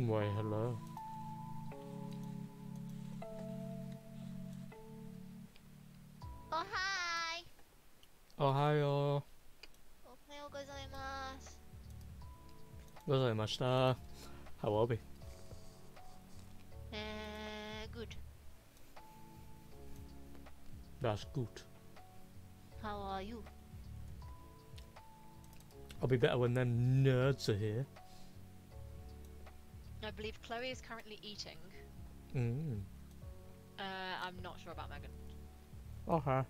Why, hello. Oh, hi! Ohio. おはようございます。Gozaimashita. How are we? Good. That's good. How are you? I'll be better when them nerds are here. I believe Chloe is currently eating. Mm. I'm not sure about Megan. Okay.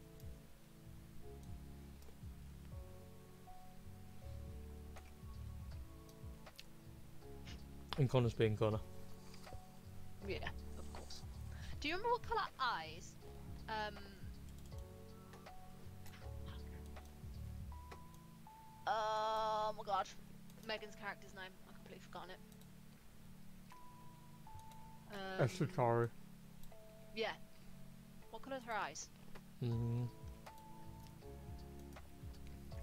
And Connor's being Connor. Yeah, of course. Do you remember what colour eyes? Oh my god. Megan's character's name. I completely forgotten it. Esatari. Yeah. What colour's her eyes? Mm.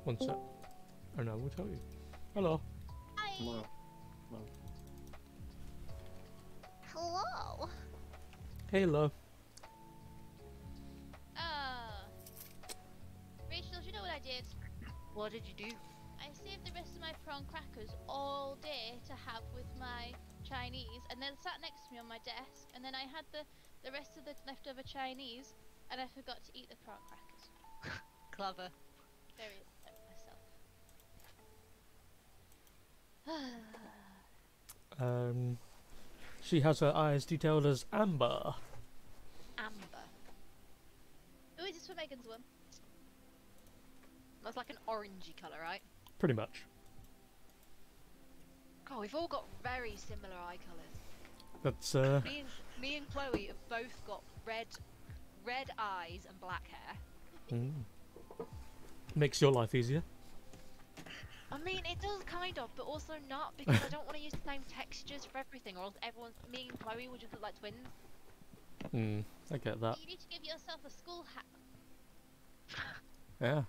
One sec. Oh no, we'll tell you. Hello. Hi! Hello. Hello! Hello. Rachel, do you know what I did? What did you do? I saved the rest of my prawn crackers all day to have with my Chinese, and then sat next to me on my desk, and then I had the rest of the leftover Chinese, and I forgot to eat the prawn crackers. Clever. Very upset with myself. She has her eyes detailed as amber. Amber. Oh, is this for Megan's one? That's like an orangey colour, right? Pretty much. God, we've all got very similar eye colours. That's Me and Chloe have both got red eyes and black hair. Makes your life easier. I mean, it does kind of, but also not, because I don't want to use the same textures for everything, or else me and Chloe would just look like twins. I get that. You need to give yourself a school hat. Yeah.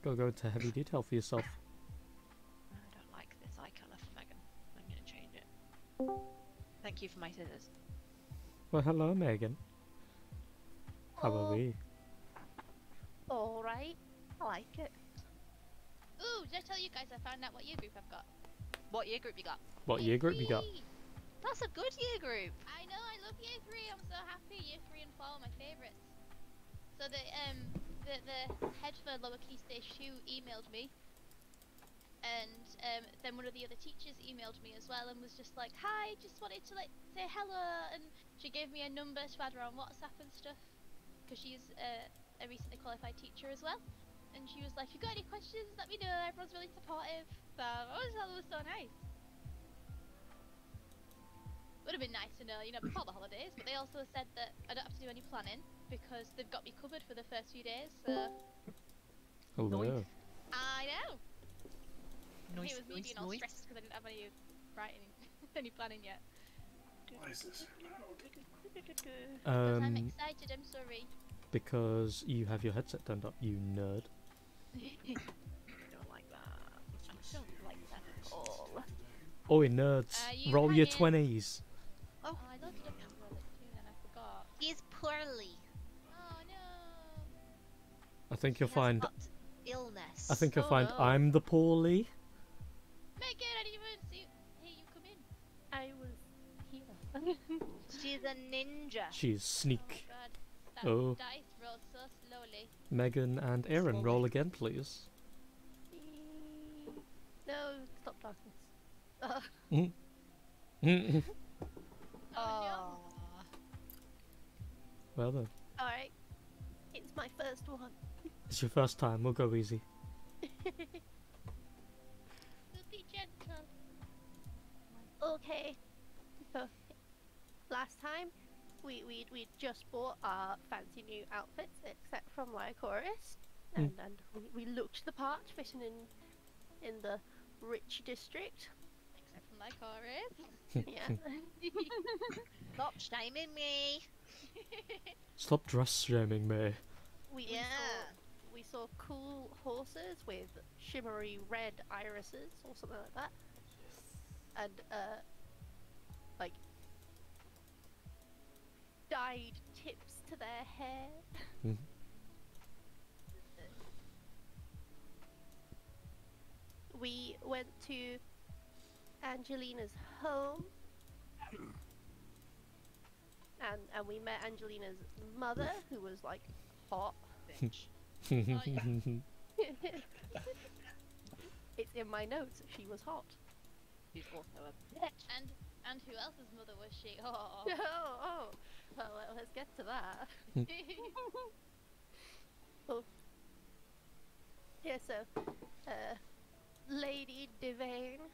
Gotta go into heavy detail for yourself. I don't like this eye colour for Megan. I'm gonna change it. Thank you for my scissors. Well, hello, Megan. How are we? Alright. I like it. Ooh, did I tell you guys I found out what year group I've got? What year group you got? What year group you got? 3. That's a good year group. I know, I love year 3. I'm so happy. Year 3 and 4 are my favourites. So the head for lower key stage 2 emailed me, and then one of the other teachers emailed me as well and was just like, hi, just wanted to like say hello, and she gave me a number to add her on WhatsApp and stuff, because she's a recently qualified teacher as well. And she was like, if you got any questions, let me know, everyone's really supportive. So I always thought it was so nice. Would have been nice to know, you know, before the holidays, but they also said that I don't have to do any planning because they've got me covered for the first few days, so... Hello. Nice. I know! Nice, It was me being all stressed because I didn't have any writing, any planning yet. Why is this so loud? Because I'm excited, I'm sorry. Because you have your headset turned up, you nerd. I don't like that. I don't like that at all. Oi, nerds, you roll your hang 20s. Oh, I looked up to roll it too and I forgot. He's poorly. Oh no! I think you'll He has find. got illness. I think you'll Oh, find no. I'm the poorly. Megan, I didn't even see hear you come in. I was here. She's a ninja. She's sneak. Oh god. That Oh. dice rolls so slowly. Megan and Aaron, roll again, please. No, stop darkness. Oh Well then, Alright. It's my first one. it's your first time. We'll go easy. no. Be gentle. Okay. So last time we'd just bought our fancy new outfits, except from Lycoris, and we looked the part, fitting in the rich district. Except from like Lycoris. Yeah. Stop shaming me. Stop dress shaming me. we Yeah. we saw cool horses with shimmery red irises or something like that. and like dyed tips to their hair. Mhm. We went to Angelina's home, and we met Angelina's mother, who was like hot. Bitch. It's in my notes. She was hot. She's also a bitch. And who else's mother was she? Oh. Oh. Well, let's get to that. Oh. Yeah. So, Lady Devane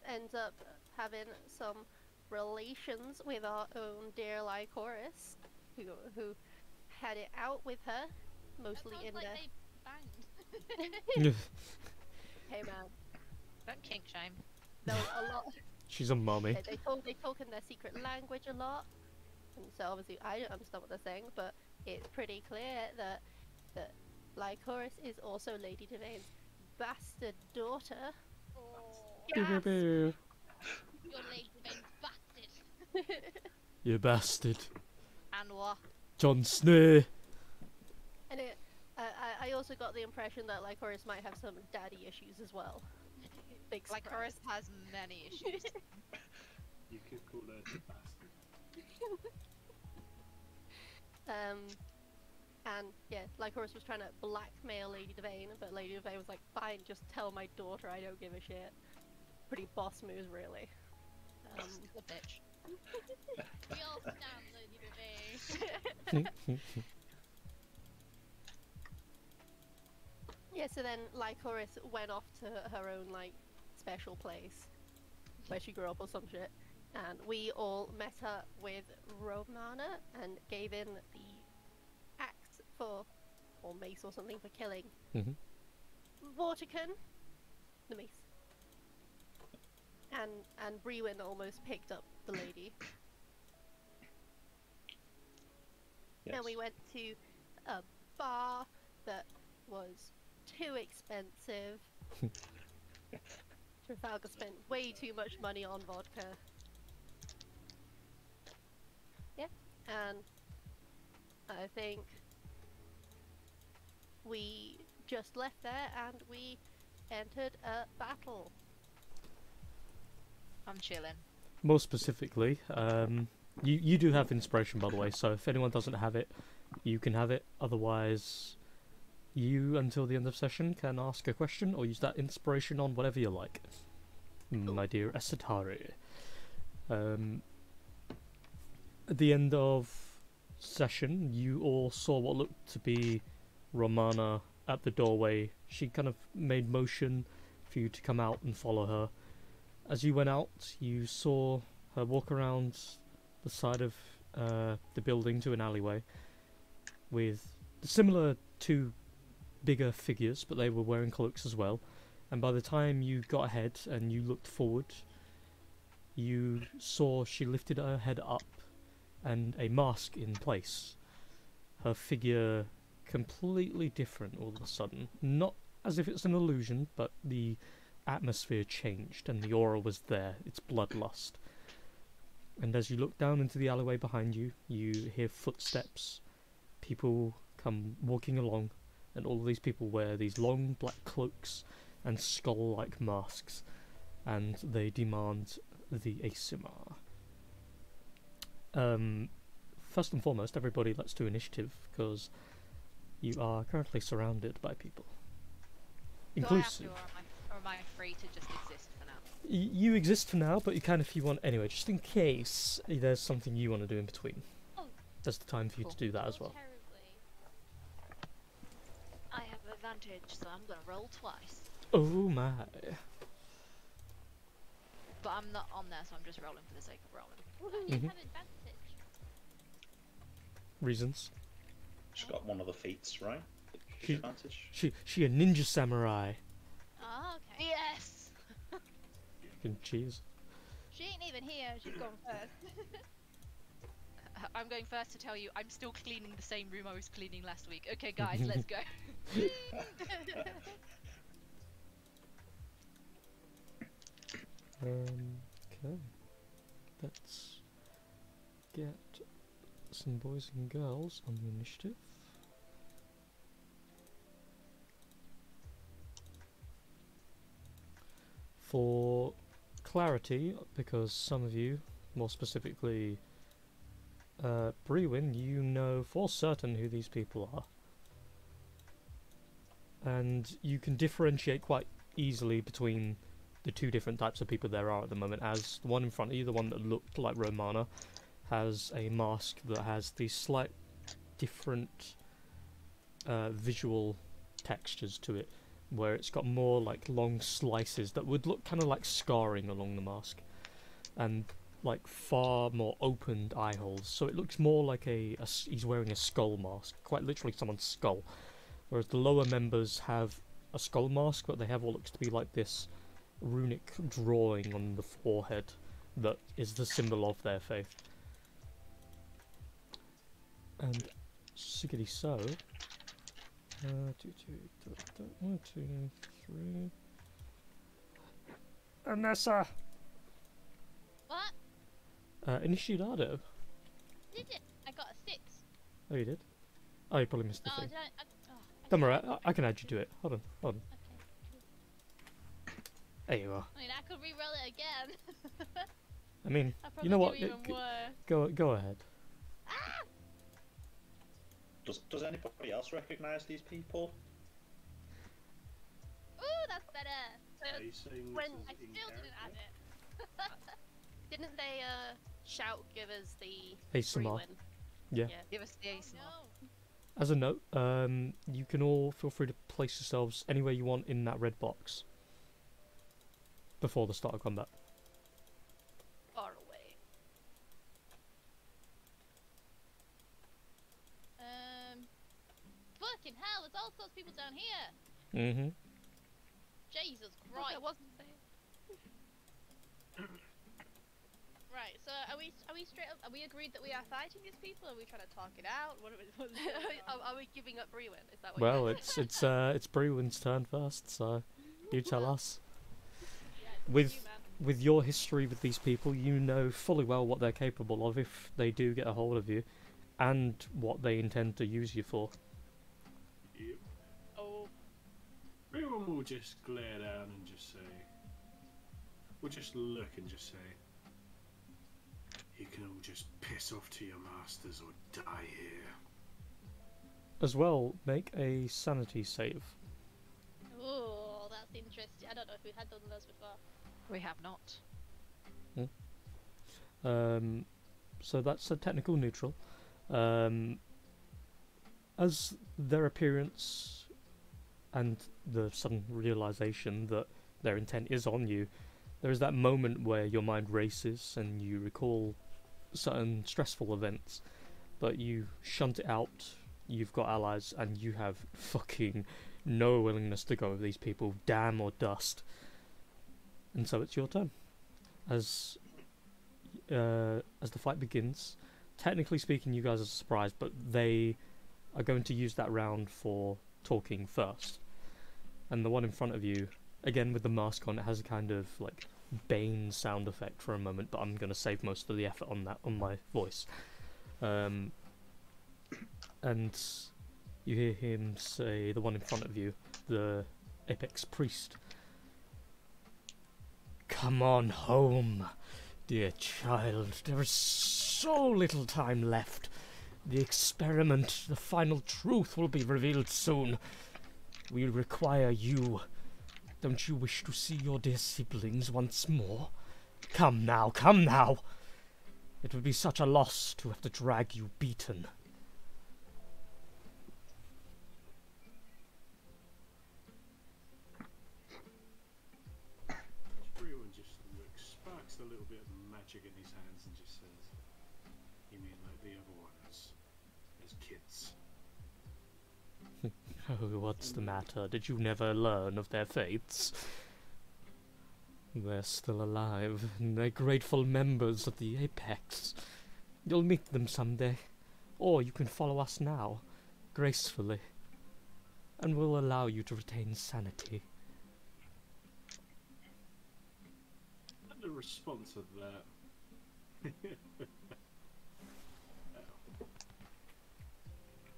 ends up having some relations with our own dear Lycoris, who had it out with her, mostly That sounds in like the. they banged. Hey man, Don't kink shame. there was a lot. She's a mummy. They talk in their secret language a lot, and so obviously I don't understand what they're saying, but it's pretty clear that Lycoris is also Lady Devane's bastard daughter. Oh, Yes! your lady Vane's bastard. You bastard. And what? Jon Snow. And I also got the impression that Lycoris might have some daddy issues as well. Big Like surprise. Horace has many issues. You could call her the bastard. And yeah, Lycoris was trying to blackmail Lady Devane, but Lady Devane was like, fine, just tell my daughter I don't give a shit. Pretty boss moves, really. The bitch. We all stand Lady Devane. Yeah, so then Lycoris went off to her own, like, special place where she grew up or some shit. And we all met up with Romana and gave in the axe for, or mace or something for killing Mhm. Vorticon, the mace. And Brewin almost picked up the lady. Yes. And we went to a bar that was too expensive. Trafalgar spent way too much money on vodka. Yeah, and I think we just left there and we entered a battle. I'm chilling. More specifically, you do have inspiration, by the way, so if anyone doesn't have it, you can have it. Otherwise, you, until the end of session, can ask a question or use that inspiration on whatever you like. My dear Asatari. At the end of session, you all saw what looked to be Romana at the doorway. She kind of made motion for you to come out and follow her. As you went out, you saw her walk around the side of the building to an alleyway with similar two bigger figures, but they were wearing cloaks as well. And by the time you got ahead and you looked forward, you saw she lifted her head up and a mask in place. Her figure completely different all of a sudden. Not as if it's an illusion, but the atmosphere changed and the aura was there. It's bloodlust. And as you look down into the alleyway behind you, you hear footsteps. People come walking along, and all of these people wear these long black cloaks and skull-like masks, and they demand the Asimar. First and foremost, everybody, let's do initiative, because you are currently surrounded by people. Inclusive. Do I have to, or am I free to just exist for now? You exist for now, but you can if you want. Anyway, just in case there's something you want to do in between. Oh. There's the time for you to do that as well. Terribly. I have advantage, so I'm gonna roll twice. Oh my. But I'm not on there, so I'm just rolling for the sake of rolling. Why do you have advantage? Reasons. She's got one of the feats, right? She- Advantage. She a ninja samurai. Oh, okay. Yes! Fucking cheese. She ain't even here. She's gone first. I'm going first to tell you I'm still cleaning the same room I was cleaning last week. Okay, guys, let's go. Okay. Let's get some boys and girls on the initiative. For clarity, because some of you, more specifically Brewin, you know for certain who these people are. And you can differentiate quite easily between the two different types of people there are at the moment, as the one in front of you, the one that looked like Romana, has a mask that has these slight different visual textures to it, where it's got more like long slices that would look kind of like scarring along the mask, and like far more opened eye holes, so it looks more like he's wearing a skull mask, quite literally someone's skull, whereas the lower members have a skull mask, but they have what looks to be like this runic drawing on the forehead that is the symbol of their faith. And sickety so. 1, 2, 3. Anessa! What? Initiado. Did it? I got a 6. Oh, you did? Oh, you probably missed the Oh, thing. did I Don't worry, I can add you to it. Hold on. Okay. There you are. I mean, I could re-roll it again. I mean, I'll you know what? probably do even worse. Go ahead. Ah! Does anybody else recognise these people? Ooh, that's better. Are you saying when this I is in still didn't add character? it. Didn't they shout, give us the ASMR. Freeland? Yeah. Give us the Oh, ASMR. no. As a note, you can all feel free to place yourselves anywhere you want in that red box before the start of combat. Far away. Fucking hell, there's all sorts of people down here. Mm-hmm. Jesus Right. Christ. There wasn't there? Right, so are we straight up, are we agreed that we are fighting these people, or are we trying to talk it out? What are we, what's going on? Are we giving up Brewin? Is that what Well, you're it's Brewin's turn first, so you tell us. Yeah, it's With you, man. with your history with these people, you know fully well what they're capable of if they do get a hold of you, and what they intend to use you for. Yep. Oh, Everyone will just glare down and just say, we'll just look and just say, you can all just piss off to your masters or die here. As well, make a sanity save. oh, that's interesting. I don't know if we've had done those before. We have not. So that's a technical neutral. As their appearance and the sudden realization that their intent is on you, there is that moment where your mind races and you recall certain stressful events, but you shunt it out. You've got allies and you have fucking no willingness to go with these people, damn or dust. And so it's your turn. As the fight begins, technically speaking, you guys are surprised, but they are going to use that round for talking first. And the one in front of you, again with the mask on, it has a kind of like Bane sound effect for a moment, but I'm going to save most of the effort on that on my voice. And you hear him say, the one in front of you, the Apex Priest, "Come on home, dear child. There is so little time left. The experiment, the final truth will be revealed soon. We require you. Don't you wish to see your dear siblings once more? Come now, come now. It would be such a loss to have to drag you beaten." Everyone just looks, sparks a little bit of magic in his hands and just says, you mean like the other ones, as kids? Oh, what's the matter? Did you never learn of their fates? They're still alive, and they're grateful members of the Apex. You'll meet them someday. Or you can follow us now, gracefully. And we'll allow you to retain sanity. response of that?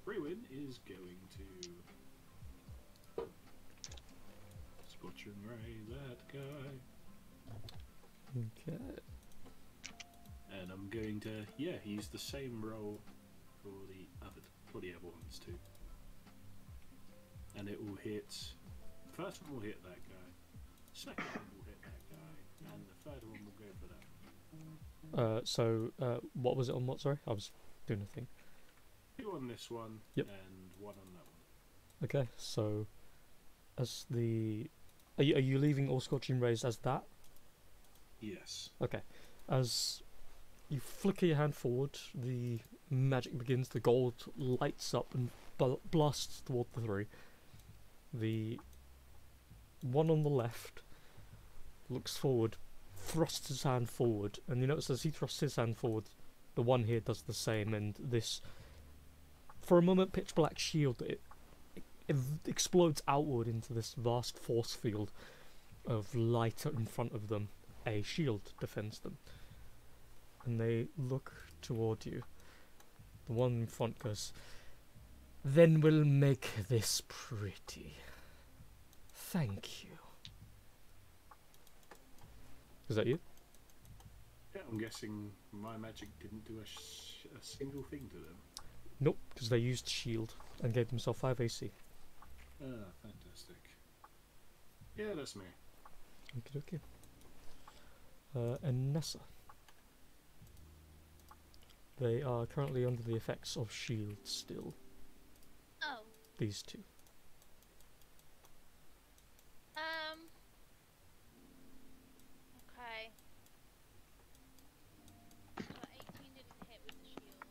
Rewin is going to Scorching Ray that guy. Okay. And I'm going to use the same roll for the other ones too. And it will hit. First one will hit that guy. Second one will hit that guy, and the third one will go for that. What was it on what? Sorry, I was doing a thing. 2 on this one, Yep. and 1 on that one. Okay, so as the are you leaving all scorching rays as that? Yes. Okay, as you flicker your hand forward, the magic begins. The gold lights up and blasts toward the 3. The one on the left looks forward, thrusts his hand forward, and you notice as he thrusts his hand forward, the one here does the same, and this, for a moment, pitch black shield, it explodes outward into this vast force field of light in front of them. A shield defends them, and they look toward you. The one in front goes, "Then we'll make this pretty. Thank you." Is that you? Yeah, I'm guessing my magic didn't do a single thing to them. Nope, because they used shield and gave themselves 5 AC. Ah, fantastic. Yeah, that's me. Okie dokie. And Nessa. They are currently under the effects of shield still. Oh. These two. Okay. So 18 didn't hit with the shield.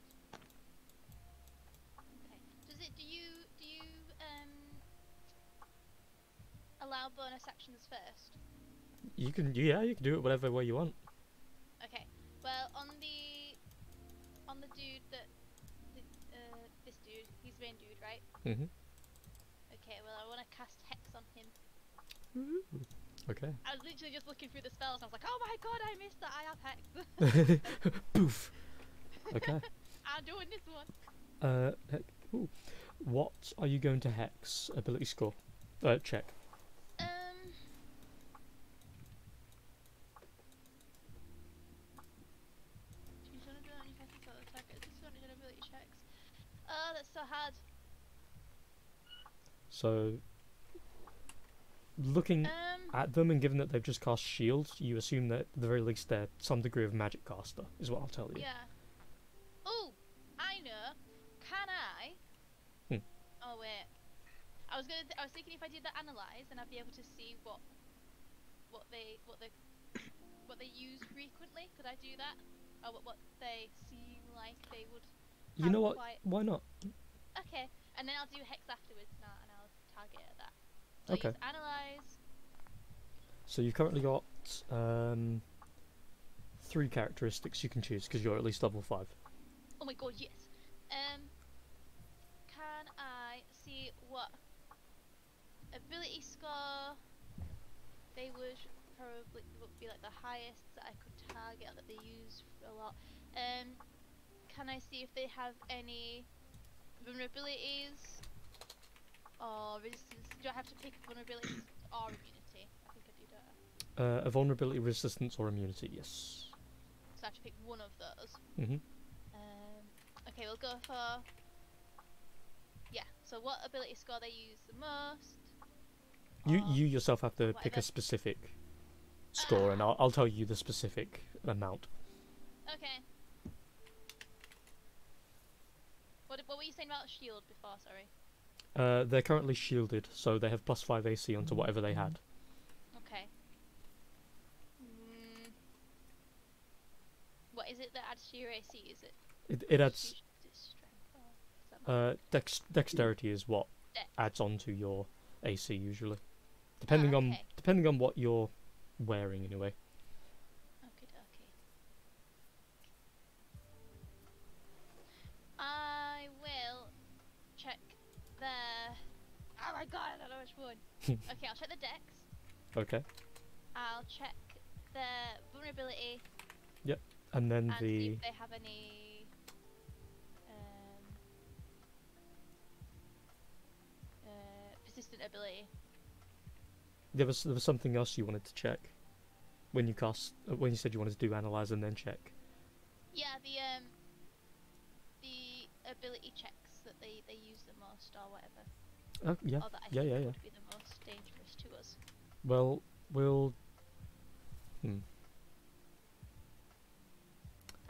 Okay. Do you allow bonus actions first? You can do it whatever way you want. Okay. Well, on the dude that this dude, he's the main dude, right? Mhm. Okay. Well, I want to cast Hex on him. Okay. I was literally just looking through the spells and I was like, oh my god, I missed that, I have Hex. Poof. Okay. I'm doing this one. Ooh. What are you going to hex? Ability score. Check. Oh, that's so hard. So, looking at them and given that they've just cast shield, you assume that at the very least they're some degree of magic caster, is what I'll tell you. Yeah. Oh, I know. Can I? Oh wait. I was thinking if I did the analyze, then I'd be able to see what they use frequently. Could I do that? Or what they seem like they would. You know what? Why not? Okay, and then I'll do hex afterwards now, and I'll target at that. So Okay. Use analyze. So you've currently got 3 characteristics you can choose because you're at least level 5. Oh my god, yes. Can I see what ability score they would probably be like the highest that I could target that they use a lot? Can I see if they have any vulnerabilities or resistance? Do I have to pick vulnerabilities or immunity? I think I do, don't I? A vulnerability, resistance, or immunity, yes. So I have to pick one of those. Mhm. Okay, we'll go for... Yeah, so what ability score they use the most? You yourself have to pick whatever. a specific score, and I'll tell you the specific amount. Okay. What were you saying about shield before, sorry? They're currently shielded, so they have plus 5 AC onto whatever they had. Okay. What is it that adds to your AC? Is it? It adds Strength or is that dexterity is what Dex. adds on to your AC usually, depending on what you're wearing anyway. Okay. I will check the. Oh my god, I don't know which one. Okay, I'll check the dex. Okay. I'll check their vulnerability And then and see the if they have any persistent ability. there was something else you wanted to check when you cast when you said you wanted to do analyze and then check. Yeah, the ability checks that they use the most or whatever. Oh yeah, Or that I yeah, think yeah, yeah. would be the most dangerous to us. Well, we'll. I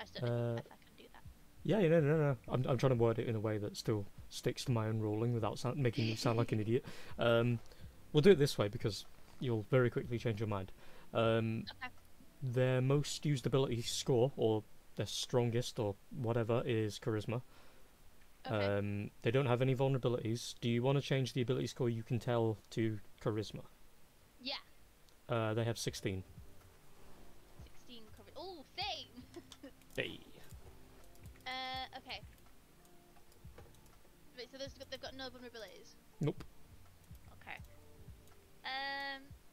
just don't know if I can do that. Yeah, no. I'm trying to word it in a way that still sticks to my own ruling without making me sound like an idiot. We'll do it this way because you'll very quickly change your mind. Okay. Their most used ability score, or their strongest, or whatever, is charisma. Okay. They don't have any vulnerabilities. Do you want to change the ability score you can tell to charisma? Yeah. They have 16. 16 covered. Oh, same! Hey. Okay. Wait, so they've got no vulnerabilities? Nope. Okay.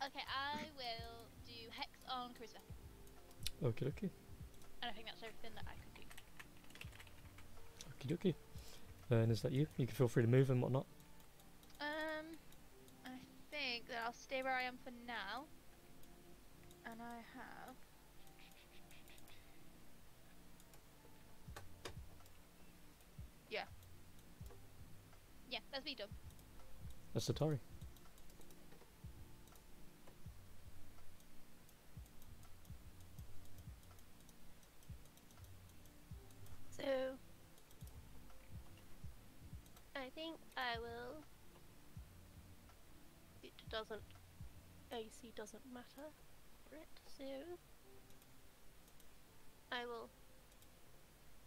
Okay, I will do Hex on Charisma. Okie dokie. And I think that's everything that I can do. Okie dokie. And is that you? You can feel free to move and whatnot. I think that I'll stay where I am for now. And I have... Yeah. Yeah, that's me done. That's Atari. So I think I will. It doesn't. AC doesn't matter for it. So I will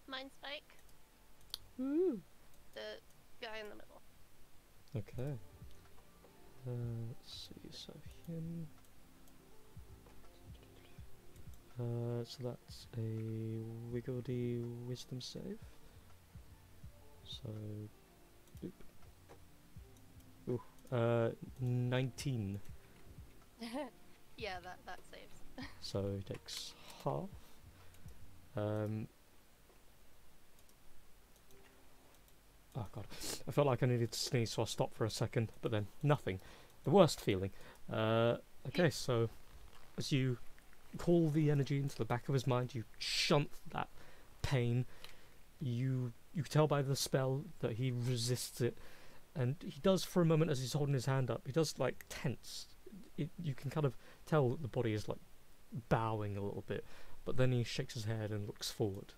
Mind Spike Woo. the guy in the middle. Okay. Let's see. So him. So that's a Wiggledy Wisdom save. So, boop. Ooh, 19. Yeah, that saves. So he takes half. Oh god, I felt like I needed to sneeze, so I stopped for a second, but then nothing. The worst feeling. Okay, so as you call the energy into the back of his mind, you shunt that pain. You can tell by the spell that he resists it, and he does for a moment as he's holding his hand up. He does like tense. You can kind of tell that the body is like bowing a little bit, but then he shakes his head and looks forward.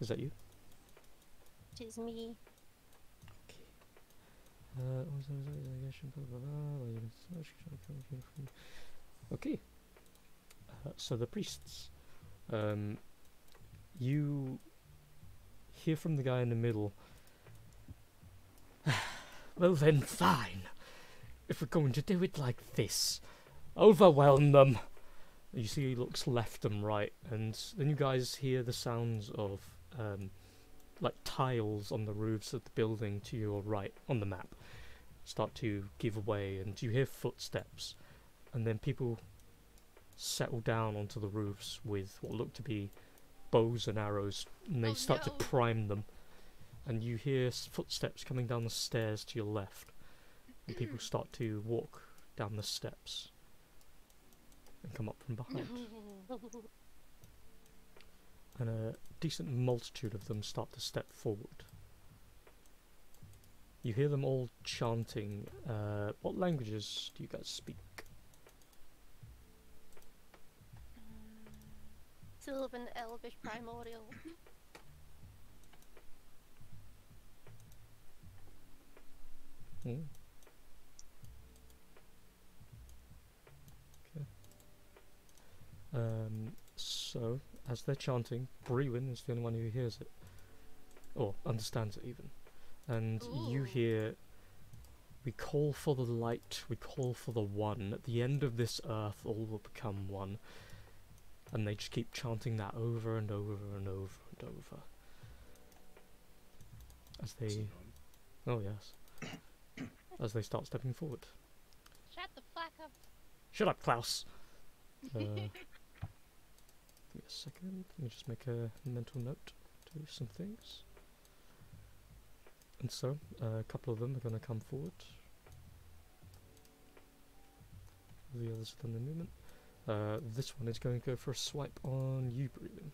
Is that you? It is me. Okay. So the priests. You hear from the guy in the middle. Well then, fine. If we're going to do it like this, overwhelm them. You see he looks left and right, and then you guys hear the sounds of like tiles on the roofs of the building to your right on the map start to give way, and you hear footsteps, and then people settle down onto the roofs with what look to be bows and arrows, and they start to prime them, and you hear footsteps coming down the stairs to your left, and people start to walk down the steps and come up from behind. And a decent multitude of them start to step forward. You hear them all chanting. What languages do you guys speak? Sylvan, Elvish, Primordial. Hmm. Okay. So, as they're chanting, Brewin is the only one who hears it. Or understands it even. And you hear, we call for the light, we call for the one. At the end of this earth, all will become one. And they just keep chanting that over and over and over and over. As they... Oh yes. As they start stepping forward. Shut the fuck up. Shut up, Klaus! Give me a second. Let me just make a mental note to some things. And so, a couple of them are going to come forward. The others have done the movement. This one is going to go for a swipe on you, Brewin.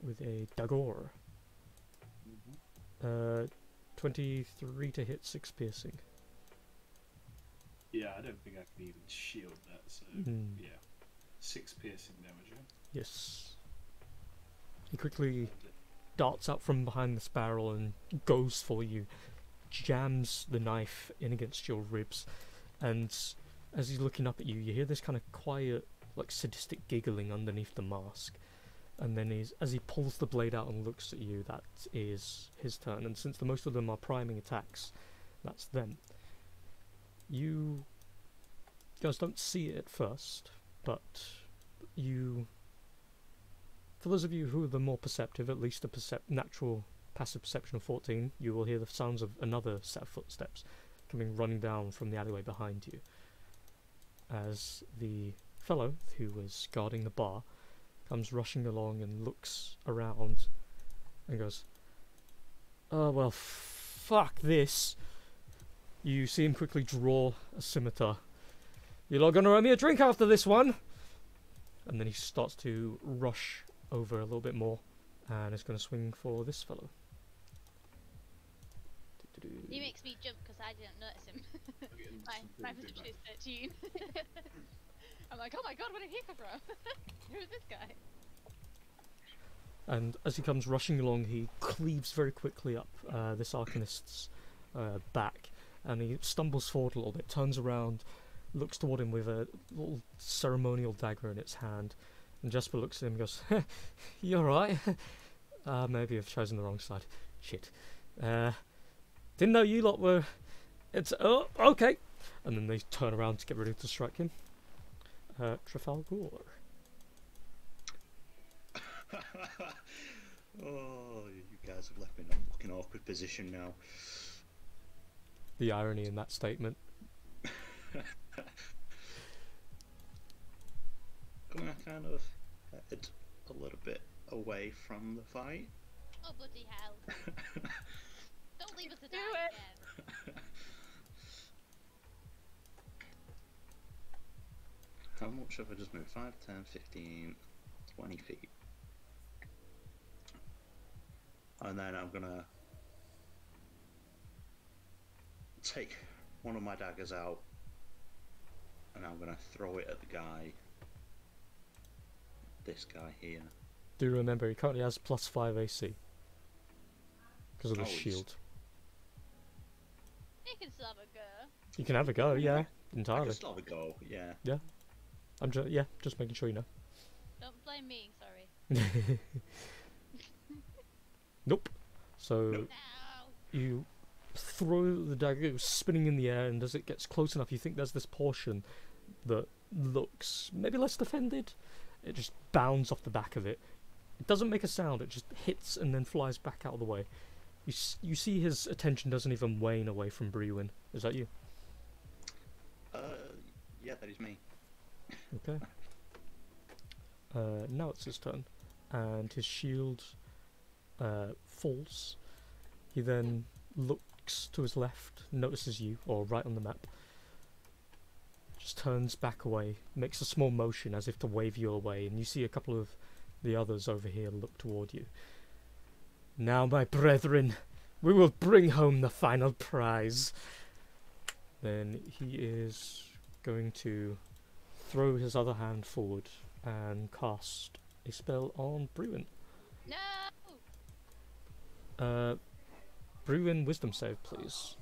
With a Dagor. 23 to hit, 6 piercing. Yeah, I don't think I can even shield that, so yeah. 6 piercing damage, yeah? Yes. He quickly darts out from behind this barrel and goes for you. Jams the knife in against your ribs. And as he's looking up at you, you hear this kind of quiet, like sadistic giggling underneath the mask. And then as he pulls the blade out and looks at you, that is his turn. And since most of them are priming attacks, that's them. You guys don't see it at first, but you... For those of you who are the more perceptive, at least a natural passive perception of 14, you will hear the sounds of another set of footsteps coming running down from the alleyway behind you. As the fellow who was guarding the bar comes rushing along and looks around and goes, "Oh well, fuck this." You see him quickly draw a scimitar. "You're not gonna owe me a drink after this one!" And then he starts to rush over a little bit more and is going to swing for this fellow. He makes me jump because I didn't notice him. My perception is 13. I'm like, oh my god, where did he come from? Who's this guy? And as he comes rushing along, he cleaves very quickly up this Arcanist's back, and he stumbles forward a little bit, turns around, looks toward him with a little ceremonial dagger in its hand, and Jasper looks at him and goes, "You alright?" Maybe I've chosen the wrong side. Shit. Didn't know you lot were... Oh, okay. And then they turn around to get ready to strike him. Trafalgar. Oh, you guys have left me in a fucking awkward position now. The irony in that statement. Gonna kind of head a little bit away from the fight. Oh bloody hell. Don't leave us to die again. How much have I just moved? 5, 10, 15, 20 feet. And then I'm gonna take one of my daggers out and I'm gonna throw it at the guy. This guy here. Do remember, he currently has +5 AC. Because of the shield. You can still have a go. You can have a go, yeah. I Entirely. can still have a go, yeah. Yeah. Just making sure you know. Don't blame me, sorry. Nope. So No. you throw the dagger spinning in the air, and as it gets close enough, you think there's this portion that looks maybe less defended. It just bounds off the back of it. It doesn't make a sound, it just hits and then flies back out of the way. You see his attention doesn't even wane away from Brewin. Is that you? Yeah, that is me. Okay. Now it's his turn, and his shield falls. He then looks to his left, notices you, or right on the map. Just turns back away, makes a small motion as if to wave you away, and you see a couple of the others over here look toward you. "Now, my brethren, we will bring home the final prize." Then he is going to throw his other hand forward and cast a spell on Brewin. No! Brewin, wisdom save, please.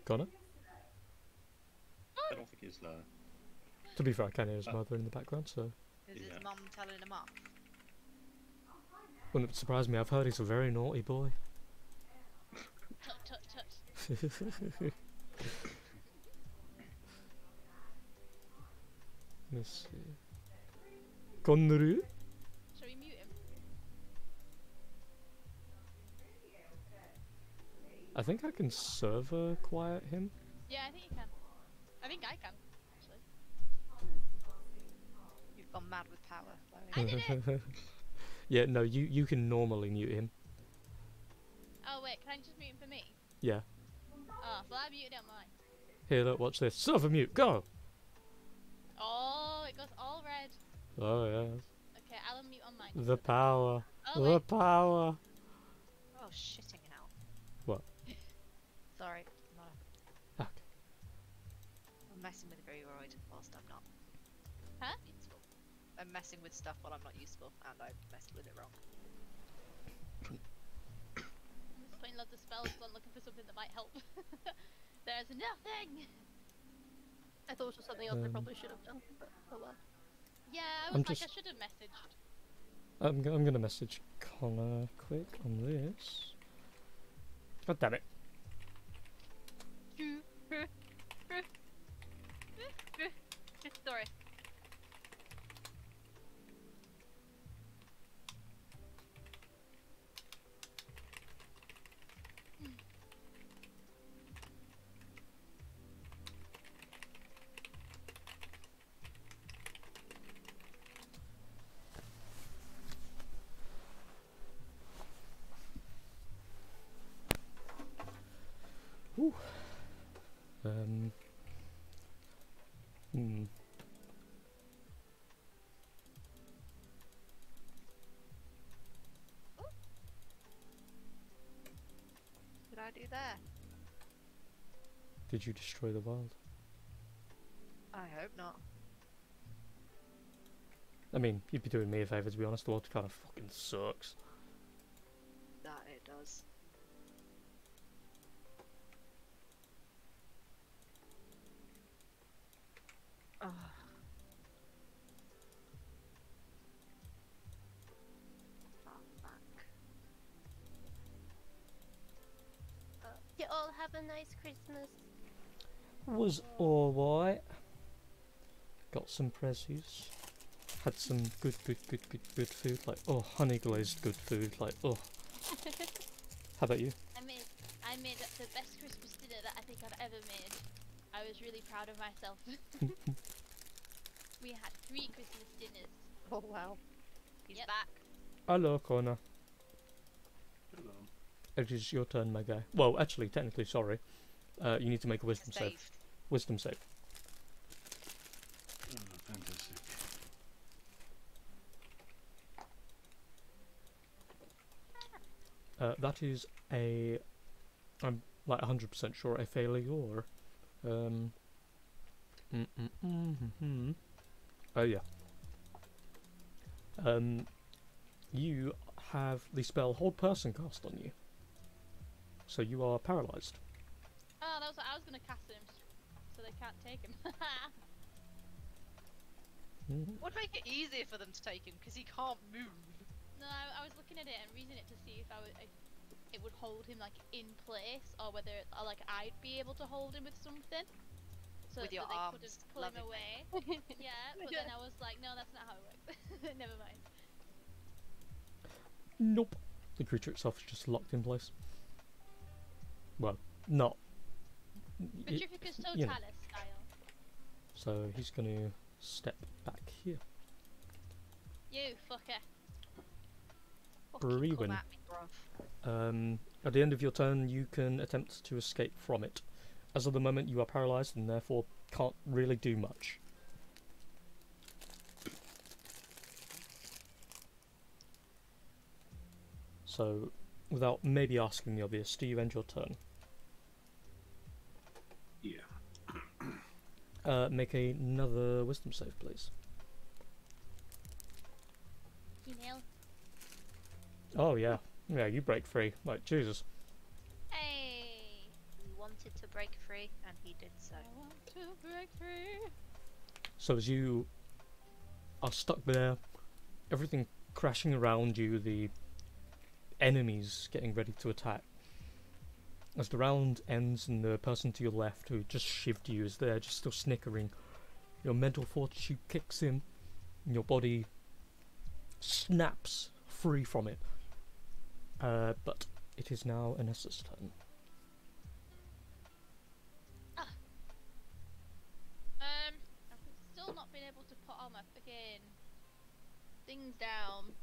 Got it? I don't think he's there. To be fair, I can hear his mother in the background, so... Is Yeah. his mum telling him off? Wouldn't surprise me, I've heard he's a very naughty boy. Tut tut tut. Let's see. Conru? Shall we mute him? I think I can server quiet him. Yeah, I think you can. I think I can, actually. You've gone mad with power, I Chloe. did it! Yeah, no, you can normally mute him. Oh wait, can I just mute him for me? Yeah. Oh, well I muted it on mine. Here, look, watch this. Server mute, go! Oh, it goes all red. Oh, yeah. Okay, I'll unmute on mine. The power. Oh The wait, power. Oh, shitting hell. What? Sorry, no. Okay. I'm messing with Vroid whilst I'm not Huh? useful. I'm messing with stuff while I'm not useful, and I messed with it wrong. I'm just putting loads of spells on looking for something that might help. There's nothing! I thought it was something else I probably should have done, but oh well. Yeah, I I'm was like, just- I should have messaged. I'm gonna message Connor quick on this. God damn it. Sorry. Whew. Hmm. What did I do there? Did you destroy the world? I hope not. I mean, you'd be doing me a favour, to be honest. The world kind of fucking sucks. That it does. Oh. Fuck. You all have a nice Christmas. Was alright. Got some prezzies. Had some good food. Like, oh, honey glazed good food. Like, oh. How about you? I made the best Christmas dinner that I think I've ever made. I was really proud of myself. We had 3 Christmas dinners. Oh wow. He's Yep. back. Hello, Connor. Hello. It is your turn, my guy. Well, actually, technically, sorry. You need to make a wisdom save. Saved. Wisdom save. Oh, fantastic. That is a... I'm like 100% sure a failure. Oh yeah. You have the spell Hold Person cast on you. So you are paralysed. Oh, that was what I was gonna cast him, so they can't take him. Would make it easier for them to take him because he can't move. No, I was looking at it and reading it to see if if it would hold him like in place, or whether like I'd be able to hold him with something. So With your that they arms, couldn't pull him lovingly. away. Yeah, but then I was like, no, that's not how it works. Never mind. Nope. The creature itself is just locked in place. Well, not. Petrificus you know. Totalis style. So he's going to step back here. You fucker. Fucking Brewin. come at me, bruv. At the end of your turn, you can attempt to escape from it. As of the moment, you are paralysed and therefore can't really do much. So, without maybe asking the obvious, do you end your turn? Yeah. Make another wisdom save, please. Email. Oh yeah, yeah, you break free. Like Jesus. Hey. He wanted to break free, and he did so. I want to break free. So as you are stuck there, everything crashing around you, the enemies getting ready to attack. As the round ends and the person to your left who just shivved you is there, just still snickering, Your mental fortitude kicks in, and your body snaps free from it. But it is now Anessa's turn. I've still not been able to put all my fucking things down.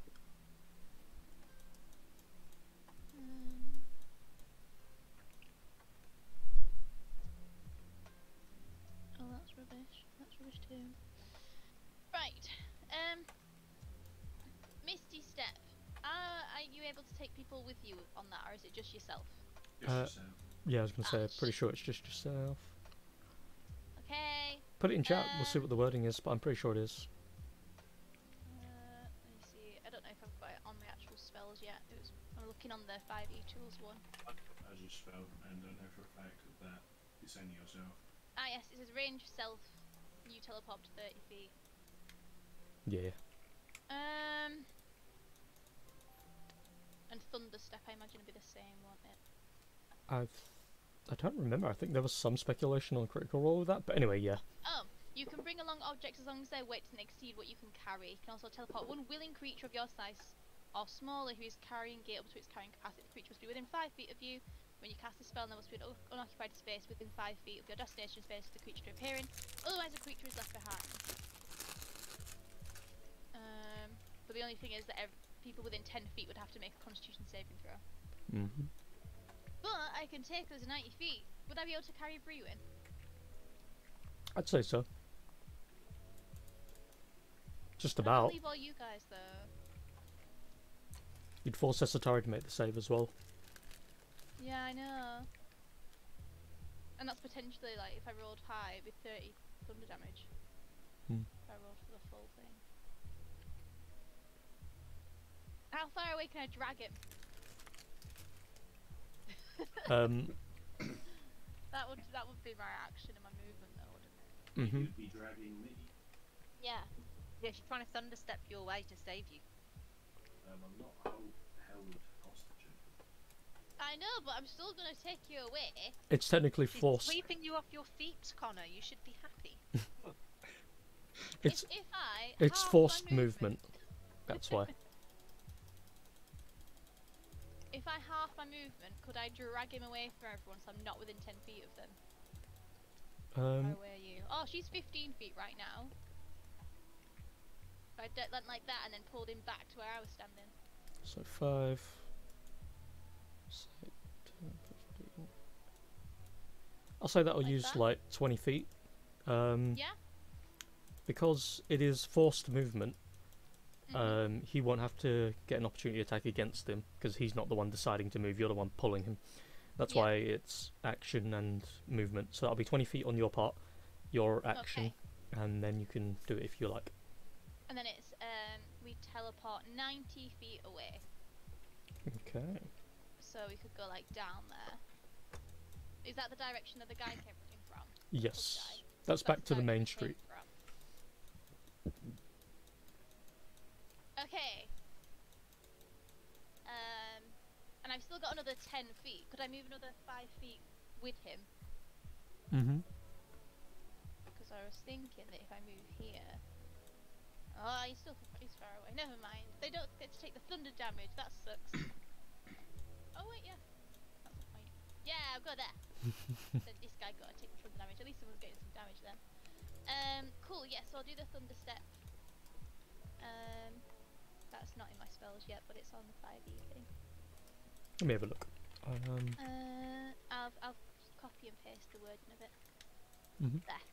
Oh, that's rubbish. That's rubbish too. Right. Misty Step. Are you able to take people with you on that, or is it just yourself? Just yourself. Yeah, I was going to say, Ah, pretty sure it's just yourself. Okay. Put it in chat, we'll see what the wording is, but I'm pretty sure it is. Let me see. I don't know if I've got it on my actual spells yet. I'm looking on the 5e tools one. I just felt and don't know for a fact that it's only yourself. Ah yes, it says range self. You teleport to 30 feet. Yeah. And Thunder Step, I imagine would be the same, won't it? I don't remember. I think there was some speculation on Critical Role with that, but anyway, yeah. Oh, you can bring along objects as long as their weight doesn't exceed what you can carry. You can also teleport one willing creature of your size or smaller who is carrying gear up to its carrying capacity. The creature must be within 5 feet of you. When you cast a spell, there must be an unoccupied space within 5 feet of your destination space for the creature to appear in. Otherwise, the creature is left behind. But the only thing is that people within 10 feet would have to make a Constitution saving throw. Mm-hmm. But I can take us 90 feet. Would I be able to carry Brewin? I'd say so. Just I'll about. leave all you guys though. You'd force Esatari to make the save as well. Yeah, I know. And that's potentially like if I rolled high, it'd be 30 thunder damage. If I rolled for the full thing. How far away can I drag him? That would be my action and my movement though, wouldn't it? You'd be dragging me. Yeah. Yeah, she's trying to thunderstep your way to save you. I'm not held hostage. I know, but I'm still gonna take you away. It's technically She's forced. sweeping you off your feet, Connor. You should be happy. It's If I forced movement. That's why. If I half my movement, could I drag him away from everyone so I'm not within 10 feet of them? How away are you? Oh, she's 15 feet right now. If I went like that and then pulled him back to where I was standing. So 5, 6, 10, 15. I'll say that'll Like use that? like 20 feet. Yeah? Because it is forced movement. He won't have to get an opportunity attack against him because he's not the one deciding to move. You're the one pulling him. That's why it's action and movement. So that'll be 20 feet on your part, your action, and then you can do it if you like. And then it's we teleport 90 feet away. Okay. So we could go like down there. Is that the direction that the guy came running from? Yes. Guy? That's back to the main direction he street. came from. Okay. And I've still got another 10 feet. Could I move another 5 feet with him? Mm-hmm. Because I was thinking that if I move here... Oh, he's still pretty far away. Never mind. They don't get to take the thunder damage. That sucks. Oh, wait, yeah. That's the point. Yeah, I'll go there. Then this guy got to take the thunder damage. At least someone's getting some damage then. Cool, yeah, so I'll do the thunder step. That's not in my spells yet, but it's on the 5e thing. Let me have a look. I'll copy and paste the word in a bit. There.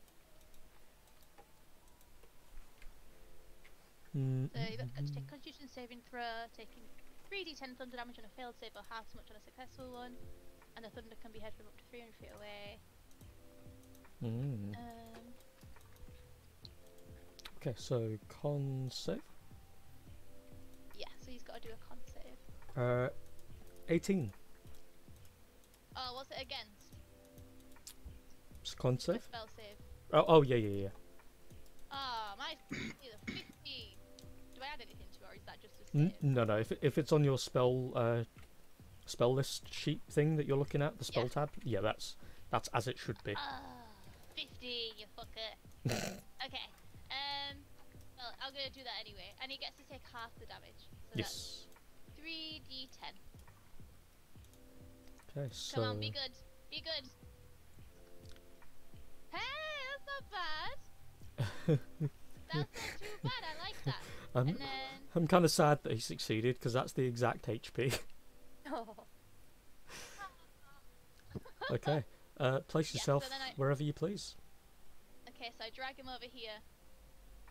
So you've got to take Constitution saving throw, taking 3d10 thunder damage on a failed save or half as much on a successful one, and the thunder can be heard from up to 300 feet away. Okay, so con save. Yeah, so he's got to do a con save. 18. Oh, what's it against? It's con The save. spell save. Oh yeah. Ah, mine's either 15. Do I add anything to it, or is that just a save? No. If it's on your spell spell list sheet thing that you're looking at, the spell tab, yeah, that's as it should be. Ah, 15, you fucker. Okay. Well, I'm gonna do that anyway, and he gets to take half the damage. So Yes. that's 3d10. Okay, so. Come on, be good. Be good. Hey, that's not bad. That's not too bad. I like that. I'm, And then I'm kind of sad that he succeeded because that's the exact HP. Oh. Okay. Place Yeah, yourself so then I- wherever you please. okay, so I drag him over here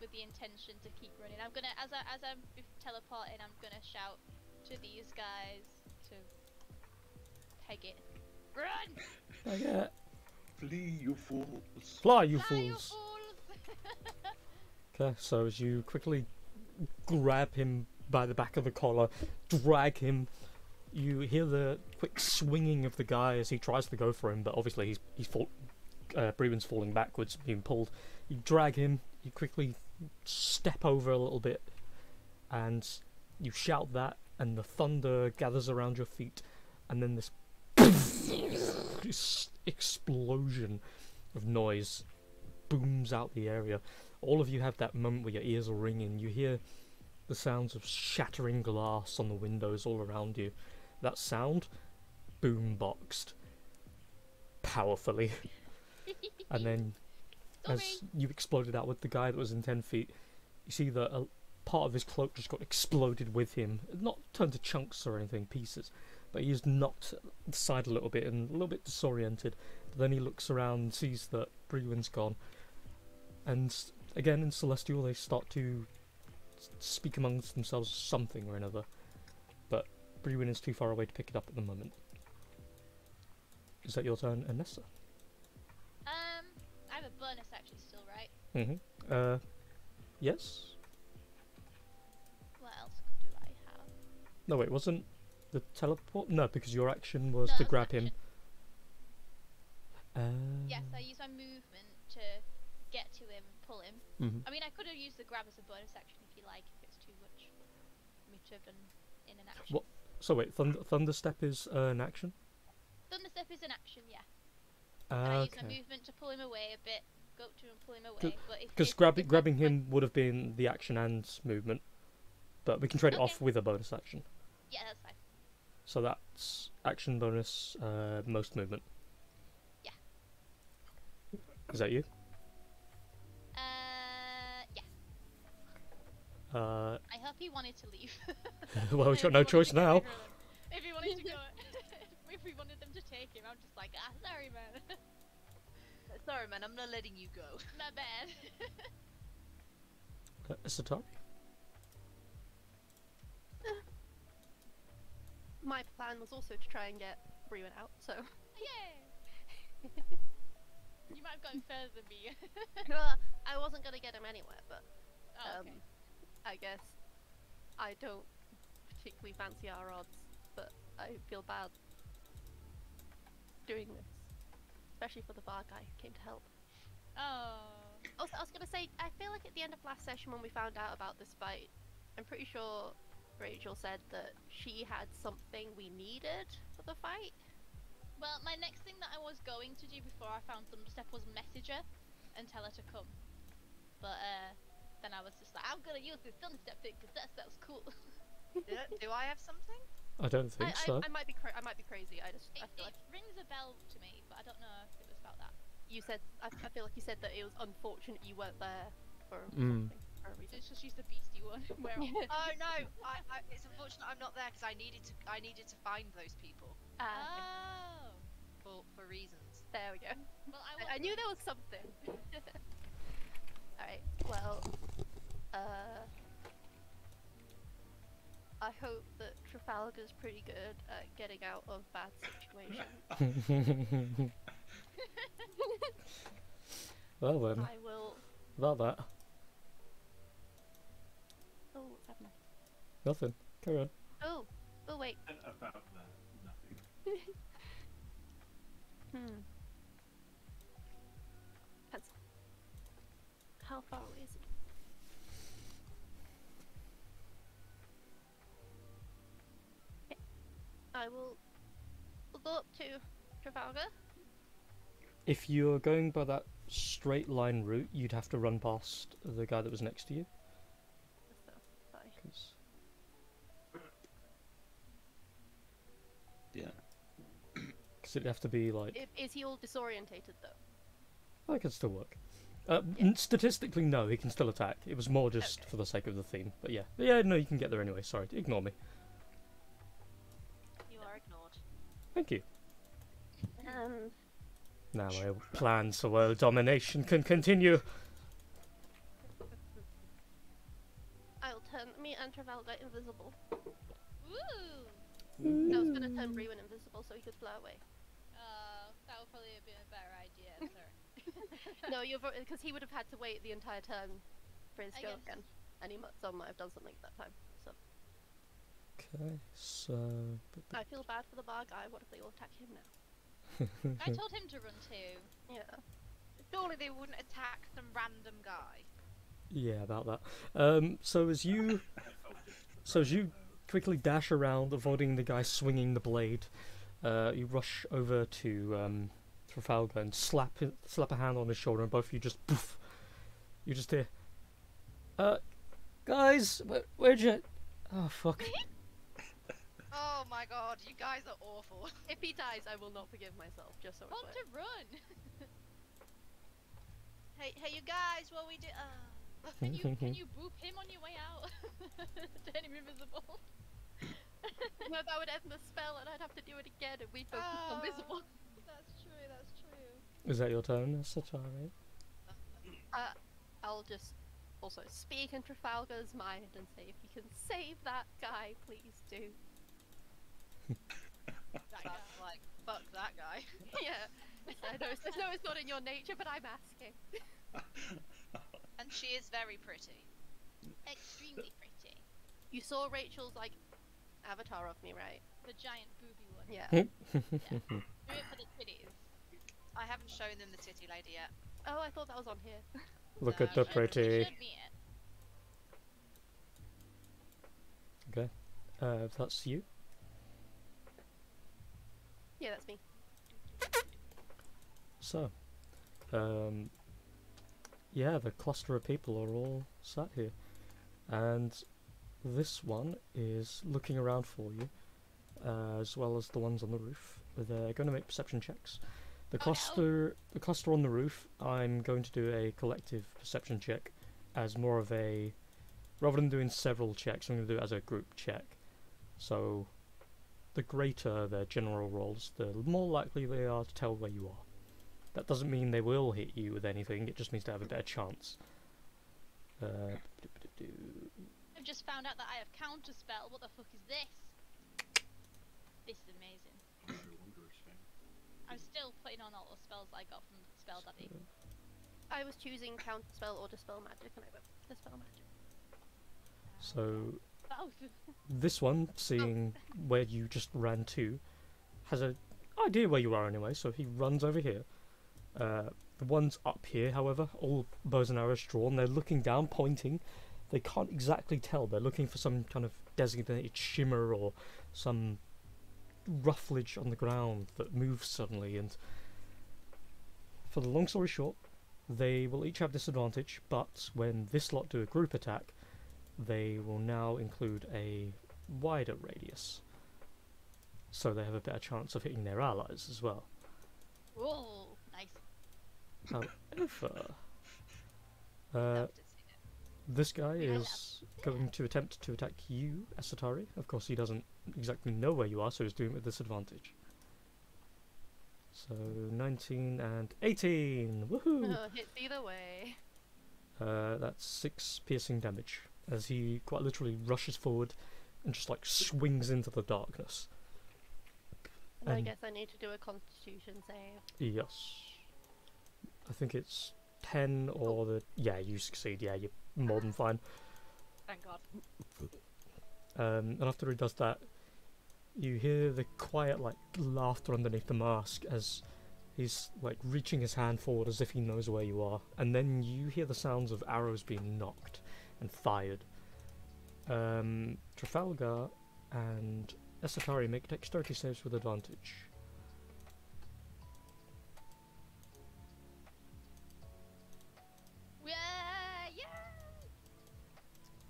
with the intention to keep running. I'm gonna, as I'm teleporting, I'm gonna shout to these guys to peg it. Run! Okay. Flee, you fools! Fly, you Fly, you fools! fools! Okay, so as you quickly grab him by the back of the collar, drag him, you hear the quick swinging of the guy as he tries to go for him, but obviously Brewen's falling backwards, being pulled. You drag him, you quickly step over a little bit, and you shout that, and the thunder gathers around your feet, and then this explosion of noise booms out the area. All of you have that moment where your ears are ringing. You hear the sounds of shattering glass on the windows all around you. That sound boomboxed powerfully. And then, as you exploded out with the guy that was in 10 feet, you see that a part of his cloak just got exploded with him. Not turned to chunks or anything, pieces, but he is knocked aside a little bit and a little bit disoriented. But then he looks around and sees that Brewen's gone. And again, in Celestial, they start to speak amongst themselves something or another. But Brewen is too far away to pick it up at the moment. Is that your turn, Anessa? I have a bonus action still, right? Yes? What else do I have? No, wait, wasn't the teleport? No, because your action was No, to that's grab an him. Yes, I use my movement to get to him, pull him. Mhm. I mean, I could have used the grab as a bonus action if you like, if it's too much for me to have done in an action. What? So wait, Thunder Step is an action? Thunder Step is an action, yeah. And I use my Okay. movement to pull him away a bit, go up to him and pull him away. Good, But because if grabbing him would have been the action and movement, but we can trade it off Okay. with a bonus action. Yeah, that's fine. So that's action bonus, most movement. Yeah. Is that you? Yeah. I hope he wanted to leave. Well, we've got no choice now. If he wanted to go, if we wanted them to take him, I'm just like, sorry, man. Sorry, man, I'm not letting you go. My bad. Satari? My plan was also to try and get Brewen out, so Yay! You might have gotten further than me. well, I wasn't gonna get him anywhere, but Oh, okay. I guess I don't particularly fancy our odds, but I feel bad doing this, especially for the bar guy who came to help. Oh. Also, I was gonna say, I feel like at the end of last session when we found out about this fight, I'm pretty sure Rachel said that she had something we needed for the fight. Well, my next thing that I was going to do before I found Thunderstep was message her and tell her to come. But then I was just like, I'm gonna use this Thunderstep thing because that sounds cool. Do I have something? I don't think so. I might be crazy. I feel It like rings a bell to me, but I don't know if it was about that. you said. I feel like you said that it was unfortunate you weren't there for Mm. something, for a reason. It's just she's the beastie one. Where Oh no, it's unfortunate I'm not there because I needed to find those people Ah, Oh. for reasons. there we go. Well, I knew there was something. Alright, well, I hope that Trafalgar's pretty good at getting out of bad situations. Well then, I will. about that, Oh, what's happening? nothing. Carry on. Oh, wait. About that, nothing. Pencil. How far away is it? Okay. I will go up to Trafalgar If you're going by that straight line route, you'd have to run past the guy that was next to you. So, sorry. 'Cause- Yeah. Because it'd have to be like... Is he all disorientated though? Oh, it could still work. Yeah. Statistically, no, he can still attack. It was more just Okay. for the sake of the theme. But yeah. Yeah, no, you can get there anyway. Sorry, ignore me. You are ignored. Thank you. Um, Now my plans for world domination can continue. I'll turn me and Travalga invisible. Woo! I was gonna turn Brewen invisible so he could fly away. That would probably have been a better idea, sir. No, you're because he would have had to wait the entire turn for his I go guess. again, and he might have done something that time. So Okay, so... I feel bad for the bar guy. What if they all attack him now? I told him to run too. Yeah. Surely they wouldn't attack some random guy. Yeah, about that. So as you quickly dash around, avoiding the guy swinging the blade, you rush over to Trafalgar and slap a hand on his shoulder, and both of you just poof. You just hear, guys, where'd you? Oh fuck. Oh my god, you guys are awful. If he dies, I will not forgive myself. Just so Want it's to run? Hey, you guys, what we do? Can you boop him on your way out? Turn him invisible. no, that would end the spell, and I'd have to do it again, and we'd both become visible. That's true. That's true. Is that your turn, Satari? I'll just also speak in Trafalgar's mind and say, if you can save that guy, please do. That's like, fuck that guy. Yeah. I know it's not in your nature, but I'm asking. And she is very pretty. Extremely pretty. You saw Rachel's like avatar of me, right? The giant booby one. Yeah. Do it for the titties. I haven't shown them the titty lady yet. Oh, I thought that was on here. Look No, at the no, no, pretty. Showed me it. Okay. That's you. Yeah, that's me. So, yeah, the cluster of people are all sat here, and this one is looking around for you, as well as the ones on the roof. They're going to make perception checks. The cluster on the roof, I'm going to do a collective perception check, as more of a, rather than doing several checks, I'm going to do it as a group check. So, the greater their general rolls, the more likely they are to tell where you are. That doesn't mean they will hit you with anything, it just means they have a better chance. I've just found out that I have counterspell. What the fuck is this? This is amazing. I'm still putting on all the spells I got from Spell Daddy. I was choosing counterspell or dispel magic, and I went dispel magic. So, Both. this one, seeing where you just ran to, has an idea where you are anyway, so he runs over here. The ones up here, however, all bows and arrows drawn, they're looking down, pointing. They can't exactly tell, they're looking for some kind of designated shimmer or some rufflage on the ground that moves suddenly, and for the long story short, they will each have disadvantage, but when this lot do a group attack, they will now include a wider radius, so they have a better chance of hitting their allies as well. Whoa, nice. However, Loved to see it. this guy I love is going to attempt to attack you, Asatari. Of course, he doesn't exactly know where you are, so he's doing it with disadvantage. So 19 and 18, woohoo! Hits either way. That's 6 piercing damage as he quite literally rushes forward and just like swings into the darkness. And I Um, guess I need to do a Constitution save. Yes. I think it's 10 or the... Yeah, you succeed. Yeah, you're more than fine. Thank God. And after he does that, you hear the quiet like laughter underneath the mask as he's like reaching his hand forward as if he knows where you are, and then you hear the sounds of arrows being knocked and fired. Trafalgar and Esatari make dexterity saves with advantage.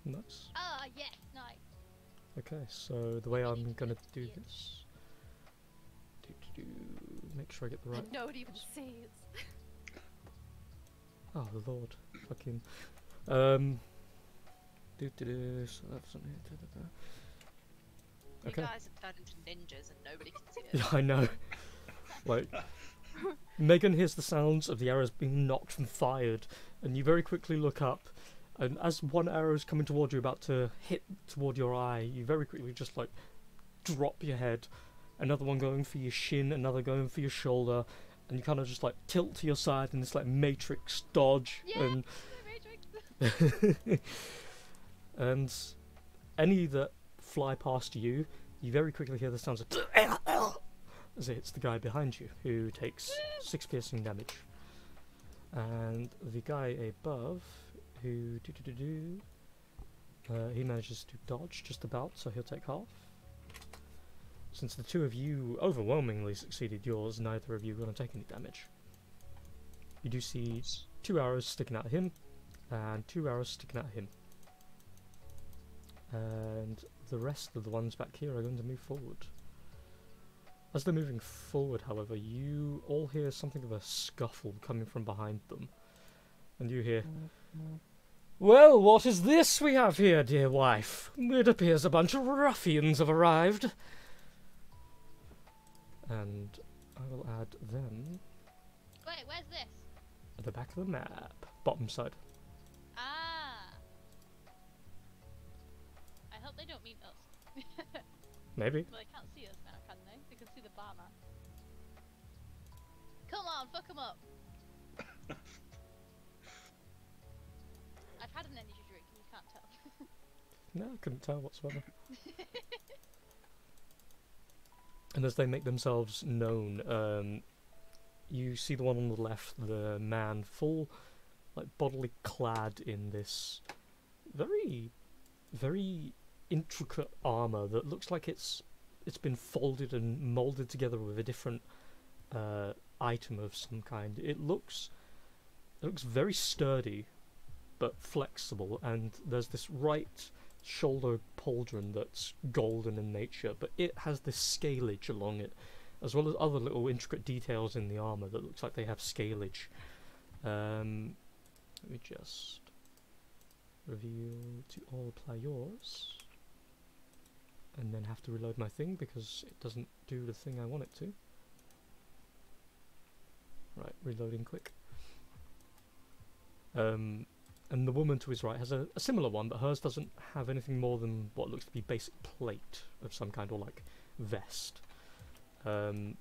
Nice. Ah, yes, nice. Okay, so the way I'm gonna do this. Make sure I get the right. And no one even sees. Oh Lord, fucking. So that's something. You Okay. guys have turned into ninjas and nobody can see it. Yeah, I know. Like, Megan hears the sounds of the arrows being knocked and fired, and you very quickly look up, and as one arrow is coming toward you, about to hit toward your eye, you very quickly just like drop your head. Another one going for your shin, another going for your shoulder, and you kind of just like tilt to your side in this like matrix dodge, Yeah, and the Matrix. and any that fly past you, you very quickly hear the sounds of as it hits the guy behind you, who takes 6 piercing damage. And the guy above, who he manages to dodge just about, so he'll take half. Since the two of you overwhelmingly succeeded yours, neither of you are going to take any damage. You do see 2 arrows sticking out of him, and 2 arrows sticking out of him. And the rest of the ones back here are going to move forward. As they're moving forward, however, you all hear something of a scuffle coming from behind them. And you hear, "Well, what is this we have here, dear wife? It appears a bunch of ruffians have arrived." And I will add them Wait, where's this? at the back of the map, bottom side. Ah. I hope they don't mean us. Maybe. Well, they can't see us now, can they? They can see the barman. Come on, fuck 'em up. I've had an energy drink and you can't tell. No, I couldn't tell whatsoever. And as they make themselves known, you see the one on the left, the man, full, like, bodily clad in this very, very intricate armor that looks like it's been folded and molded together with a different item of some kind. It looks very sturdy, but flexible, and there's this right shoulder pauldron that's golden in nature, but it has this scalage along it, as well as other little intricate details in the armor that looks like they have scalage. Let me just reveal to all players, and then have to reload my thing because it doesn't do the thing I want it to. Right, reloading quick. And the woman to his right has a similar one, but hers doesn't have anything more than what looks to be basic plate of some kind, or like vest. Here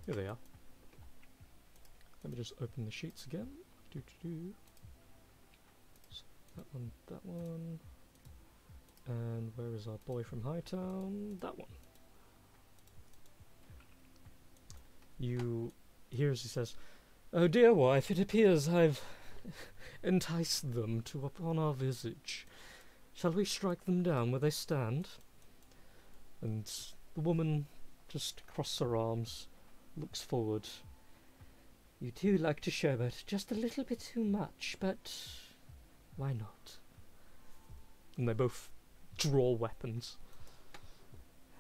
they are. Let me just open the sheets again. So that one. And where is our boy from Hightown? That one. You hear as he says, "Oh dear wife, it appears I've enticed them to upon our visage. Shall we strike them down where they stand?" And the woman just crosses her arms, looks forward. "You do like to show it just a little bit too much, but why not?" And they both draw weapons.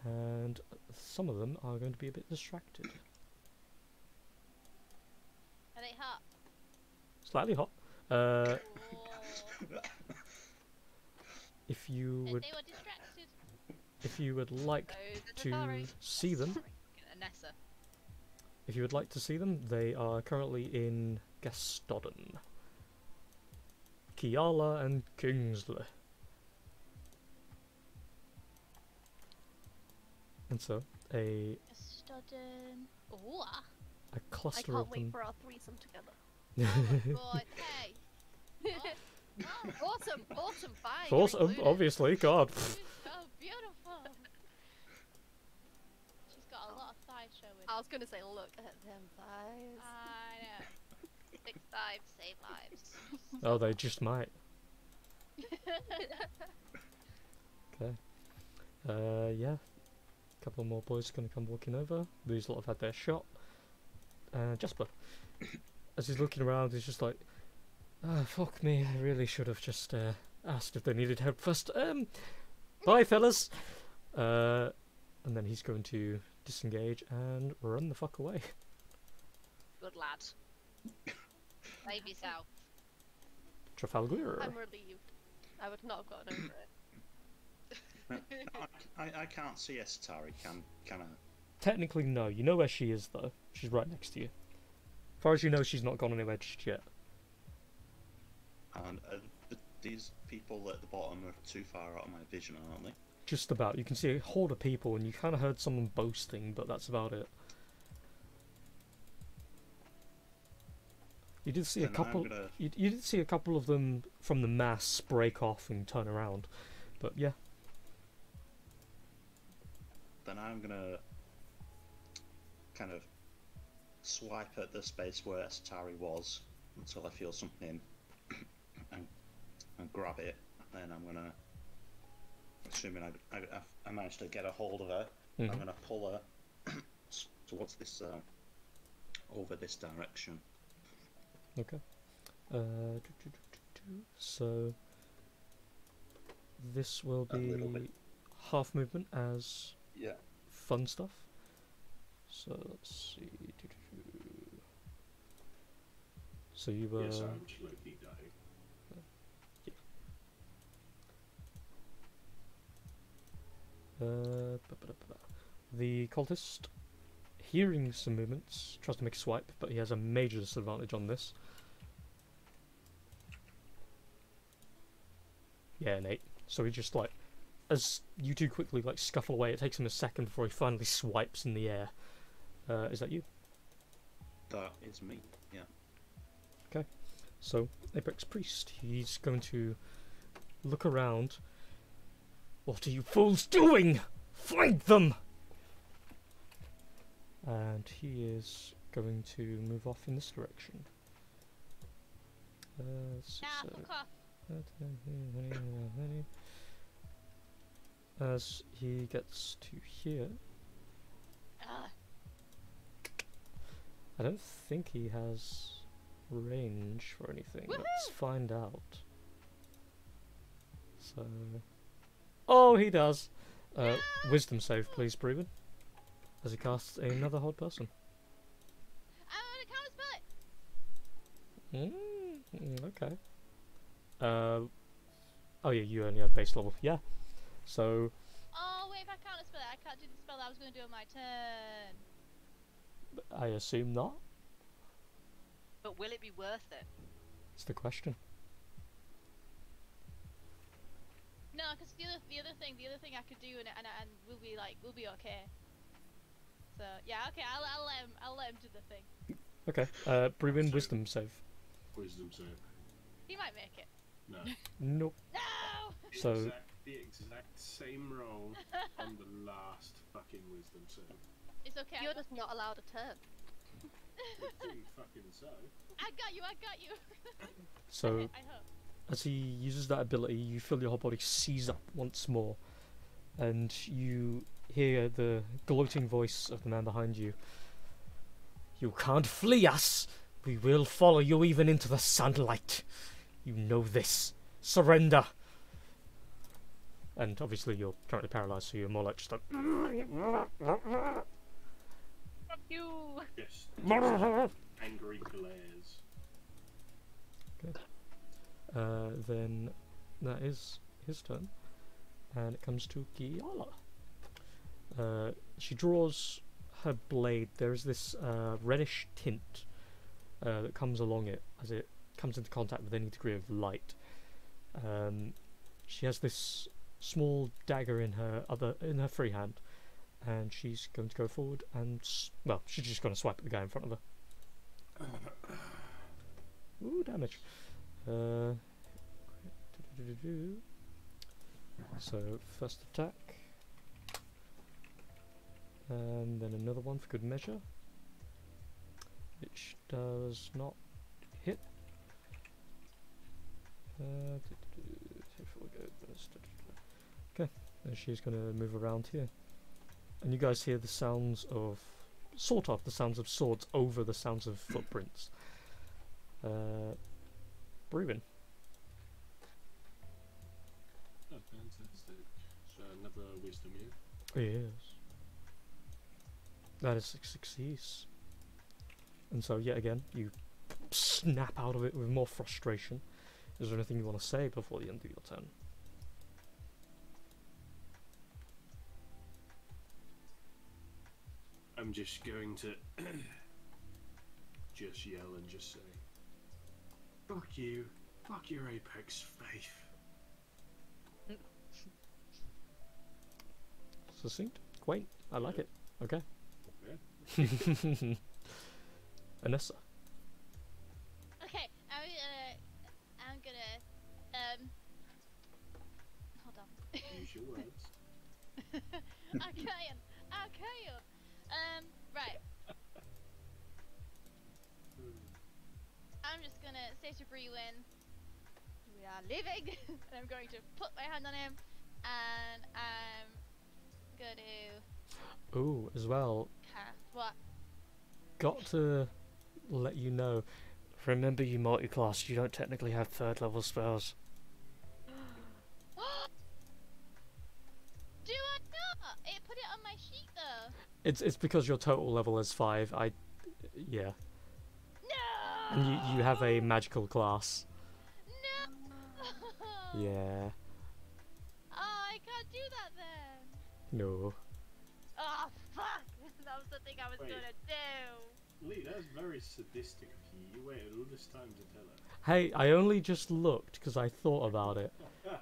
And some of them are going to be a bit distracted. Are they hot? Slightly hot. Whoa. If you They would were distracted. if you would like to see them, Anessa. if you would like to see them, they are currently in Ghastodn, Kiala and Kingsley. And so a Ghastodn. Ooh, ah. a I cluster can't of wait them. for our threesome together. Oh my god, hey. Awesome, awesome, fine. Of course, obviously, God. She's so beautiful. She's got a lot of thighs showing. I was gonna say, look at them thighs. I know. Big thighs save lives. Oh, they just might. Okay. Yeah. A couple more boys are going to come walking over. These lot have had their shot. Jasper, as he's looking around, he's just like, "Ah, fuck me, I really should have just asked if they needed help first. Bye, fellas. And then he's going to disengage and run the fuck away. Good lad. Save yourself. Trafalgar. I'm relieved. I would not have gotten over it. I can't see Esatari, can I? Technically, no. You know where she is, though. She's right next to you. As far as you know, she's not gone anywhere just yet. And these people at the bottom are too far out of my vision, aren't they? Just about. You can see a horde of people, and you kind of heard someone boasting, but that's about it. You did see a couple. You did see a couple of them from the mass break off and turn around, but yeah. Then I'm gonna kind of swipe at the space where Esatari was until I feel something, and grab it. And then I'm gonna, assuming I managed to get a hold of her, Mm-hmm. I'm gonna pull her towards this over this direction. Okay. So this will A little bit. be half movement as Yeah. fun stuff. So let's see. So you were. Yes, I'm just low-key dying. The cultist, hearing some movements, tries to make a swipe, but he has a major disadvantage on this. Yeah, an 8. So he just like, as you two quickly like scuffle away, it takes him a second before he finally swipes in the air. Is that you? That is me. Yeah. Okay. So Apex Priest, he's going to look around. What are you fools doing? Find them! And he is going to move off in this direction. Fuck off. As he gets to here, Ugh. I don't think he has range for anything. Let's find out. So, oh, he does. Wisdom save, please, Breven. As he casts another hot person. I want to counterspell it. Okay. Oh yeah, you only have base level. Yeah. So, Oh wait, if I counterspell it, I can't do the spell that I was going to do on my turn. I assume not. But will it be worth it? It's the question. No, because the other thing I could do and we'll be okay. So yeah, okay, I'll let him do the thing. Okay. Breven, wisdom save. Wisdom save. He might make it. No. Nope. No. So, The exact same roll on the last fucking wisdom save. It's okay. You're just not allowed a turn. Pretty fucking so. I got you. so I hope. as he uses that ability, you feel your whole body seize up once more, and you hear the gloating voice of the man behind you. You can't flee us. We will follow you even into the sunlight. You know this. Surrender. And obviously you're currently paralyzed, so you're more like just like... Fuck you. Just angry glares. Then that is his turn. And it comes to Giala. She draws her blade. There is this reddish tint that comes along it as it comes into contact with any degree of light. She has this small dagger in her free hand, and she's going to go forward and well, she's just going to swipe at the guy in front of her. Ooh, damage. So first attack, and then another one for good measure, which does not hit. Okay, and she's going to move around here, and you guys hear the sounds of the sounds of swords over the sounds of footprints. Breven. wisdom, yeah? Yes. That is a success. And so, yet again, you snap out of it with more frustration. Is there anything you want to say before the end of your turn? I'm just going to just yell and just say, fuck you, fuck your Apex faith. Succinct? Quaint. I like it. Okay. Yeah. Anessa. Okay, I'm gonna, hold on. Use your words. I can't. Right. I'm just gonna say to Brewin, we are leaving, and I'm going to put my hand on him, and I'm gonna Ooh, as well, cast what? got to let you know. Remember, you multi-class, you don't technically have 3rd level spells. Do I not? It put it on my sheet though. It's because your total level is 5. Yeah. No. And you have a magical class. No. Yeah. Oh, I can't do that then. No. Oh fuck! That was the thing I was Wait. gonna do. Lee, that's very sadistic of you. You waited all this time to tell her. Hey, I only just looked because I thought about it.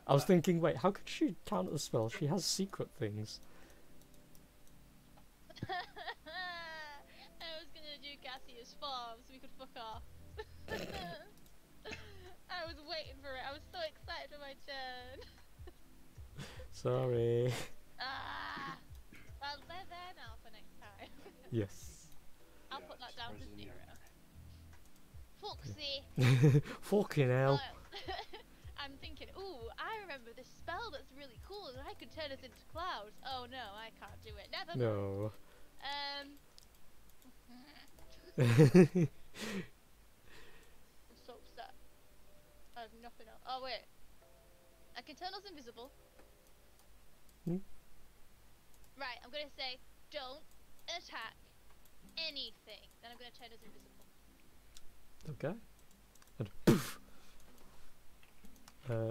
I was thinking, wait, how could she counter the spell? She has secret things. I was gonna do Cassius farm so we could fuck off. I was waiting for it. I was so excited for my turn. Sorry. Ah! Well, they're there now for next time. Yes. I'll put that down to 0. Foxy! Fucking hell. I'm thinking, ooh, I remember this spell that's really cool and I could turn us into clouds. Oh no, I can't do it. Never mind. No. I'm so upset. I have nothing else. Oh wait. I can turn us invisible. Hmm? Right, I'm gonna say, don't attack anything. Then I'm gonna turn us invisible. Okay. And poof.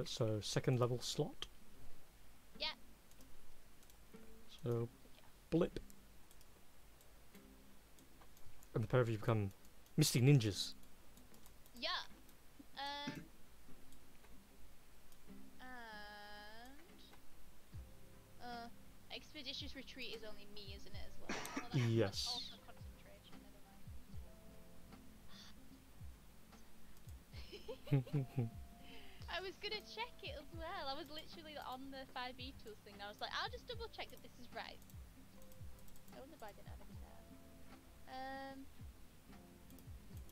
So 2nd level slot. Yeah. So blip. And the pair of you become misty ninjas. Yeah. Expeditious retreat is only me, isn't it, as well? Oh, that's Yes. also concentration, never mind. I was gonna check it as well. I was literally on the 5e tools thing. I was like, I'll just double check that this is right. I wonder if I didn't have it there.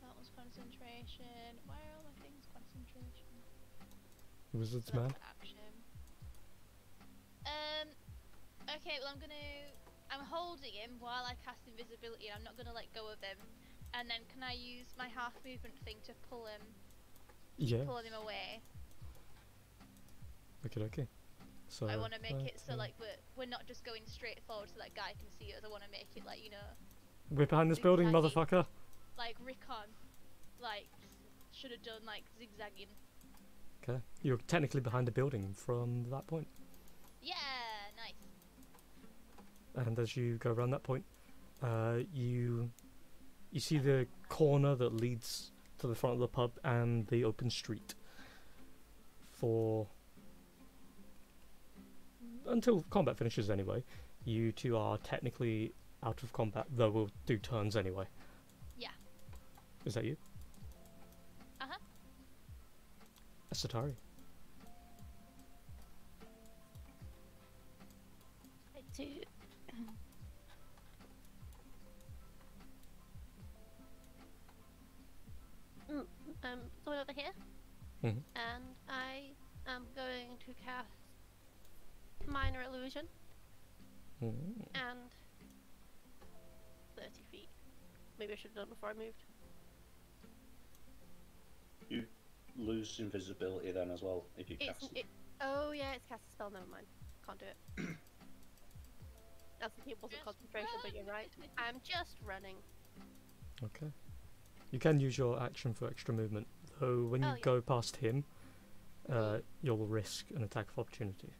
That was concentration. Where are all my things? Concentration. Wizard's So man. that's an action. Okay, well I'm holding him while I cast invisibility and I'm not gonna let go of him. And then can I use my half movement thing to pull him, Yeah. pulling him away? Okay. So I want to make it so like we're not just going straight forward so that guy can see us. I want to make it like, you know, we're behind this building, zigzaggy. motherfucker. Like Rickon, like should have done like zigzagging. Okay. You're technically behind the building from that point. Yeah, nice. And as you go around that point, you see the corner that leads to the front of the pub and the open street. For until combat finishes anyway, you two are technically out of combat, though we'll do turns anyway. Yeah. Is that you? Uh-huh. Satari. I do. Going over here, Mhm. and I am going to cast Minor Illusion Mm. and 30 feet. Maybe I should have done before I moved. You lose invisibility then as well if you cast it. Oh yeah, it's cast a spell. Never mind. Can't do it. It wasn't Just concentration, but you're run. right. I'm just running. Okay. You can use your action for extra movement, though when you Oh, yeah. go past him, you'll risk an attack of opportunity.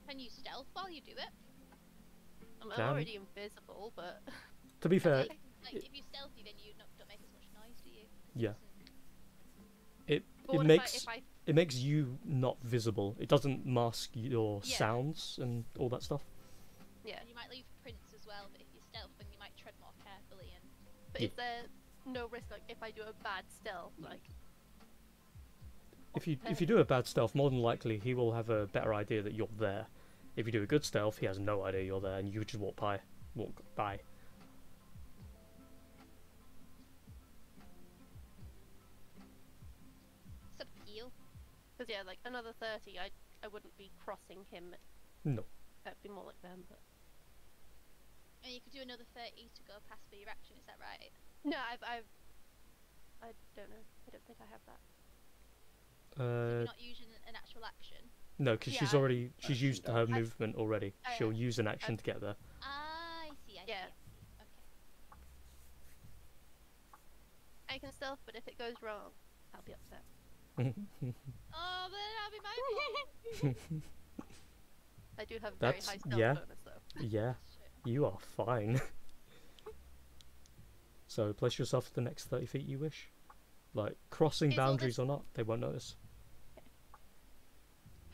Can you stealth while you do it? I'm Can. already invisible, but To be fair, Like if you stealthy, then you don't make as much noise, do you? 'Cause Yeah. it but it what makes if I it makes you not visible. It doesn't mask your Yeah. sounds and all that stuff. yeah. and you might leave prints as well, but if you stealth, then you might tread more carefully and. But Yeah. is there no risk, like, if I do a bad stealth, like? If you do a bad stealth, more than likely he will have a better idea that you're there. If you do a good stealth, he has no idea you're there, and you just walk by. Subheal. Because yeah, like another 30, I wouldn't be crossing him. No. That'd be more like them, but And you could do another 30 to go past for your action, is that right? no, I don't know. I don't think I have that. So you're Uh, not using an actual action. no, because Yeah, she's Action used her dash. movement already. Oh, She'll yeah. use an action to get there. Ah, I see. Yeah. Okay. I can stealth, but if it goes wrong, I'll be upset. Oh, but that'll be my fault. I do have very That's- high stealth yeah. bonus though. Yeah, Shit. you are fine. So place yourself at the next 30 feet you wish. Like, crossing Is all boundaries this- or not, they won't notice.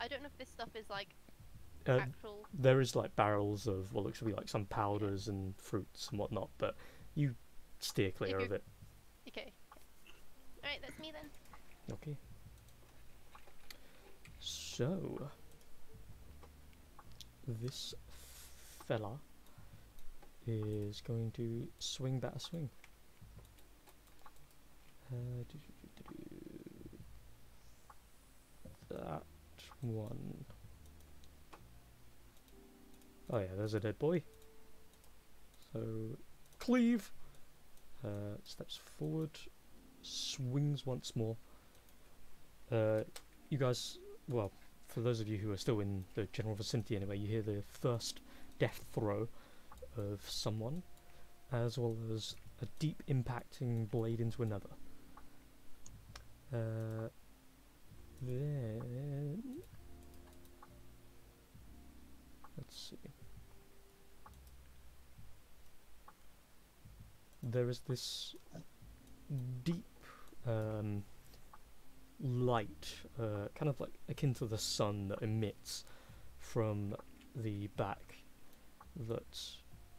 I don't know if this stuff is like Uh, actual. there is like barrels of what looks to be like some powders and fruits and whatnot, but you steer clear If of you- it. Okay. Alright, that's me then. Okay. So this fella is going to swing that a swing. That one. Oh yeah, there's a dead boy. So cleave. Steps forward, swings once more. You guys, well, for those of you who are still in the general vicinity anyway, you hear the first death throw of someone, as well as a deep impacting blade into another. Then let's see. There is this deep light, kind of like akin to the sun, that emits from the back, that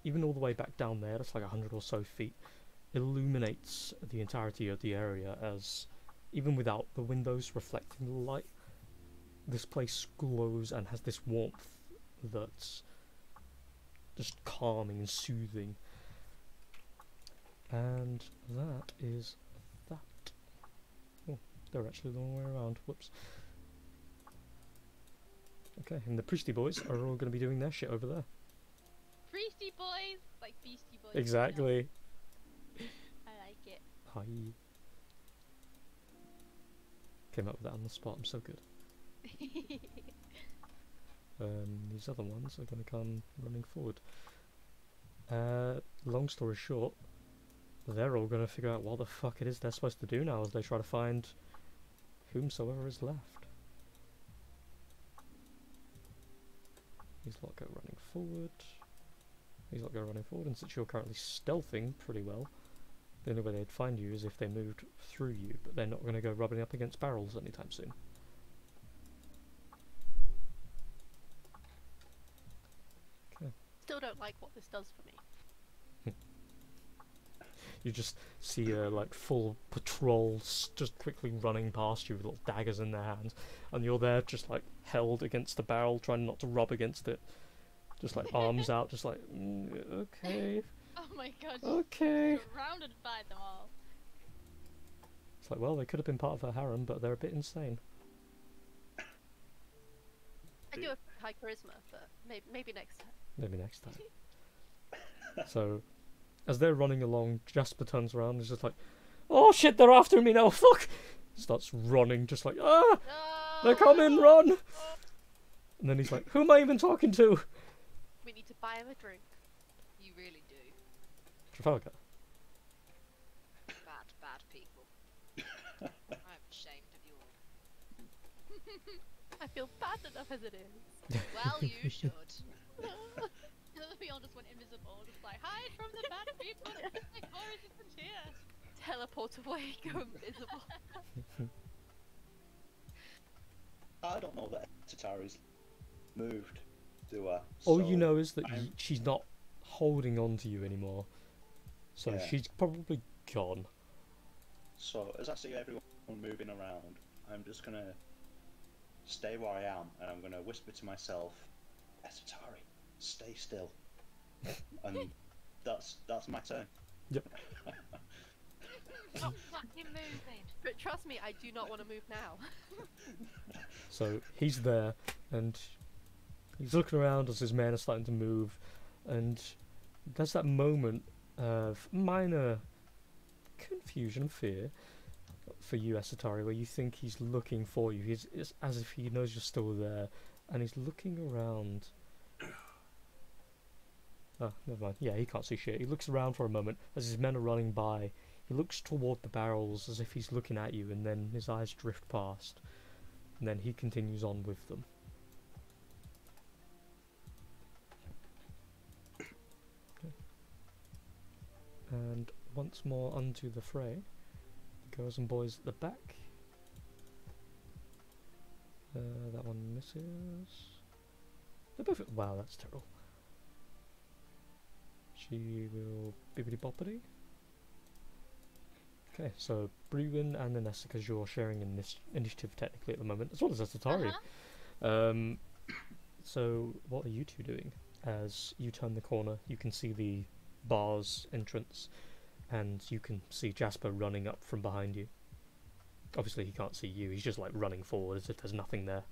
even all the way back down there, that's like 100 or so feet, illuminates the entirety of the area, as even without the windows reflecting the light, this place glows and has this warmth that's just calming and soothing. And that is that. Oh, they're actually the wrong way around. Whoops. Okay, and the priesty boys are all going to be doing their shit over there. Priesty boys, like Beastie Boys. you know. Exactly. I like it. Hi. Came up with that on the spot. I'm so good. These other ones are going to come running forward. Long story short, they're all going to figure out what the fuck it is they're supposed to do now as they try to find whomsoever is left. These lot go running forward. These lot go running forward, and since you're currently stealthing pretty well, the only way they'd find you is if they moved through you, but they're not going to go rubbing up against barrels anytime soon. Still don't like what this does for me. You just see like full patrols just quickly running past you with little daggers in their hands, and you're there just like held against the barrel, trying not to rub against it, just like arms out, just like okay, Oh my god. okay. Surrounded by them all. It's like, well, they could have been part of her harem, but they're a bit insane. I do have high charisma, but maybe next time. Maybe next time. So, as they're running along, Jasper turns around and is just like, "Oh shit, they're after me now! Fuck!" Starts running, just like, "Ah, they're coming! Run!" And then he's like, who am I even talking to? We need to buy him a drink. You really do. Trafalgar. Bad, bad people. I'm ashamed of you all. I feel bad enough as it is. Well, you should. We all just went invisible, just like, hide from the bad people, Boris isn't here. Teleport away, go invisible. I don't know that Tatari's moved, do I? All So you know is that I'm- she's not holding on to you anymore. So Yeah. she's probably gone. So as I see everyone moving around, I'm just gonna stay where I am, and I'm gonna whisper to myself, Esatari, stay still. And that's my turn. Yep. Stop fucking moving. But trust me, I do not want to move now. So he's there, and he's looking around as his men are starting to move, and there's that moment of minor confusion and fear for you, Esatari, where you think he's looking for you. It's as if he knows you're still there, and he's looking around. Oh, never mind. Yeah, he can't see shit. He looks around for a moment as his men are running by. He looks toward the barrels as if he's looking at you, and then his eyes drift past. And then he continues on with them. Okay. And once more unto the fray. Girls and boys at the back. That one misses. They're both. Wow, that's terrible. She will bibbity boppity. Okay, so Brewin and Anessa, because you're sharing initiative technically at the moment, as well as Esatari. So what are you two doing? As you turn the corner, you can see the bar's entrance, and you can see Jasper running up from behind you. Obviously he can't see you, he's just like running forward as if there's nothing there.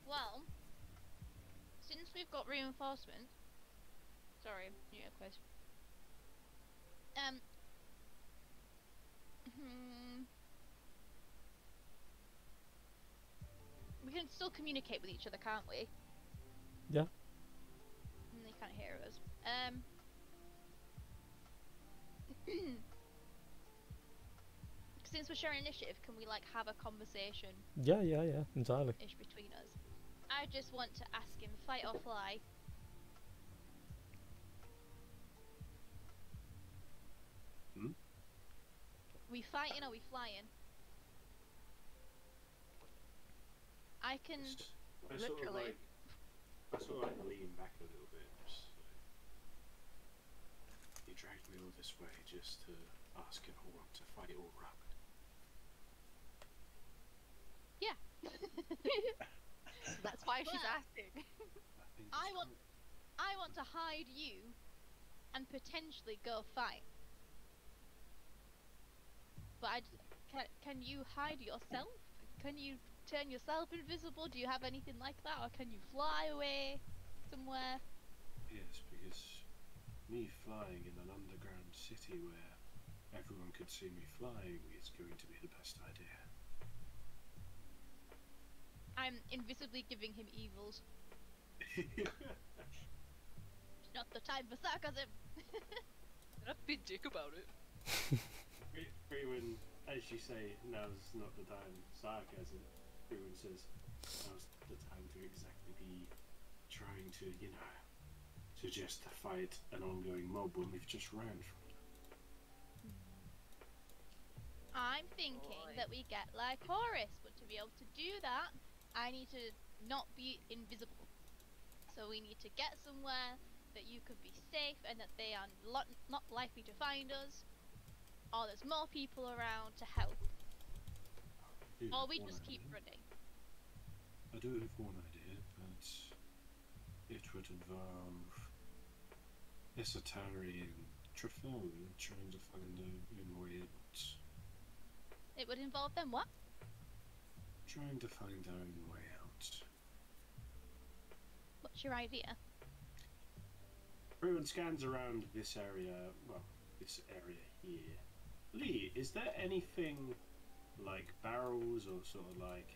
Well, since we've got reinforcement, sorry, yeah, quiz. We can still communicate with each other, can't we? Yeah. And they can't hear us. Since we're sharing initiative, can we like have a conversation Yeah, entirely. ish between us? I just want to ask him, fight or fly. We fighting or we flying? I can. I sort of Literally. like lean back a little bit. Just like, you dragged me all this way just to ask if I want to fight or run. Yeah. That's why she's Well, asking. I want to hide you and potentially go fight. But can you hide yourself? Can you turn yourself invisible? Do you have anything like that? Or can you fly away somewhere? Yes, because me flying in an underground city where everyone could see me flying is going to be the best idea. I'm invisibly giving him evils. It's not the time for sarcasm. Not a big dick about it. Freeman, as you say, now's not the time sarcasm. Freeman says, now's the time to exactly be trying to, suggest to fight an ongoing mob when we've just ran from them. I'm thinking that we get like Horus, but to be able to do that, I need to not be invisible. So we need to get somewhere that you could be safe and that they are not likely to find us, or there's more people around to help, or we just keep running. I do have one idea, but it would involve Esatari and Trafalgar trying to find a way out. It would involve them what? Trying to find our own way out. What's your idea? Everyone scans around this area, well, this area here, Lee, is there anything like barrels or sort of like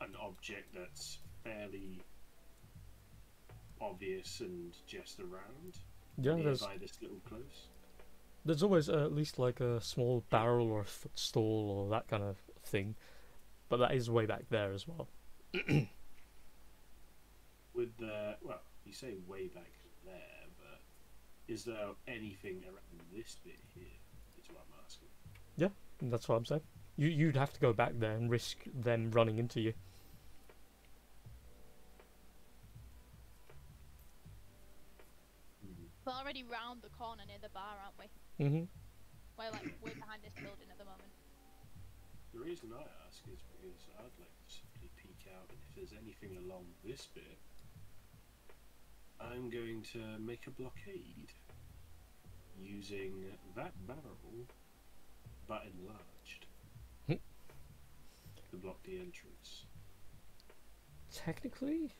an object that's fairly obvious and just around Yeah, nearby this little close? there's always at least like a small barrel or a footstool or that kind of thing, but that is way back there as well. With the well, you say way back there, but is there anything around this bit here? Is what I'm asking. Yeah, that's what I'm saying. You'd have to go back there and risk them running into you. We're already round the corner near the bar, aren't we? Mhm. We're like way behind this building at the moment. The reason I ask is because I'd like to simply peek out, and if there's anything along this bit, I'm going to make a blockade using that barrel, but enlarged, to block the entrance. Technically,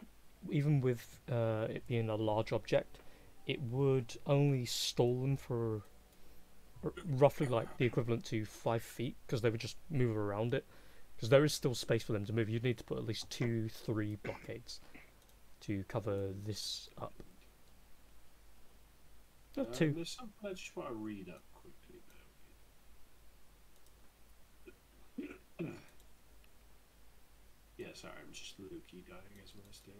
even with it being a large object, it would only stall them for roughly like the equivalent to 5 feet, because they would just move around it. Because there is still space for them to move. You'd need to put at least 2-3 blockades to cover this up. Not 2. There's something I just want to read up quickly. Yeah, sorry, I'm just low-key dying as well still.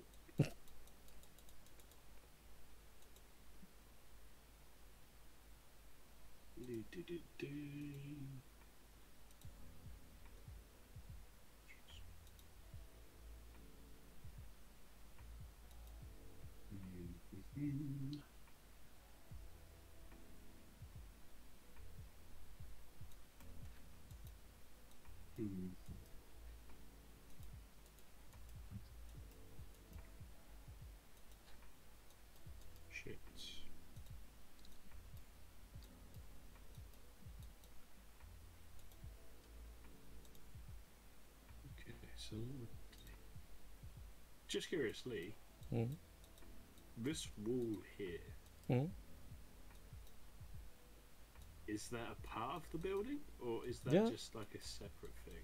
Do. Shit. Okay, so just curiously, Mm. this wall here, Mm. is that a part of the building, or is that Yeah. just like a separate thing?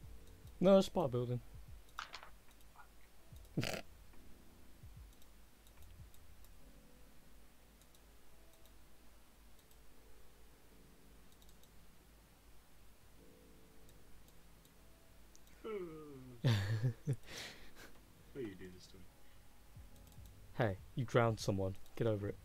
No, it's part of building. What you do this to me? Hey, you drowned someone. Get over it.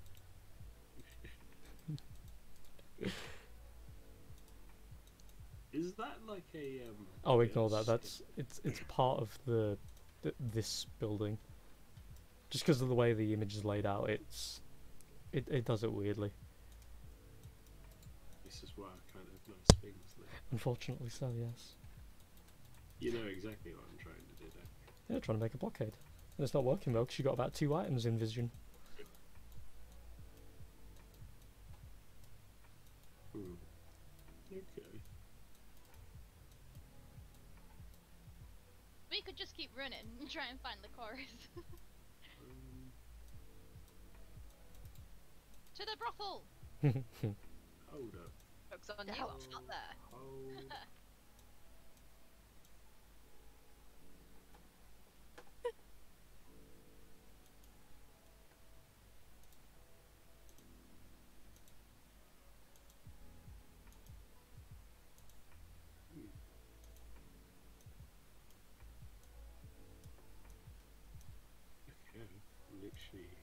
Is that like a Oh, like a ignore that. s- It's part of this building. Just because of the way the image is laid out, it does it weirdly. This is why I kind of nice things. Like, Unfortunately, so yes. you know exactly what I'm trying to do there. Yeah, trying to make a blockade, and it's not working well because you got about 2 items in vision. Okay. We could just keep running and try and find the chorus. Um, To the brothel! hold up. Joke's on you, I'm not there. Hold. Okay, literally.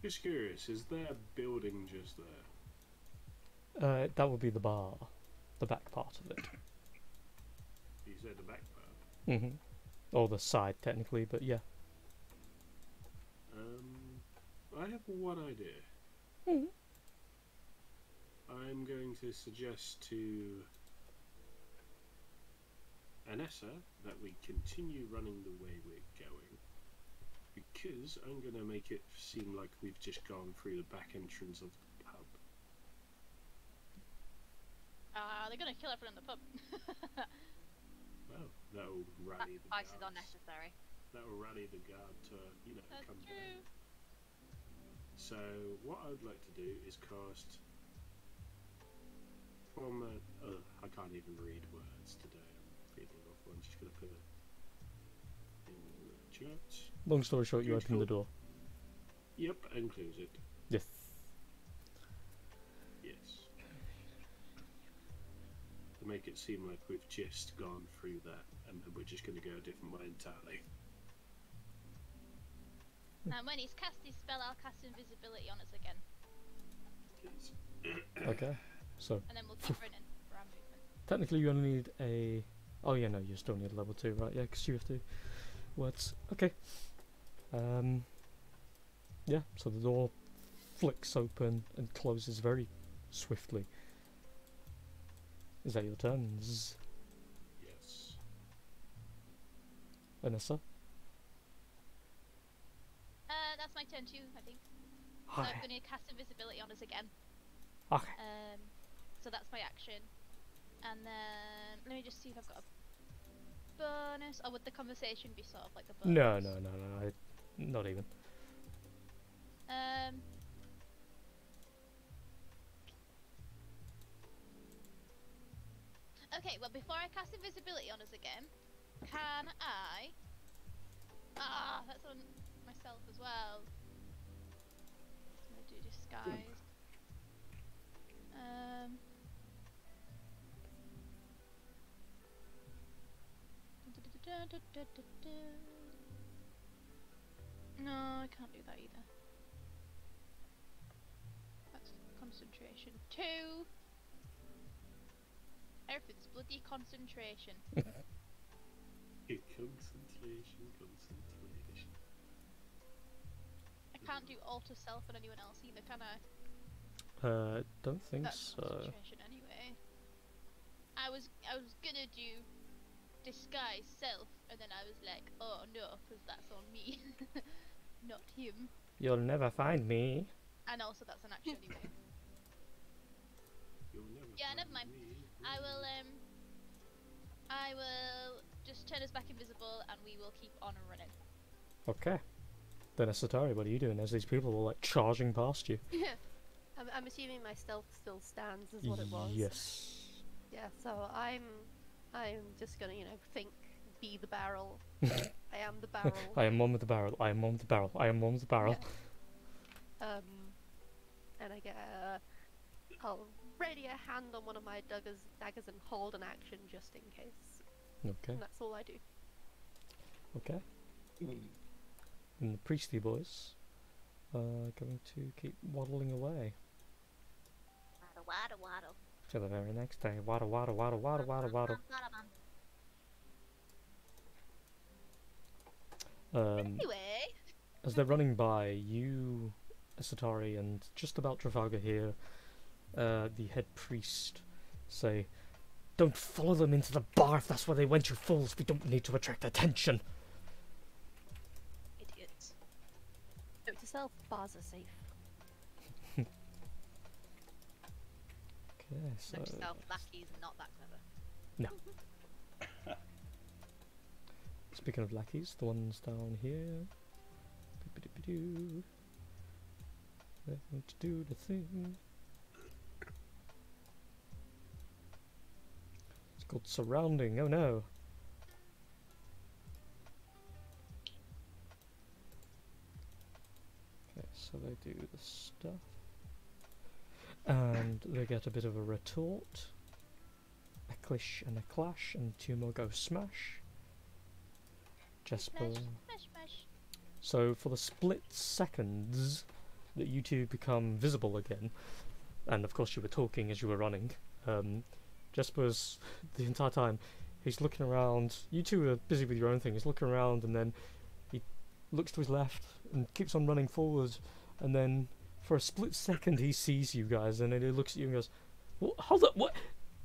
Just curious, is there a building just there? That would be the bar, the back part of it. You said the back part. Mhm. Or the side, technically, but yeah. I have one idea. Mhm. I'm going to suggest to Anessa that we continue running the way we're going, because I'm going to make it seem like we've just gone through the back entrance of the pub. They're gonna kill everyone in the pub. Well, that'll rally the Advice is guards. unnecessary. That'll rally the guard to, you know, That's come true. down. So what I'd like to do is cast from I can't even read words today. I'm feeling awful. I'm just going to put it in the chat. Long story short, you open the door. Yep, and close it. Yes. Yes. To make it seem like we've just gone through that, and then we're just going to go a different way entirely. And when he's cast his spell, I'll cast invisibility on us again. Please. Okay. So And then we'll keep running for our movement. technically you only need a... Oh yeah, no, you still need a level 2, right? Yeah, because you have to... Words. Okay. Yeah, so the door flicks open and closes very swiftly. Is that your turns, Yes. Anessa? That's my turn too, I think. So Hi. I'm gonna cast invisibility on us again. Okay. So that's my action. And then let me just see if I've got a bonus. Or would the conversation be sort of like a bonus? No, not even. Okay, well before I cast invisibility on us again, can I... that's on myself as well. I'm gonna do disguise. No, I can't do that either. That's concentration 2. Everything's bloody concentration. Concentration. I can't do alter self on anyone else either, can I? Don't think That's so. concentration anyway. I was gonna do disguise self, and then I was like, oh no, because that's on me, not him. You'll never find me. And also that's an action anyway. You'll never Yeah, find never mind. me. I will just turn us back invisible, and we will keep on running. Okay. Then Asatari, what are you doing as these people were like charging past you? I'm assuming my stealth still stands as what it was. Yes. Yeah, so I'm just gonna, think, be the barrel. I am the barrel. I am one with the barrel. I am one with the barrel. I am one with the barrel. Yeah. And I get I'll ready a hand on one of my daggers and hold an action just in case. Okay. And that's all I do. Okay. And the priestly boys are going to keep waddling away. Waddle, waddle. To the very next day. Waddle, waddle, waddle, waddle, waddle, waddle. Anyway, As they're running by, you, Asatari, and just about Travaga here, the head priest, say, "Don't follow them into the bar if that's where they went, you fools. We don't need to attract attention." Idiots. Note to self, bars are safe. Okay, so... Note to self, lackeys not that clever. No. Speaking of lackeys, the ones down here. Boop-a-doop-a-doo. They're going to do the thing. It's called surrounding. Oh no. Okay, so they do the stuff. And they get a bit of a retort. A clish and a clash, and 2 more go smash. Jesper. smash, smash, smash. So for the split seconds that you two become visible again, and of course you were talking as you were running, Jesper's the entire time, he's looking around. You two are busy with your own thing. He's looking around and then he looks to his left and keeps on running forward, and then For a split second, he sees you guys, and then he looks at you and goes, "What? Hold up, what?"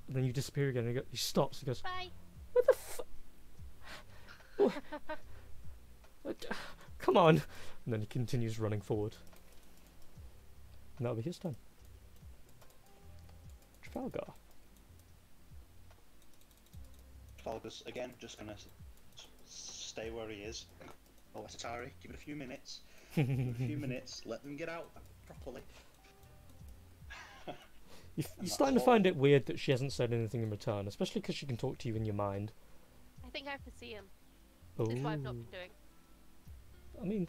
And then you disappear again. And he stops. He goes, Bye. "What the f? Come on!" And then he continues running forward. And that'll be his turn. Trafalgar. Trafalgar's again just gonna stay where he is. Oh, Atari, give it a few minutes. Give it a few minutes. Let them get out properly. You're starting to find it weird that she hasn't said anything in return, especially because she can talk to you in your mind. I think I have to see him. Oh. That's what I've not been doing. I mean,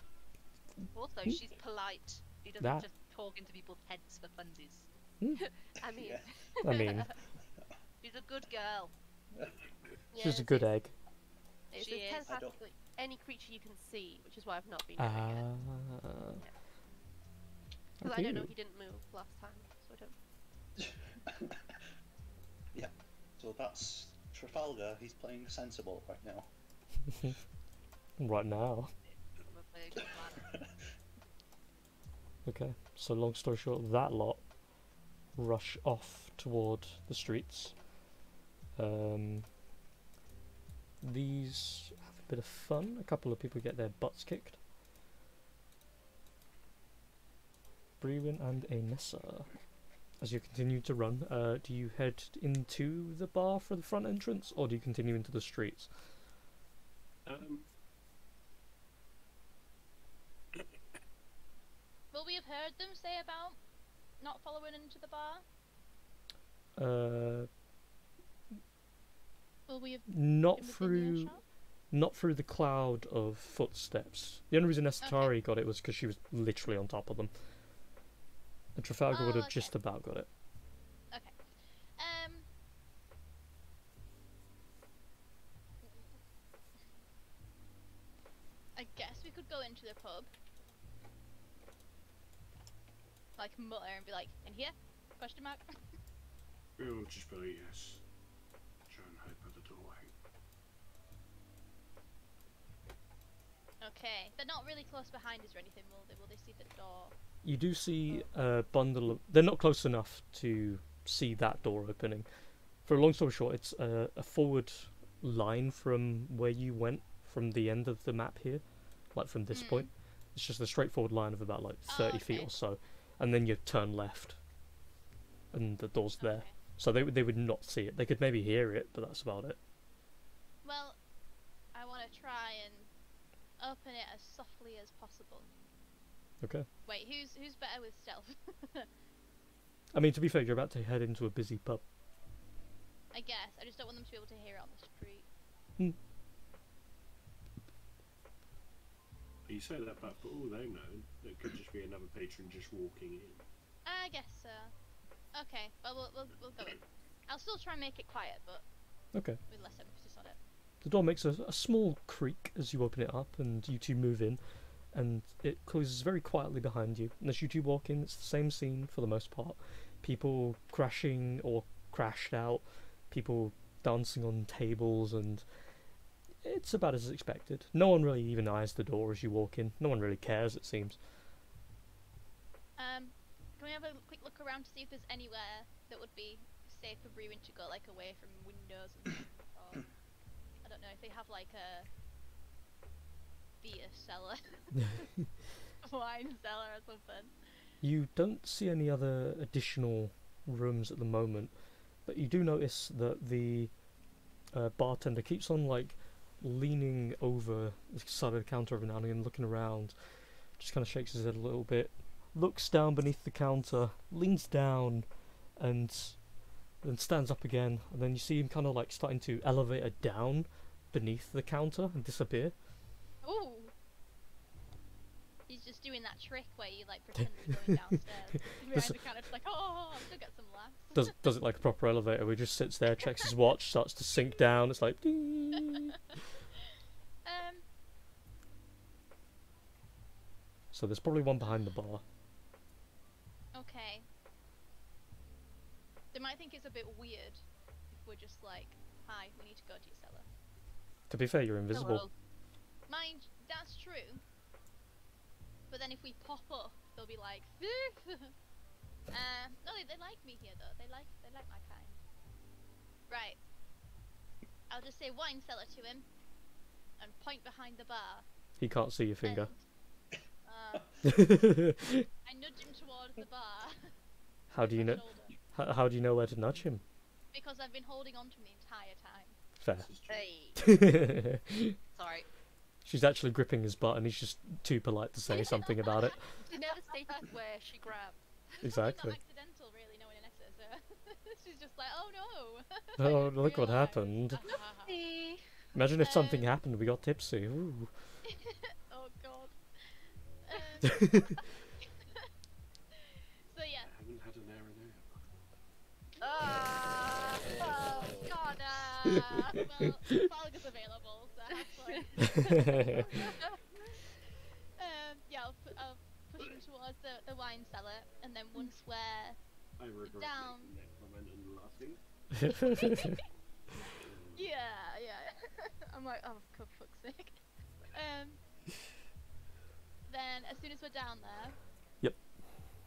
Also, Hmm? she's polite. She doesn't That- just talk into people's heads for funsies. I mean, Yeah. I mean, She's a good girl. she's a good egg. It's She is. telepathically any creature you can see, which is why I've not been Ah. doing it. Because I don't know, he didn't move last time, so I don't. Yeah. So that's Trafalgar. He's playing sensible right now. Right now. Probably a good plan. Okay, so long story short, that lot rush off toward the streets. These have a bit of fun. A couple of people get their butts kicked. Brewin and Anessa. As you continue to run, do you head into the bar for the front entrance, or do you continue into the streets? Will we have heard them say about not following into the bar? Will we have Not been within through, earshot? not through the cloud of footsteps. The only reason Estari got it was because she was literally on top of them. And Trafalgar would Oh, have just about got it. Okay. I guess we could go into the pub. Like mutter and be like, in here? Question mark. We'll just be like, yes. Try and hide by the doorway. Okay. They're not really close behind us or anything, will they? Will they see the door? You do see a bundle of... They're not close enough to see that door opening. For a long story short, it's a forward line from where you went from the end of the map here. Like from this point. It's just a straightforward line of about like 30 feet okay. or so. And then you turn left. And the door's there. Okay. So they would not see it. They could maybe hear it, but that's about it. Well, I want to try and open it as softly as possible. Okay. Wait, who's better with stealth? I mean, to be fair, you're about to head into a busy pub. I guess. I just don't want them to be able to hear it on the street. You say that, but for all they know, it could just be another patron just walking in. I guess so. Okay, well, we'll go in. I'll still try and make it quiet, but Okay. with less emphasis on it. The door makes a small creak as you open it up, and you two move in, and it closes very quietly behind you. And as you two walk in, it's the same scene for the most part. People crashing or crashed out, people dancing on tables, and it's about as expected. No one really even eyes the door as you walk in. No one really cares, it seems. Can we have a quick look around to see if there's anywhere that would be safe for Brewin to go, like away from windows and stuff? Or, I don't know, if they have like a beer cellar, wine cellar or something. You don't see any other additional rooms at the moment, but you do notice that the bartender keeps on like leaning over the side of the counter every now and again, looking around, just kind of shakes his head a little bit, looks down beneath the counter, leans down, and then stands up again, and then you see him kind of like starting to elevate it down beneath the counter and disappear. Ooh! He's just doing that trick where you like pretend you're going downstairs. Behind the counter, just like, oh, I'll still get some laughs. Does it like a proper elevator where he just sits there, checks his watch, starts to sink down, it's like ding. So there's probably one behind the bar. Okay. They might think it's a bit weird if we're just like, hi, we need to go to your cellar. To be fair, you're invisible. Hello. Mind, that's true. But then if we pop up they'll be like, no, they like me here though. They like my kind. Right. I'll just say wine cellar to him, and point behind the bar. He can't see your finger. I nudge him towards the bar. How do you with know? my shoulder. How do you know where to nudge him? Because I've been holding on to him the entire time. Fair. Hey. Sorry. She's actually gripping his butt, and he's just too polite to say something about it. She never stated where she grabbed. Exactly. It's not accidental, really, knowing Anessa, so she's just like, oh no. Oh, look what Realised. happened. See? Imagine if something happened, we got tipsy. Ooh. Oh god. I So yeah. haven't had an air and air. Oh god. Well, Falga's available, so have fun. Yeah, I'll push him towards the wine cellar, and then once we're I regret down. making that comment and laughing. Yeah. I'm like, oh, for fuck's sake. Then as soon as we're down there, Yep.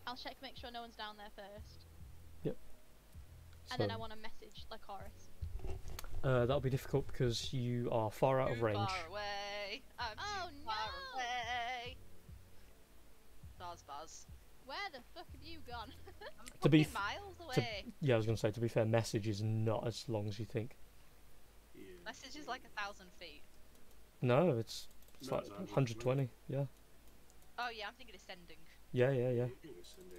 I'll check, make sure no one's down there first, Yep. and then I want to message Lycoris. That'll be difficult because you are far out of Too range. far away. I'm Oh, too far no. away. Buzz. Where the fuck have you gone? I'm To be fucking miles to- away. Yeah, I was going to say, to be fair, message is not as long as you think. Yeah. Message is like 1,000 feet. No, it's No, like it's 120. Yeah. Oh yeah, I'm thinking of sending. Yeah.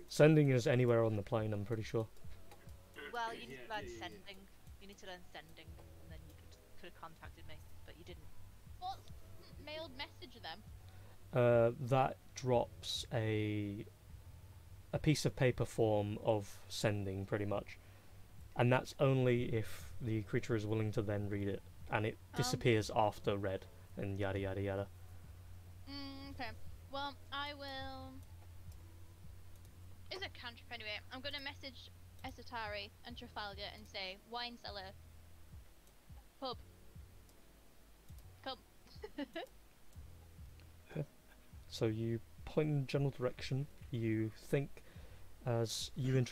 Sending is anywhere on the plane, I'm pretty sure. Well, you need to learn yeah. sending. You need to learn sending, and then you could have contacted me, but you didn't. What's mailed message then? That drops a piece of paper form of sending, pretty much, and that's only if the creature is willing to then read it, and it disappears after read, and yada yada yada. Okay. Well, I will. It's a cantrip anyway. I'm gonna message Esatari and Trafalgar and say wine cellar, pub, come. So you point in general direction. You think as you and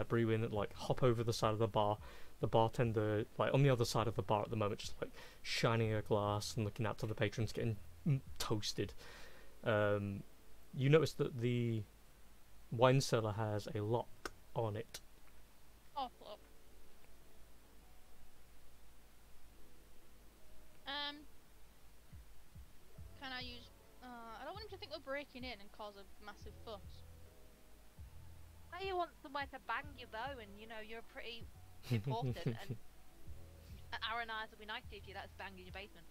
Brewin like hop over the side of the bar. The bartender, like on the other side of the bar at the moment, just like shining a glass and looking out to the patrons getting toasted. You notice that the wine cellar has a lock on it. Oh, look. Can I use? I don't want him to think we're breaking in and cause a massive fuss. Now you want somewhere to bang your bow, and you know you're pretty important. And our and eyes will be nice to you. That's bang in your basement.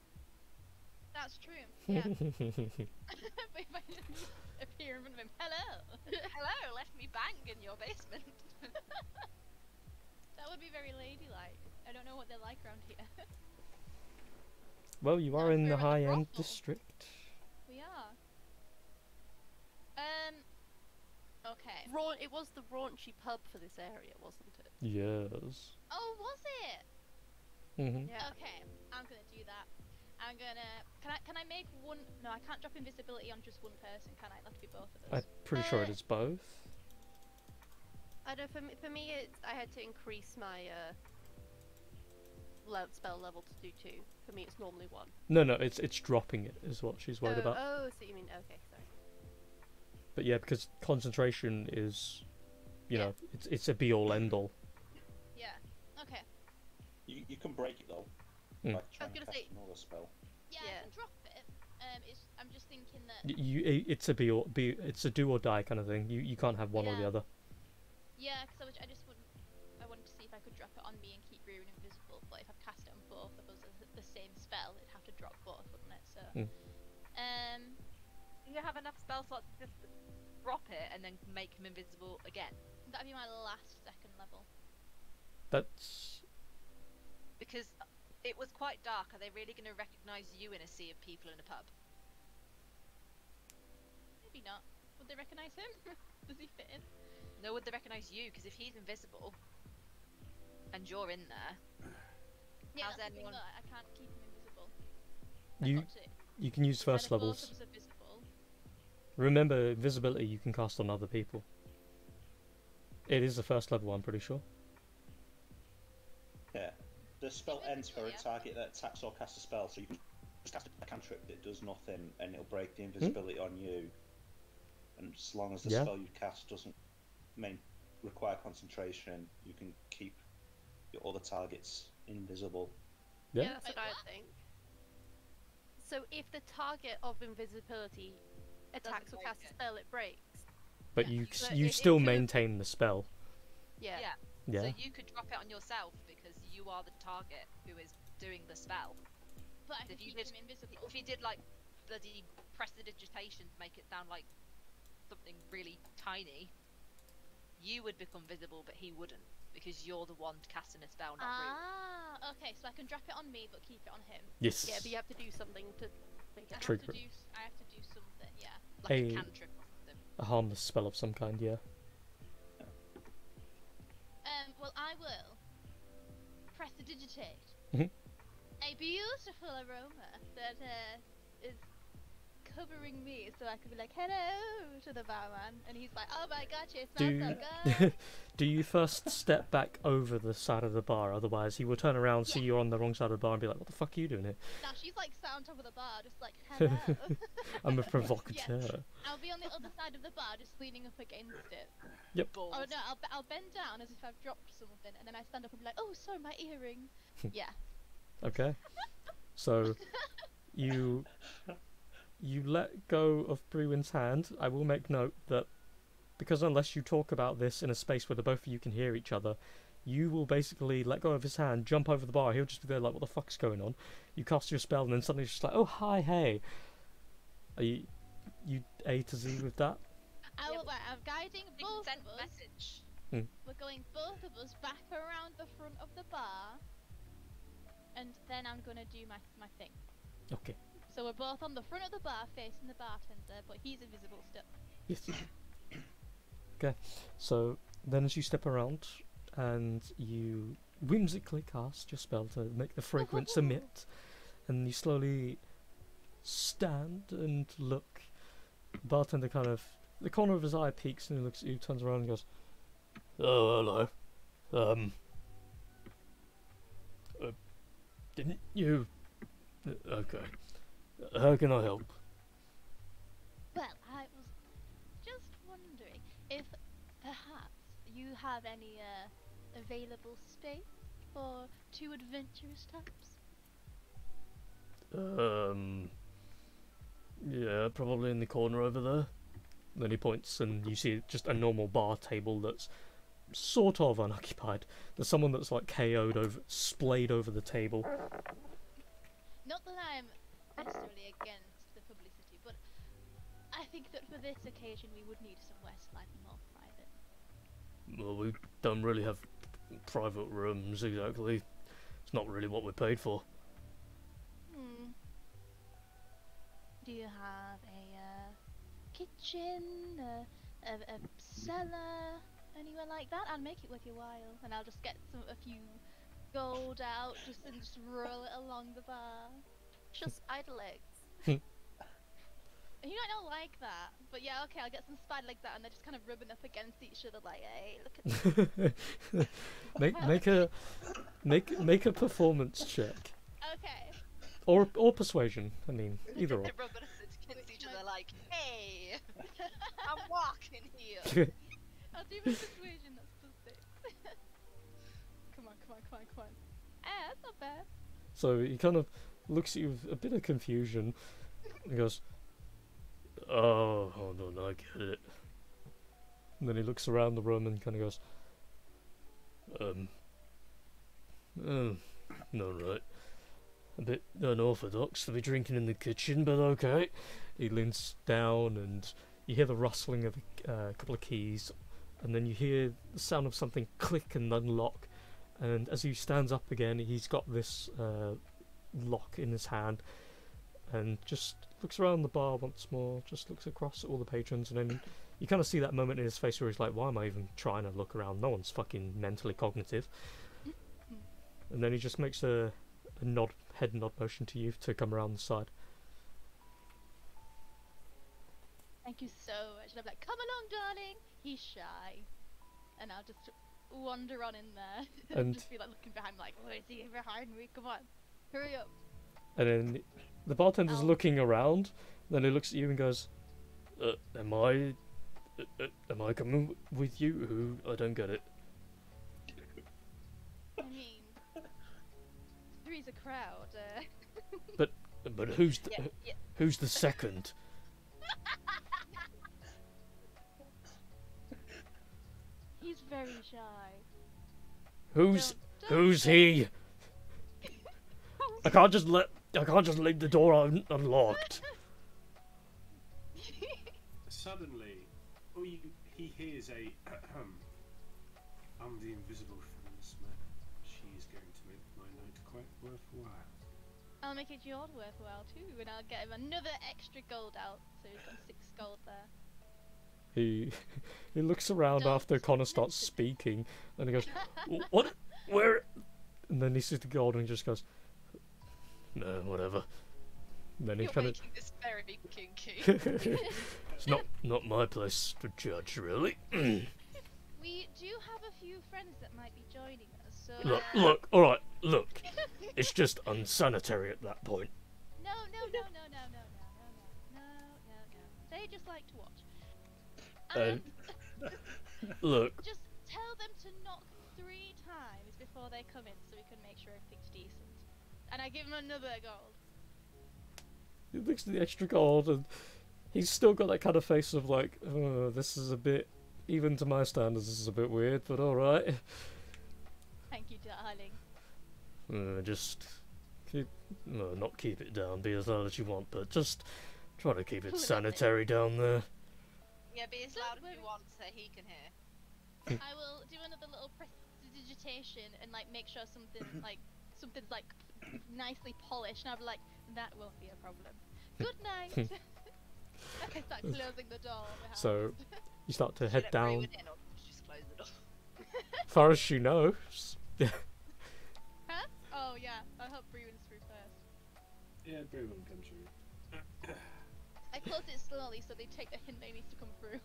That's true. Yeah. But if I just appear in front of him, hello. Hello, let me bang in your basement. That would be very ladylike. I don't know what they're like around here. Well, you are That's in the very much a high-end brothel. district. We are. Okay. It was the raunchy pub for this area, wasn't it? Yes. Oh, was it? Mhm. Yeah. Okay, I'm gonna do that. I'm gonna. Can I make one? No, I can't drop invisibility on just one person, can I? It'll have to be both of us. I'm pretty sure it is both. I know. For me, I had to increase my spell level to do 2. For me, it's normally 1. No, it's dropping it is what she's worried about. Oh, so you mean okay? Sorry. But yeah, because concentration is, you know, it's a be-all end-all. Yeah. Okay. You can break it though. Mm. Like trying to gonna cast say- another spell. Yeah, Yeah. I can drop it. I'm just thinking that. It's a it's a do or die kind of thing. You can't have one or the Yeah. other. Yeah, because I just wouldn't. I wanted to see if I could drop it on me and keep Ruin invisible. But if I cast it on both of us as the same spell, it'd have to drop both, wouldn't it? So. Mm. You have enough spell slots to just drop it and then make him invisible again. That'd be my last second level. That's Because it was quite dark. Are they really going to recognise you in a sea of people in a pub? Maybe not. Would they recognise him? Does he fit in? No, would they recognise you? Because if he's invisible and you're in there, Yeah, How's that's the thing, anyone- though, I can't keep him invisible. you. I've got to. You can use first Either both levels. of us are visible. Remember, invisibility you can cast on other people. It is the first level, I'm pretty sure. Yeah. The spell ends for a Yeah. target that attacks or casts a spell, so you can just cast a cantrip that does nothing and it'll break the invisibility on you. And as long as the Yeah. spell you cast doesn't require concentration, you can keep your other targets invisible. Yeah. that's Wait, what I what? think. So if the target of invisibility attacks or break casts a it. spell, it breaks. But Yeah. you But you it still could've- maintain the spell. Yeah. Yeah. So you could drop it on yourself because you are the target who is doing the spell. But I can If you keep did, him invisible. if you did like bloody prestidigitation to make it sound like something really tiny, you would become visible, but he wouldn't because you're the one casting a spell, not Rue. Ah, okay. So I can drop it on me, but keep it on him. Yes. Yeah, but you have to do something to make I it have Trigger to it. do. I have to do something. Yeah. Like A- a cantrip or something. A harmless spell of some kind, yeah. Well, I will prestidigitate Mhm. a beautiful aroma that is covering me, so I could be like, "Hello" to the barman, and he's like, "Oh my god, it smells so good." Do you first step back over the side of the bar? Otherwise, he will turn around, see Yeah. you're on the wrong side of the bar, and be like, "What the fuck are you doing here?" Now she's like sat on top of the bar, just like, "Hello." I'm a provocateur. I'll be on the other side of the bar, just leaning up against it. Balls. Oh no, I'll bend down as if I've dropped something, and then I stand up and be like, "Oh, sorry, my earring." Yeah. Okay. So you let go of Brewin's hand. I will make note that because unless you talk about this in a space where the both of you can hear each other, you will basically let go of his hand, jump over the bar. He'll just be there like, "What the fuck's going on?" You cast your spell, and then suddenly it's just like, "Oh, hi, hey." Are you A to Z with that? I'm guiding You both can send of us. message. We're going both of us back around the front of the bar, and then I'm gonna do my thing. Okay. So we're both on the front of the bar facing the bartender, but he's invisible still. Yes. Okay. So then, as you step around, and you whimsically cast your spell to make the fragrance emit, and you slowly stand and look. The bartender kind of, the corner of his eye peeks and he looks at you, turns around and goes, "Oh, hello. Didn't you? Okay. How can I help?" Well, I was just wondering if perhaps you have any available space for two adventurous types. Yeah, probably in the corner over there. Then he points and you see just a normal bar table that's sort of unoccupied. There's someone that's like KO'd over, splayed over the table. Not that I'm necessarily against the publicity, but I think that for this occasion we would need somewhere slightly more private. Well, we don't really have private rooms exactly. It's not really what we're paid for. Do you have a kitchen, a cellar, anywhere like that? I'll make it worth your while, and I'll just get a few gold out, just roll it along the bar. Just idle legs. You might not like that, but yeah, okay, I'll get some spider legs out, and they're just kind of rubbing up against each other, like, "Hey, look at make a performance check Okay. or persuasion. I mean, either or. They're rubbing us against each other like, "Hey, I'm walking here." I'll do my persuasion, that's +6. Come on. That's not bad. So he kind of looks at you with a bit of confusion and goes, "Oh, hold on, I get it." And then he looks around the room and kind of goes, no, right. A bit unorthodox to be drinking in the kitchen, but okay." He leans down and you hear the rustling of a couple of keys, and then you hear the sound of something click and unlock. And as he stands up again, he's got this lock in his hand and just looks around the bar once more, just looks across at all the patrons, and then you kind of see that moment in his face where he's like, "Why am I even trying to look around? No one's fucking mentally cognitive." And then he just makes a head nod motion to you to come around the side. Thank you so much. And I'm like, come along, darling. He's shy. And I'll just wander on in there. And- just be like looking behind, like, oh, is he behind me? Come on. Hurry up. And then the bartender's I'll- looking around. Then he looks at you and goes, "Am I coming with you? I don't get it." I mean, three's a crowd. But who's the, Yeah. who's the second? He's very shy. Who's Don't who's he? I can't just leave the door unlocked. Suddenly, he hears a I'm the invisible feminist man. She's going to make my night quite worthwhile. I'll make it yours worthwhile too, and I'll get him another extra gold out, so he's got 6 gold there. He looks around Don't after Connor starts listen. speaking, and he goes, "What? Where?" And then he sees the gold and he just goes, "No, whatever." And then he You're kind of, making this very kinky. "It's not my place to judge, really." We do have a few friends that might be joining us, so... Look, all right, look. It's just unsanitary at that point. No. They just like to watch. Uh, And Look, just tell them to knock 3 times before they come in, so we can make sure everything's decent. And I give him another gold. he looks at the extra gold, and he's still got that kind of face of like, "Oh, this is a bit, even to my standards, this is a bit weird, but all right." Thank you, darling. Just keep, no, not keep it down, be as loud as you want, but just try to keep it sanitary down there. Yeah, be as loud as you want so he can hear. I will do another little prestidigitation and like make sure something's like nicely polished, and I'll be like, that won't be a problem. Good night. I start closing the door behind. So you start to Should head let Bree down, in, or just close the door. far as she knows. Huh? Oh yeah, I hope Bree wins through first. Yeah, Brew will come through. I close it slowly so they take the hint they need to come through.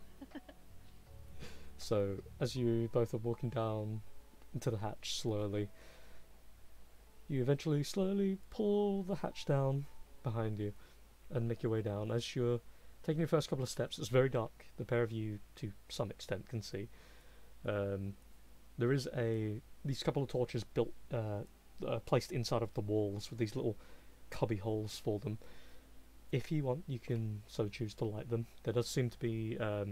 So as you both are walking down into the hatch slowly, you eventually slowly pull the hatch down behind you and make your way down. As you're taking your first couple of steps, it's very dark. The pair of you, to some extent, can see. There is these couple of torches built, placed inside of the walls with these little cubby holes for them. If you want, you can so choose to light them. There does seem to be a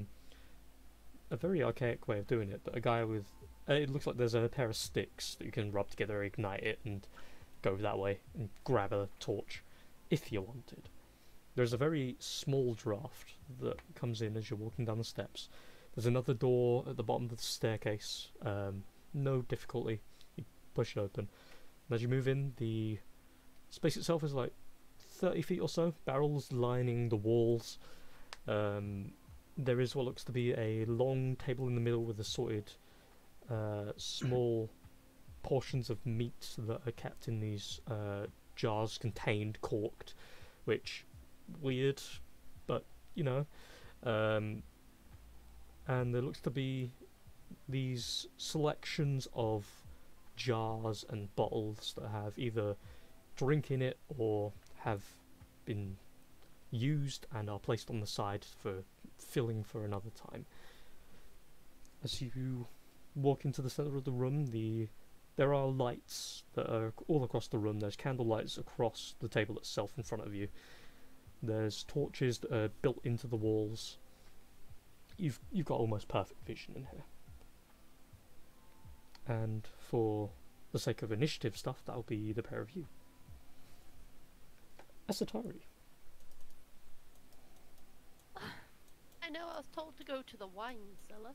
very archaic way of doing it, but a guy with... it looks like there's a pair of sticks that you can rub together, ignite it, and go that way, and grab a torch, if you wanted. There's a very small draft that comes in as you're walking down the steps. There's another door at the bottom of the staircase. No difficulty. You push it open. And as you move in, the space itself is like 30 feet or so. Barrels lining the walls. There is what looks to be a long table in the middle with assorted small portions of meat that are kept in these jars contained, corked, which, weird, but, you know. And there looks to be these selections of jars and bottles that have either drink in it or have been used and are placed on the side for filling for another time. As you walk into the centre of the room, there are lights that are all across the room. There's candle lights across the table itself in front of you. There's torches that are built into the walls. You've got almost perfect vision in here. And for the sake of initiative stuff, that'll be the pair of you. Asatari. I know I was told to go to the wine cellar.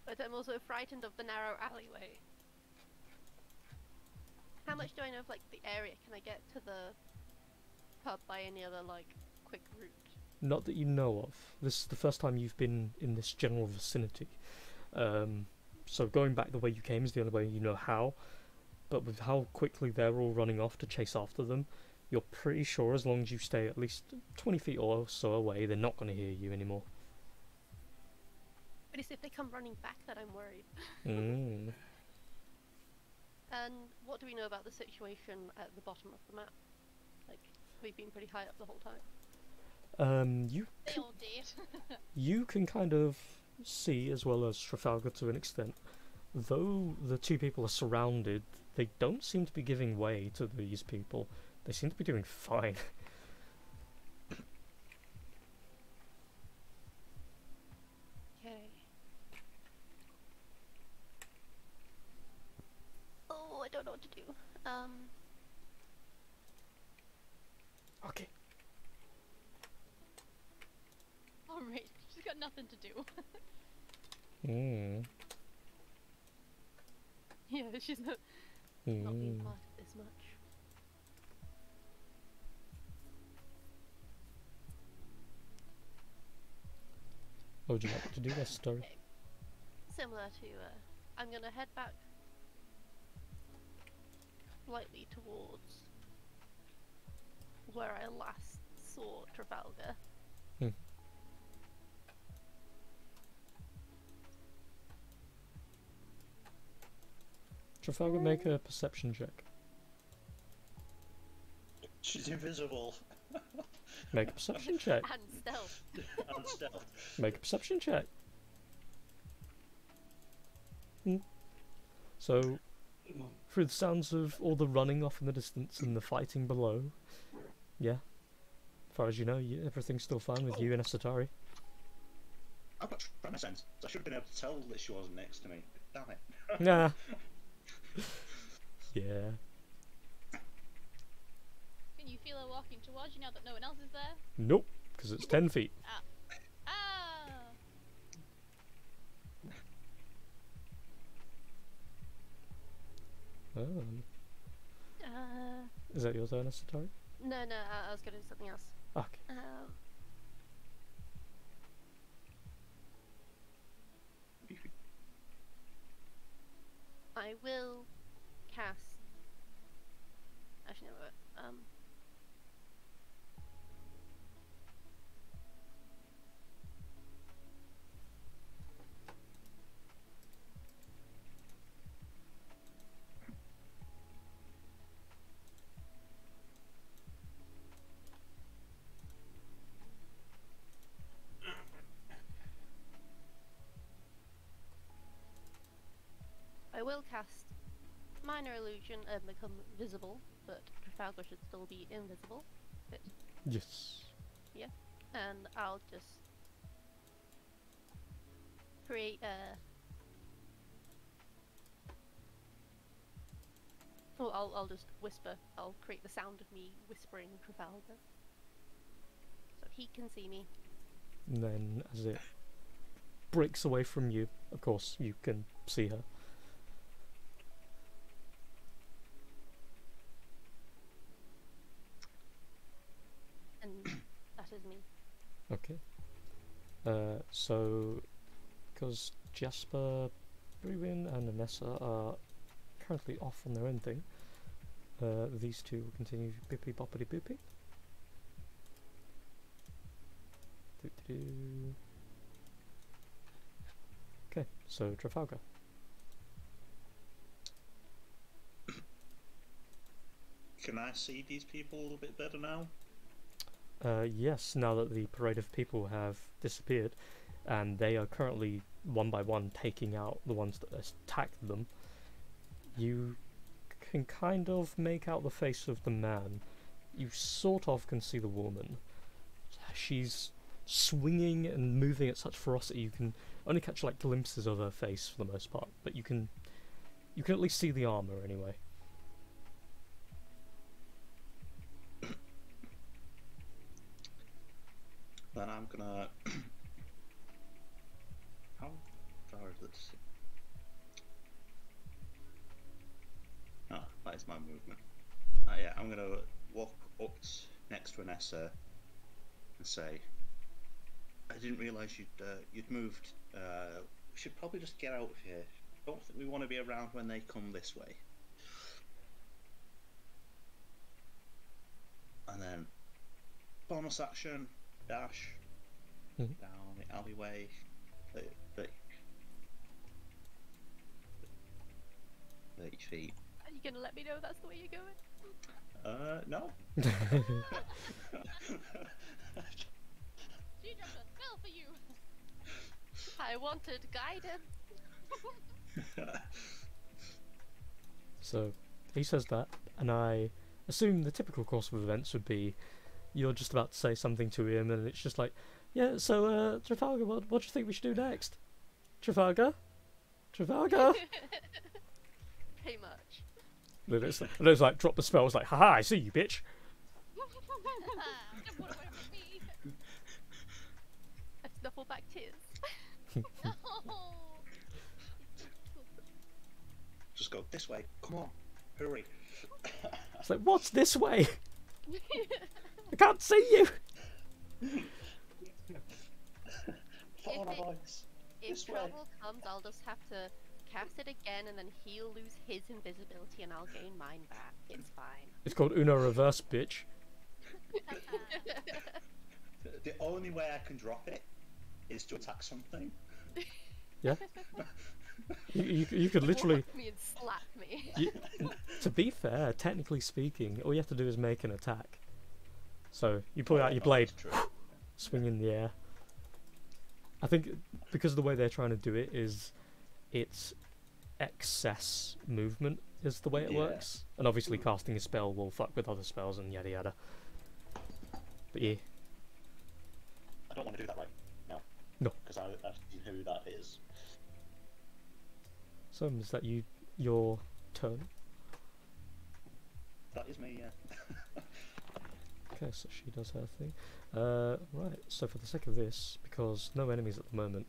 But I'm also frightened of the narrow alleyway. How much do I know of like the area? Can I get to the pub by any other like quick route? Not that you know of. This is the first time you've been in this general vicinity. So going back the way you came is the only way you know how. But with how quickly they're all running off to chase after them, you're pretty sure as long as you stay at least 20 feet or so away, they're not going to hear you anymore. But it's if they come running back that I'm worried. Mm. And what do we know about the situation at the bottom of the map? Like, we've been pretty high up the whole time. They all did. You can kind of see, as well as Trafalgar to an extent, though the two people are surrounded, they don't seem to be giving way to these people. They seem to be doing fine. Okay. Oh, I don't know what to do. Okay. Alright, she's got nothing to do. Mm. Yeah, she's not being part of this much. What would you like to do this story? Okay. Similar to, I'm gonna head back slightly towards where I last saw Trafalgar. Hmm. Trafalgar, make a perception check. She's invisible. Make a perception check. And stealth. And stealth. Make a perception check. So, through the sounds of all the running off in the distance and the fighting below, yeah, as far as you know, everything's still fine with you and Asatari. I've got tremor sense. I should have been able to tell that she wasn't next to me. Damn it. Nah. Yeah. Can you feel her walking towards you now that no one else is there? Nope, because it's 10 feet. Ah. Oh. Uh, Is that your turn, Asatari? no, I was gonna do something else. Okay. I will cast. Actually, no. I will cast minor illusion and become visible, but Trafalgar should still be invisible. But Yes. yeah, and I'll just create a. Oh, I'll just whisper. I'll create the sound of me whispering Trafalgar, so he can see me. And then, as it breaks away from you, of course, you can see her. And that is me. Okay. So, because Jasper, Brewin, and Anessa are currently off on their own thing, these two will continue bippy boppity boopy. Okay, so Trafalgar. Can I see these people a little bit better now? Yes, now that the parade of people have disappeared, and they are currently one by one taking out the ones that attacked them, you can kind of make out the face of the man. You sort of can see the woman. She's swinging and moving at such ferocity you can only catch like glimpses of her face for the most part, but you can at least see the armor anyway. Then I'm gonna. How far is this? Ah, that is my movement. Yeah, I'm gonna walk up next to Anessa and say, "I didn't realise you'd moved. We should probably just get out of here. Don't think we want to be around when they come this way." bonus action, dash Mhm. down the alleyway. 30 feet. Are you gonna let me know that's the way you're going? No. She dropped a spell for you. I wanted guidance. So he says that, and I assume the typical course of events would be you're just about to say something to him, and it's just like, yeah, so Trafalgar, what do you think we should do next? Trafalgar? Trafalgar? Pretty much. And it's like, drop the spell, it's like, haha, I see you, bitch. Don't run away from me. I snuffle back tears. No. Just go this way. Come on, hurry. It's like, what's this way? I can't see you. Follow my If it- voice. If This way. trouble comes, I'll just have to cast it again, and then he'll lose his invisibility, and I'll gain mine back. It's fine. It's called Uno Reverse, bitch. The only way I can drop it is to attack something. Yeah. You could literally. Walk me and slap me. To be fair, technically speaking, all you have to do is make an attack. So you pull out your blade, True. swing in the air. I think because of the way they're trying to do it is it's excess movement is the way it Yeah. works. And obviously casting a spell will fuck with other spells and yada yada. But yeah. I don't want to do that right now. No. Because I've seen who that is. So is that your turn? That is me, yeah. Okay, so she does her thing. Right, so for the sake of this, because no enemies at the moment,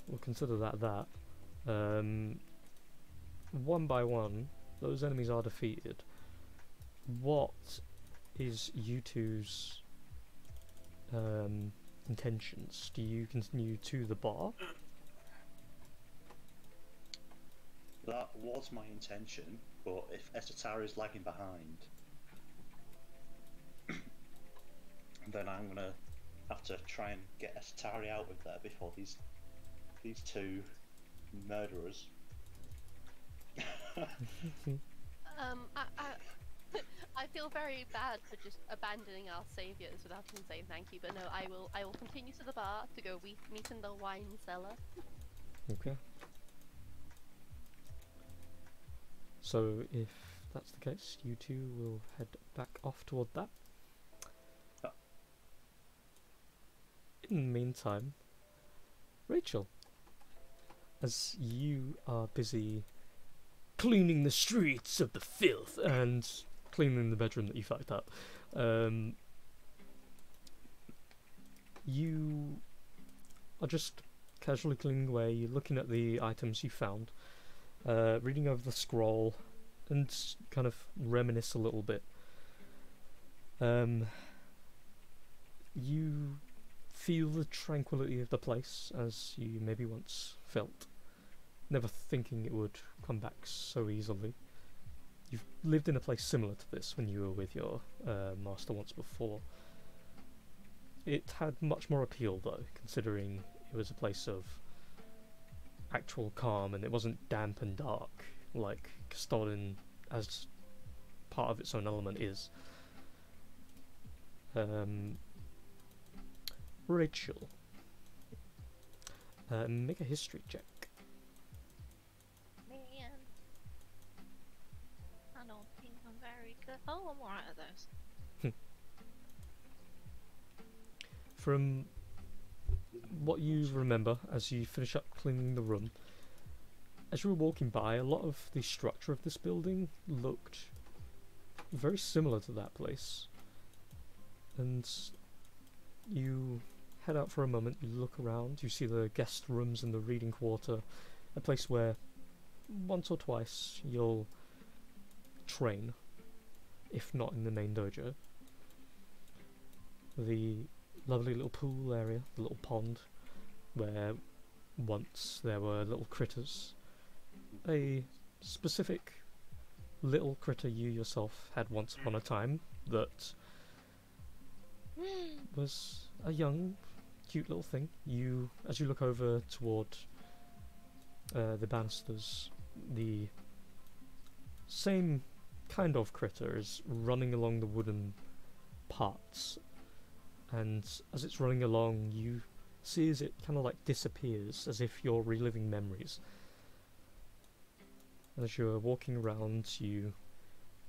we'll consider that. One by one, those enemies are defeated. What is you two's intentions? Do you continue to the bar? That was my intention, but if Estatara is lagging behind, then I'm gonna have to try and get Estatari out of there before these two murderers. I feel very bad for just abandoning our saviors without even saying thank you, but no, I will continue to the bar to go meet in the wine cellar. Okay. So if that's the case, you two will head back off toward that. In the meantime, Rachel, as you are busy cleaning the streets of the filth and cleaning the bedroom that you fucked up, you are just casually cleaning away, you're looking at the items you found, reading over the scroll, and kind of reminisce a little bit. You feel the tranquility of the place as you maybe once felt, never thinking it would come back so easily. You've lived in a place similar to this when you were with your master once before. It had much more appeal though, considering it was a place of actual calm and it wasn't damp and dark like Ghastodn as part of its own element is. Rachel, make a history check. Man. I don't think I'm very good. Oh, I'm alright at those. From what you remember as you finish up cleaning the room, as you were walking by, a lot of the structure of this building looked very similar to that place. And you head out for a moment, you look around, you see the guest rooms and the reading quarter, a place where once or twice you'll train, if not in the main dojo. The lovely little pool area, the little pond, where once there were little critters. A specific little critter you yourself had once upon a time that was a young, cute little thing. As you look over toward the banisters, the same kind of critter is running along the wooden parts, and as it's running along, you see as it kind of like disappears, as if you're reliving memories. And as you're walking around, you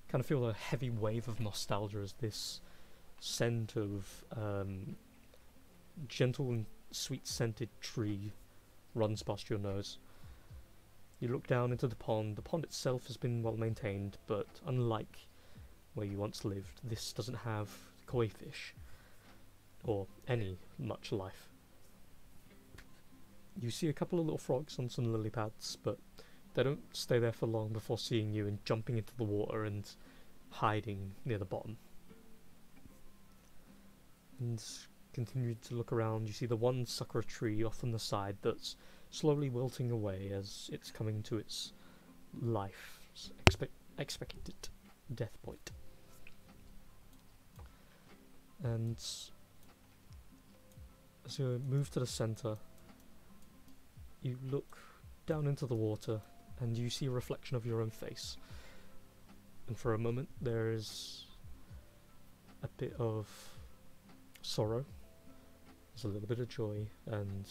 kind of feel a heavy wave of nostalgia as this scent of gentle and sweet scented tree runs past your nose. You look down into the pond. The pond itself has been well maintained, but unlike where you once lived, this doesn't have koi fish or any much life. You see a couple of little frogs on some lily pads, but they don't stay there for long before seeing you and jumping into the water and hiding near the bottom. And continue to look around. You see the one sakura tree off on the side that's slowly wilting away as it's coming to its life's expected death point. And as you move to the center, you look down into the water and you see a reflection of your own face. And for a moment there is a bit of sorrow, there's a little bit of joy, and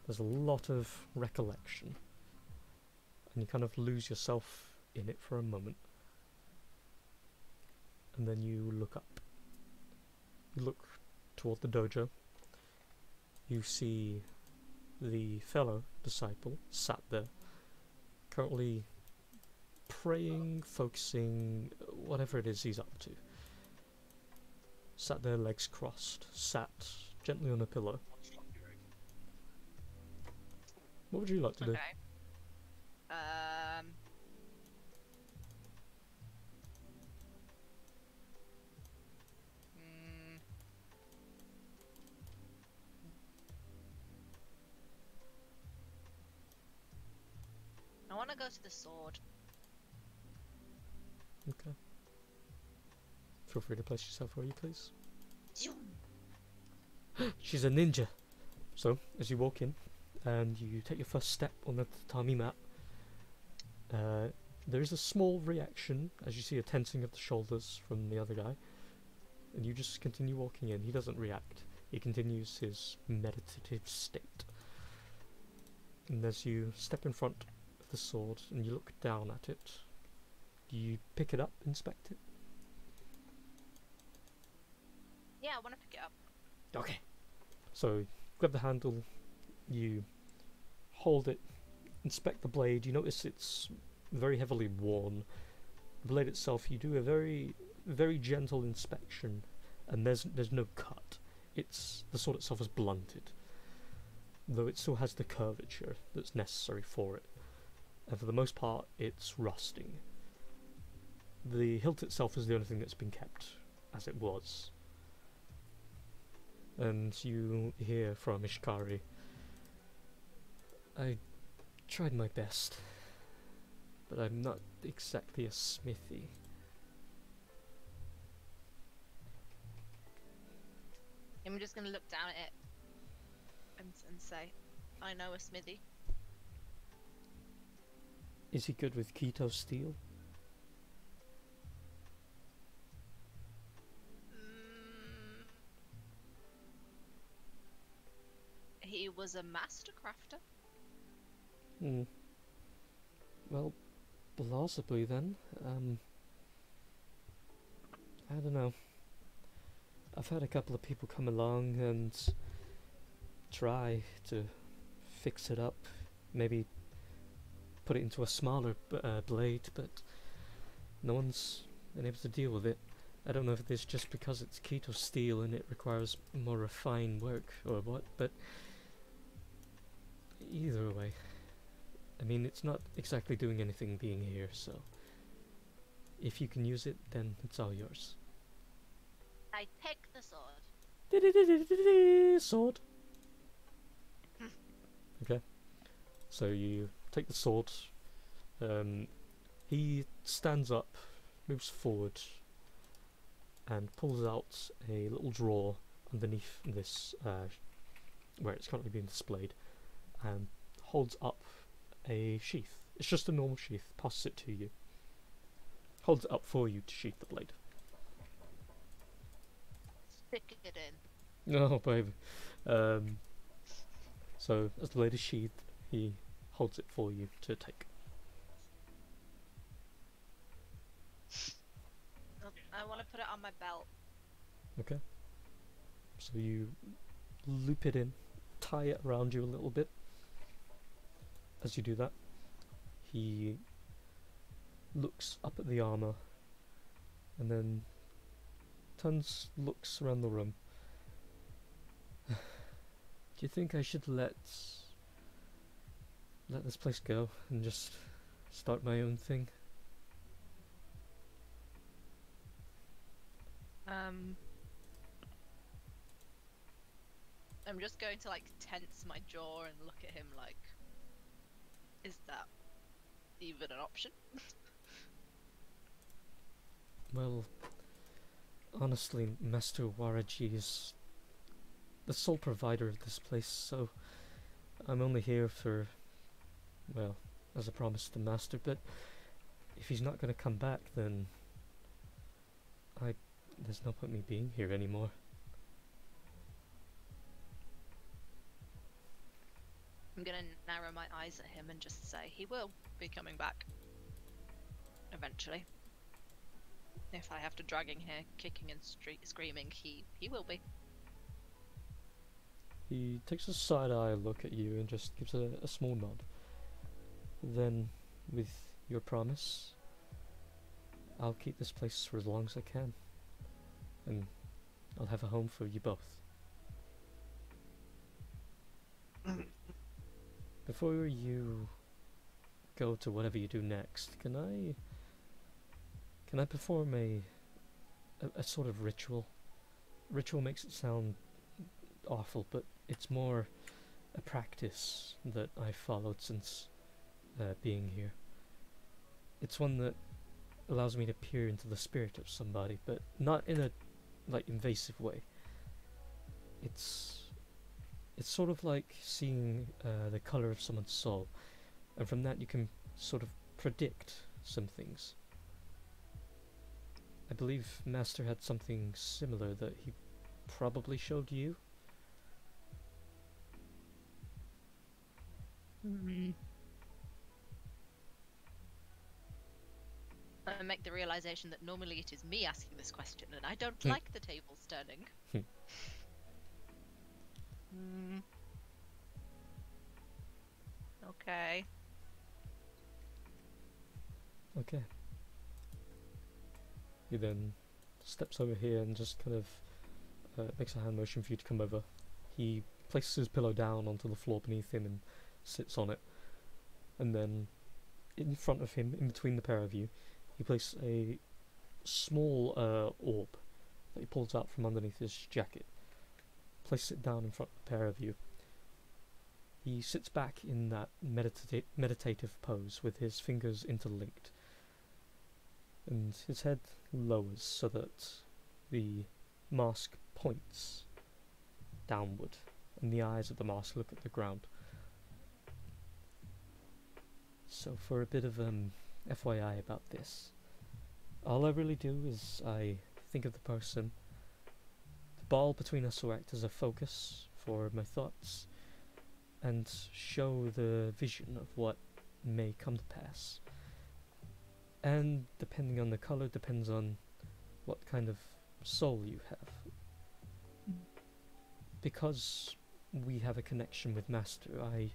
there's a lot of recollection. And you kind of lose yourself in it for a moment. And then you look up. You look toward the dojo. You see the fellow disciple sat there, currently praying, focusing, whatever it is he's up to. Sat there, legs crossed, sat gently on a pillow. What would you like to do? Okay. I want to go to the sword. Okay. Feel free to place yourself where you please. She's a ninja! So, as you walk in, and you take your first step on the tatami mat, there is a small reaction as you see a tensing of the shoulders from the other guy, and you just continue walking in. He doesn't react. He continues his meditative state. And as you step in front of the sword and you look down at it, you pick it up, inspect it. Yeah, I want to pick it up. Okay. So, grab the handle, you hold it, inspect the blade. You notice it's very heavily worn. The blade itself, you do a very, very gentle inspection, and there's no cut. The sword itself is blunted, though it still has the curvature that's necessary for it. And for the most part, it's rusting. The hilt itself is the only thing that's been kept as it was. And you hear from Ishikari, I tried my best, but I'm not exactly a smithy. I'm just going to look down at it and say, I know a smithy. Is he good with keto steel? He was a master crafter. Hmm. Well, plausibly then. I don't know. I've had a couple of people come along and try to fix it up, maybe put it into a smaller blade, but no one's been able to deal with it. I don't know if it's just because it's keto steel and it requires more refined work or what, but either way, I mean, it's not exactly doing anything being here, so if you can use it, then it's all yours. I take the sword. Sword. Okay. So you take the sword. He stands up, moves forward, and pulls out a little drawer underneath this, where it's currently being displayed, and holds up a sheath. It's just a normal sheath, passes it to you. Holds it up for you to sheath the blade. Stick it in. Oh, baby. So, as the blade is sheathed, he holds it for you to take. I want to put it on my belt. Okay. So you loop it in, tie it around you a little bit. As you do that, he looks up at the armor and then looks around the room. Do you think I should let this place go and just start my own thing? I'm just going to like tense my jaw and look at him like, is that even an option? Well, honestly, Master Waraji is the sole provider of this place, so I'm only here for, well, as I promised the Master, but if he's not going to come back, then there's no point me being here anymore. I'm gonna narrow my eyes at him and just say he will be coming back. Eventually. If I have to drag him here, kicking and screaming, he will be. He takes a side-eye look at you and just gives a small nod. Then, with your promise, I'll keep this place for as long as I can. And I'll have a home for you both. Before you go to whatever you do next, can I perform a sort of ritual? Ritual makes it sound awful, but it's more a practice that I've followed since being here. It's one that allows me to peer into the spirit of somebody, but not in a invasive way. It's sort of like seeing the color of someone's soul, and from that you can sort of predict some things. I believe Master had something similar that he probably showed you. I make the realization that normally it is me asking this question, and I don't like the tables turning. Okay. Okay. He then steps over here and just kind of makes a hand motion for you to come over. He places his pillow down onto the floor beneath him and sits on it. And then in front of him, in between the pair of you, he places a small orb that he pulls out from underneath his jacket. Places it down in front of the pair of you. He sits back in that meditative pose with his fingers interlinked, and his head lowers so that the mask points downward, and the eyes of the mask look at the ground. So for a bit of FYI about this, all I really do is I think of the person. The ball between us will act as a focus for my thoughts and show the vision of what may come to pass. And depending on the color, depends on what kind of soul you have. Because we have a connection with Master, I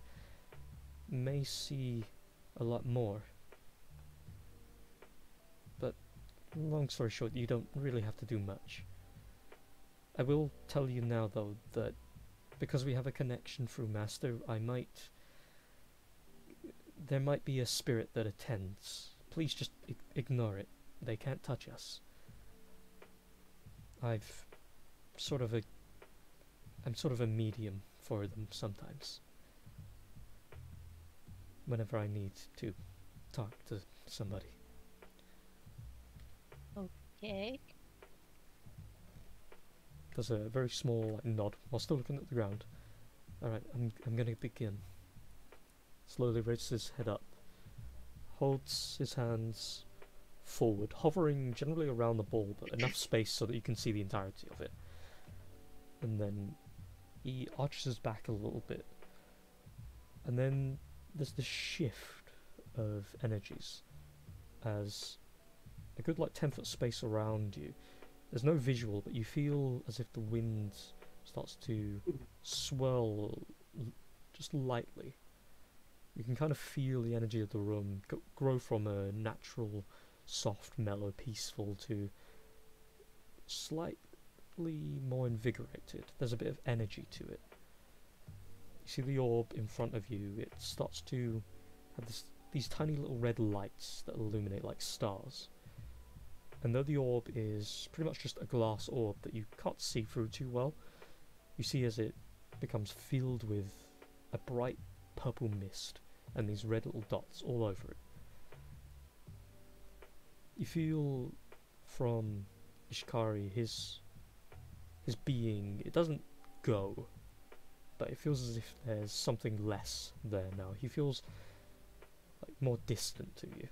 may see a lot more. But long story short, you don't really have to do much. I will tell you now though that because we have a connection through Master, there might be a spirit that attends. Please just ignore it. They can't touch us. I'm sort of a medium for them sometimes. Whenever I need to talk to somebody. Okay. does a very small nod while still looking at the ground. Alright, I'm gonna begin. Slowly raises his head up, holds his hands forward, hovering generally around the ball, but enough space so that you can see the entirety of it. And then he arches back a little bit. And then there's this shift of energies as a good 10-foot space around you. There's no visual, but you feel as if the wind starts to swirl just lightly. You can kind of feel the energy of the room grow from a natural, soft, mellow, peaceful to slightly more invigorated. There's a bit of energy to it. You see the orb in front of you, it starts to have these tiny little red lights that illuminate like stars. And though the orb is pretty much just a glass orb that you can't see through too well, you see as it becomes filled with a bright purple mist and these red little dots all over it. You feel from Ishikari, his being, it doesn't go, but it feels as if there's something less there now. He feels like more distant to you.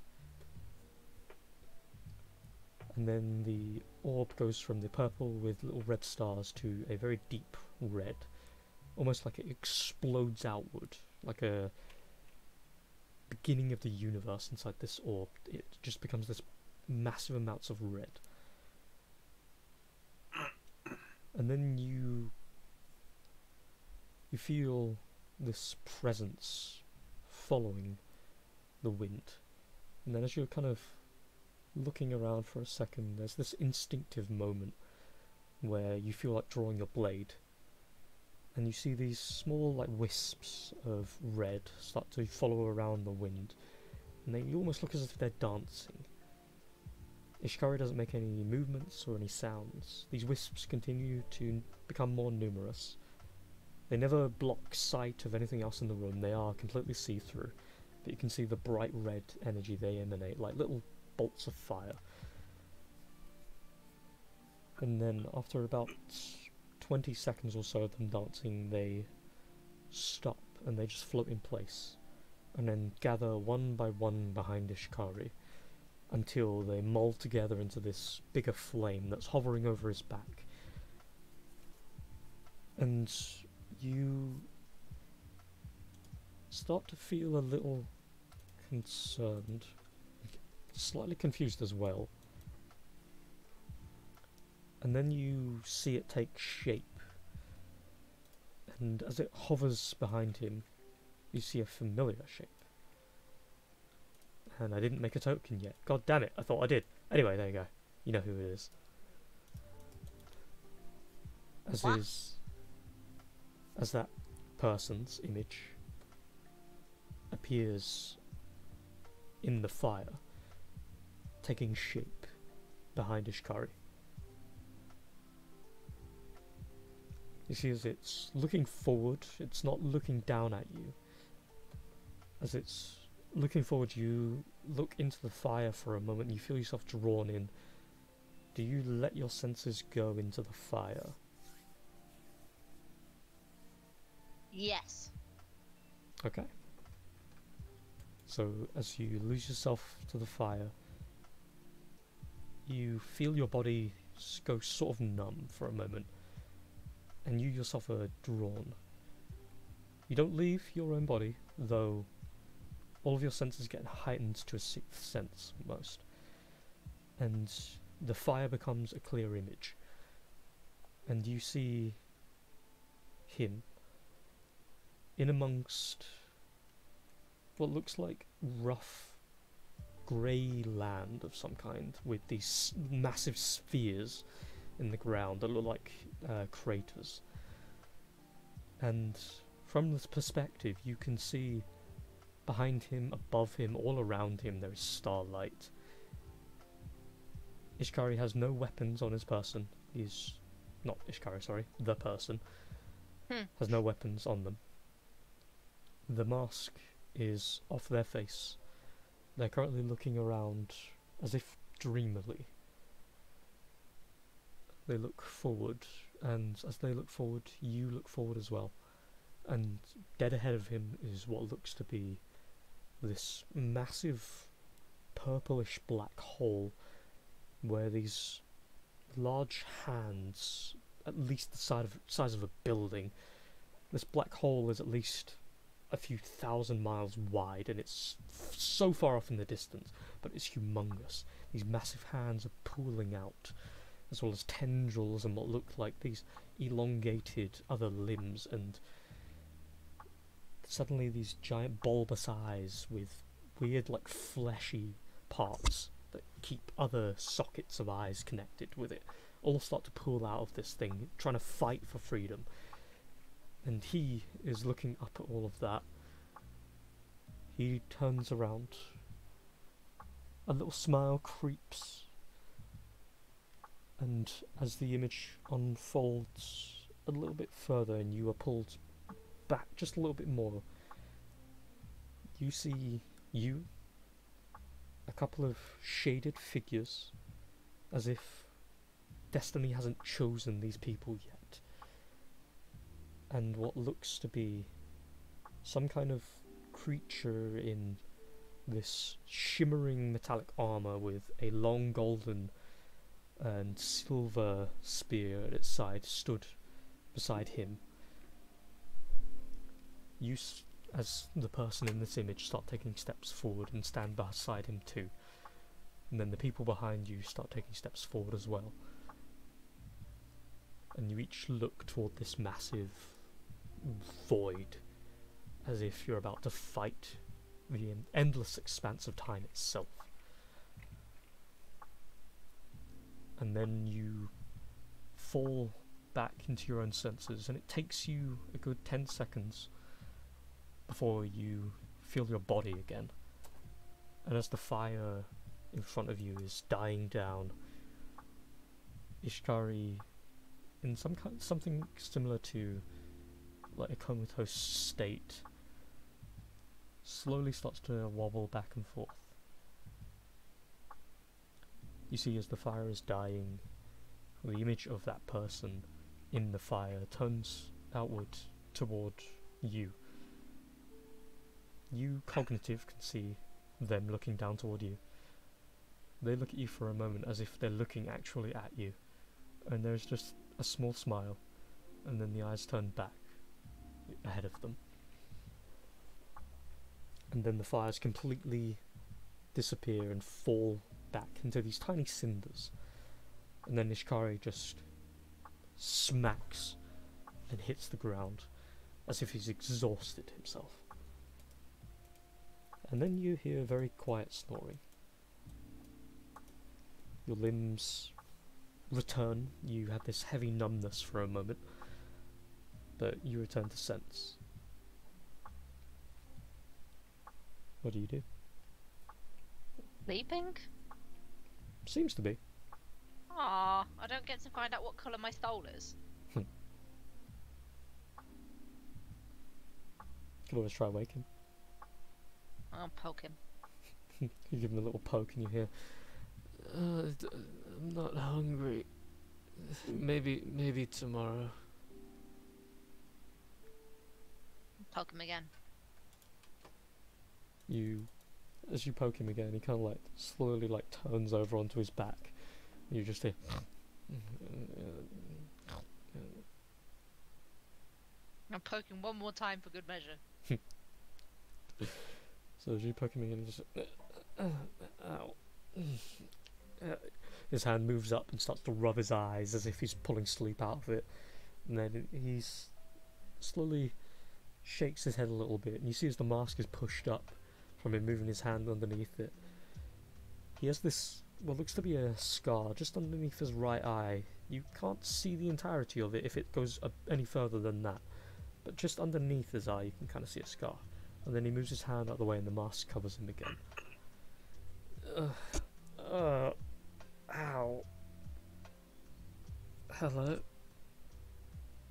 And then the orb goes from the purple with little red stars to a very deep red, almost like it explodes outward, like a beginning of the universe inside this orb. It just becomes this massive amounts of red. And then you feel this presence following the wind. And then as you're kind of looking around for a second, there's this instinctive moment where you feel like drawing your blade, and you see these small wisps of red start to follow around the wind, and they almost look as if they're dancing. Ishikari doesn't make any movements or any sounds. These wisps continue to become more numerous. They never block sight of anything else in the room. They are completely see-through, but you can see the bright red energy they emanate, like little bolts of fire. And then after about 20 seconds or so of them dancing, they stop and they just float in place, and then gather one by one behind Ishikari until they mold together into this bigger flame that's hovering over his back. And you start to feel a little concerned, slightly confused as well. And then you see it take shape, and as it hovers behind him, you see a familiar shape. And I didn't make a token yet. God damn it, I thought I did. Anyway, there you go. You know who it is. As that person's image appears in the fire, taking shape behind Ishikari. You see as it's looking forward, it's not looking down at you. As it's looking forward, you look into the fire for a moment, you feel yourself drawn in. Do you let your senses go into the fire? Yes. Okay. So as you lose yourself to the fire, you feel your body go sort of numb for a moment, and you yourself are drawn. You don't leave your own body, though all of your senses get heightened to a sixth sense almost, and the fire becomes a clear image, and you see him in amongst what looks like rough grey land of some kind, with these massive spheres in the ground that look like craters. And from this perspective you can see behind him, above him, all around him there is starlight. Ishikari has no weapons on his person. He's not Ishikari, sorry, the person has no weapons on them. The mask is off their face. They're currently looking around as if dreamily. They look forward and as they look forward, you look forward as well. And dead ahead of him is what looks to be this massive purplish black hole where these large hands, at least the size of a building, this black hole is at least a few thousand miles wide, and it's so far off in the distance, but it's humongous. These massive hands are pooling out, as well as tendrils and what look like these elongated other limbs, and suddenly these giant bulbous eyes with weird, like, fleshy parts that keep other sockets of eyes connected with it all start to pull out of this thing, trying to fight for freedom. And he is looking up at all of that. He turns around. A little smile creeps. And as the image unfolds a little bit further and you are pulled back just a little bit more, you see a couple of shaded figures, as if destiny hasn't chosen these people yet. And what looks to be some kind of creature in this shimmering metallic armor with a long golden and silver spear at its side stood beside him. You, as the person in this image, start taking steps forward and stand beside him too. And then the people behind you start taking steps forward as well. And you each look toward this massive void, as if you're about to fight the endless expanse of time itself. And then you fall back into your own senses, and it takes you a good 10 seconds before you feel your body again. And as the fire in front of you is dying down, Ishikari, in something similar to like a comatose state, slowly starts to wobble back and forth. You see, as the fire is dying, the image of that person in the fire turns outward toward you. You, cognitive, can see them looking down toward you. They look at you for a moment as if they're looking actually at you, and there's just a small smile, and then the eyes turn back ahead of them. And then the fires completely disappear and fall back into these tiny cinders. And then Ishikari just smacks and hits the ground as if he's exhausted himself. And then you hear very quiet snoring. Your limbs return. You have this heavy numbness for a moment, but you return to sense. What do you do? Sleeping? Seems to be. Ah, I don't get to find out what colour my stole is. Could always try waking. I'll poke him. You give him a little poke and you hear, I'm not hungry. Maybe tomorrow. Poke him again. As you poke him again, he kind of like slowly like turns over onto his back. You just hear. I'm poking one more time for good measure. So as you poke him again, he just ow. His hand moves up and starts to rub his eyes as if he's pulling sleep out of it, and then he's slowly shakes his head a little bit, and you see as the mask is pushed up from him moving his hand underneath it. He has this, what looks to be a scar just underneath his right eye. You can't see the entirety of it if it goes any further than that, but just underneath his eye you can kind of see a scar. And then he moves his hand out of the way and the mask covers him again. Ow. Hello?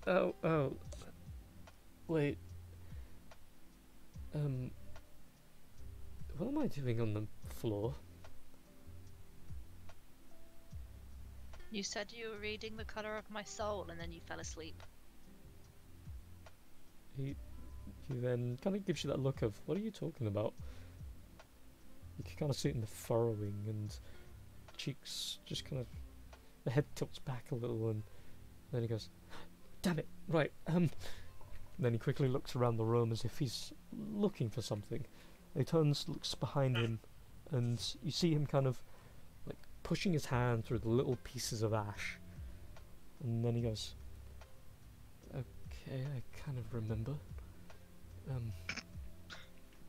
Oh. Wait. What am I doing on the floor? You said you were reading The Colour of My Soul and then you fell asleep. He then kind of gives you that look of, what are you talking about? You can kind of see it in the furrowing, and cheeks just kind of, the head tilts back a little, and then he goes, damn it, right, then he quickly looks around the room as if he's looking for something. He turns, looks behind him, and you see him kind of like pushing his hand through the little pieces of ash, and then he goes, okay, I kind of remember. And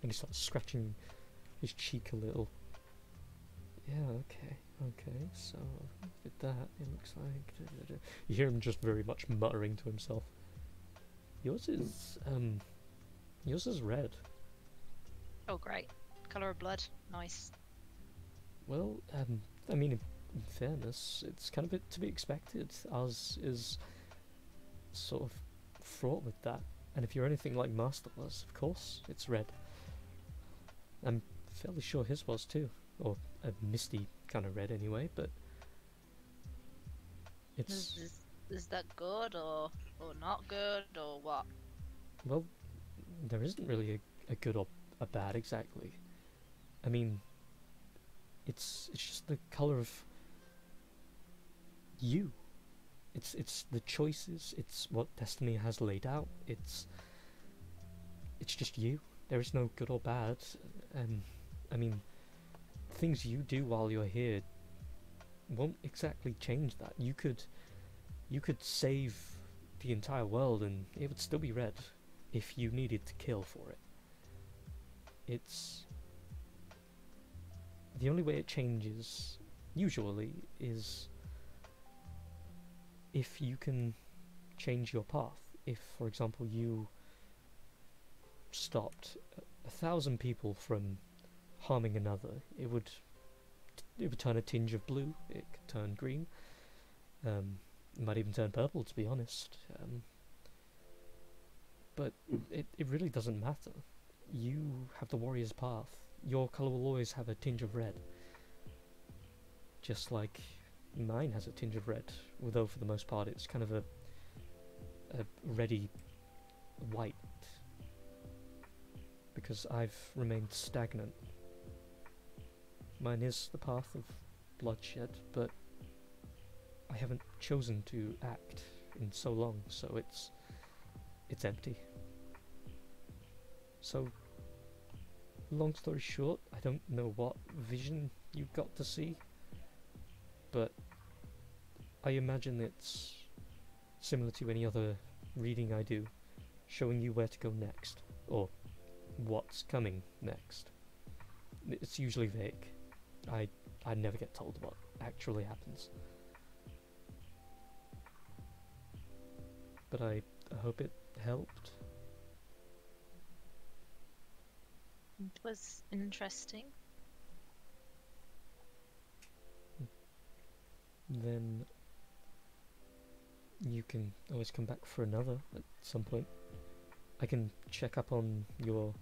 he starts scratching his cheek a little. Yeah, okay, so with that, it looks like... You hear him just very much muttering to himself. Yours is red. Oh, great. Colour of blood. Nice. Well, I mean, in fairness, it's kind of to be expected. Ours is sort of fraught with that. And if you're anything like Master was, of course, it's red. I'm fairly sure his was too. Or a misty kind of red anyway, but... It's... Is that good or not good or what? Well, there isn't really a good or a bad exactly. I mean, it's just the colour of you. It's the choices, it's what destiny has laid out, it's just you. There is no good or bad, and I mean, things you do while you're here won't exactly change that. You could save the entire world and it would still be red if you needed to kill for it. It's the only way it changes usually is if you can change your path. If, for example, you stopped 1,000 people from harming another, it would turn a tinge of blue, it could turn green, it might even turn purple, to be honest. But it really doesn't matter. You have the warrior's path. Your colour will always have a tinge of red. Just like mine has a tinge of red, although for the most part it's kind of a reddy white, because I've remained stagnant. Mine is the path of bloodshed, but I haven't chosen to act in so long, so it's empty. So, long story short, I don't know what vision you got to see, but I imagine it's similar to any other reading I do, showing you where to go next, or what's coming next. It's usually vague. I never get told what actually happens. But I hope it helped. It was interesting. Then you can always come back for another at some point. I can check up on your...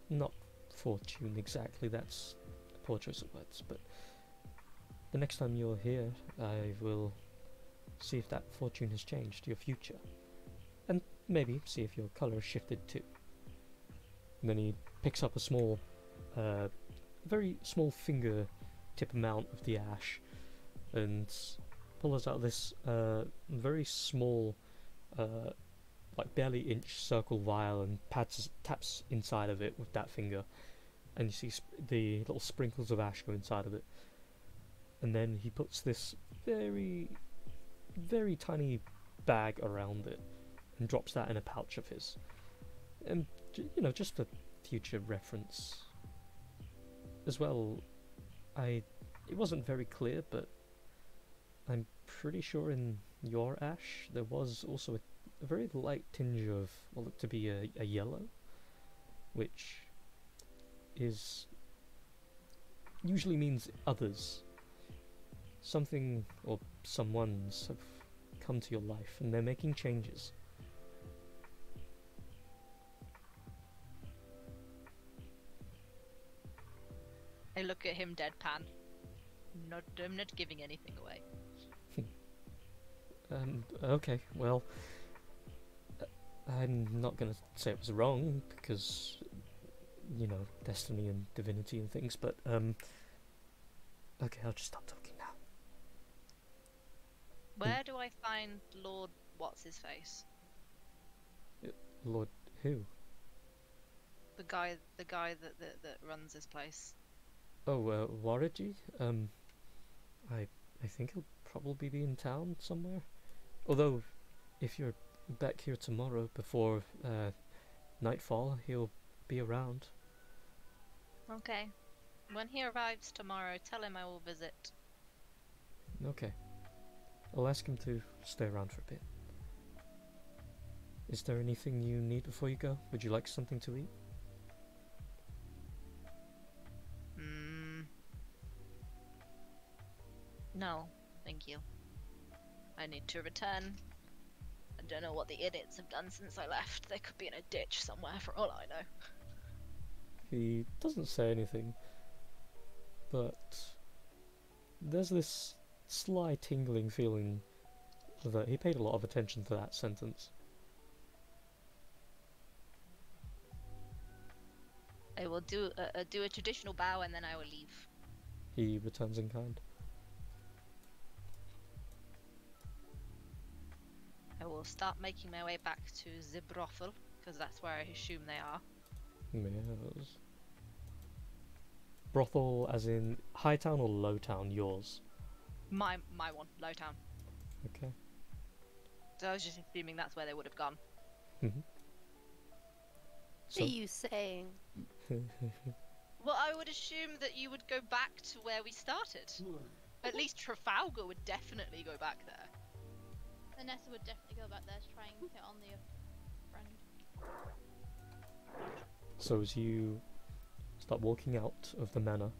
not fortune exactly, that's a poor choice of words, but the next time you're here I will see if that fortune has changed, your future, and maybe see if your colour has shifted too. And then he picks up a small, very small finger tip amount of the ash and pulls out this very small, like barely inch circle vial and taps inside of it with that finger, and you see the little sprinkles of ash go inside of it. And then he puts this very, very tiny bag around it and drops that in a pouch of his. And you know, just for future reference as well, it wasn't very clear, but I'm pretty sure in your ash there was also a very light tinge of what looked to be a yellow, which is usually means others. Something or someone's have come to your life and they're making changes. I look at him deadpan. I'm not giving anything away. Okay, well, I'm not gonna say it was wrong because, you know, destiny and divinity and things, but, okay, I'll just stop talking now. Where do I find Lord What's-his-face? Lord who? The guy that runs this place. Oh, Wariji? I think he'll probably be in town somewhere. Although, if you're back here tomorrow before nightfall, he'll be around. Okay. When he arrives tomorrow, tell him I will visit. Okay. I'll ask him to stay around for a bit. Is there anything you need before you go? Would you like something to eat? No, thank you. I need to return. I don't know what the idiots have done since I left. They could be in a ditch somewhere for all I know. He doesn't say anything, but there's this sly tingling feeling that he paid a lot of attention to that sentence. I will do a traditional bow and then I will leave. He returns in kind. I will start making my way back to the brothel, because that's where I assume they are. Yes. Brothel as in high town or low town? Yours? My one, low town. Okay. So I was just assuming that's where they would have gone. So, Are you saying? Well, I would assume that you would go back to where we started. At least Trafalgar would definitely go back there. Vanessa would definitely go back there to try and get on the friend. so as you start walking out of the manor,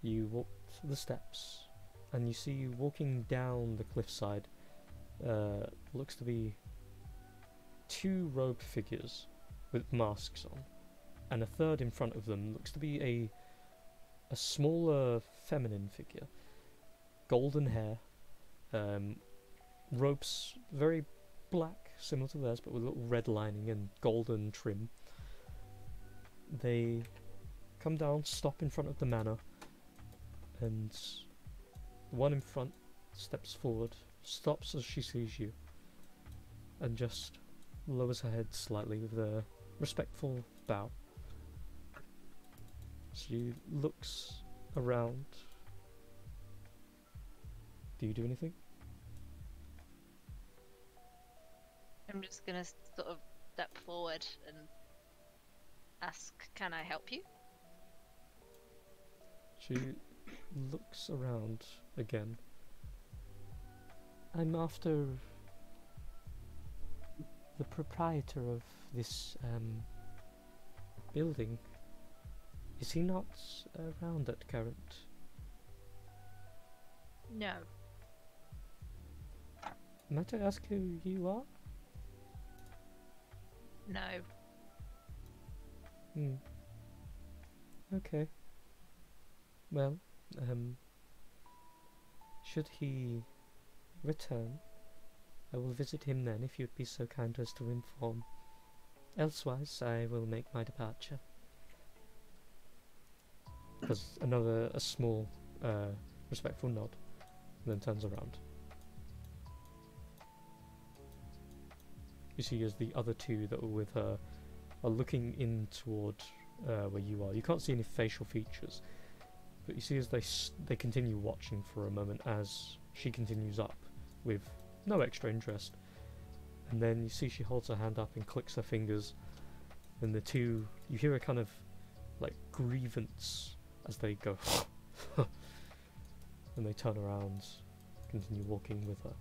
you walk the steps, and you see walking down the cliffside, looks to be two robed figures with masks on, and a third in front of them looks to be a smaller feminine figure, golden hair, robes very black, similar to theirs, but with a little red lining and golden trim. They come down, stop in front of the manor, and the one in front steps forward, stops as she sees you, and just lowers her head slightly with a respectful bow. She looks around. Do you do anything? I'm just gonna sort of step forward and ask, can I help you? She looks around again. I'm after the proprietor of this building. Is he not around at current? No. Might I ask who you are? No. Okay. Well, should he return, I will visit him then if you'd be so kind as to inform. Elsewise, I will make my departure. There's a small, respectful nod, and then turns around. You see as the other two that were with her are looking in toward where you are. You can't see any facial features, but you see as they continue watching for a moment as she continues up with no extra interest, and then you see she holds her hand up and clicks her fingers, and the two, you hear a kind of like grievance as they go and they turn around, continue walking with her.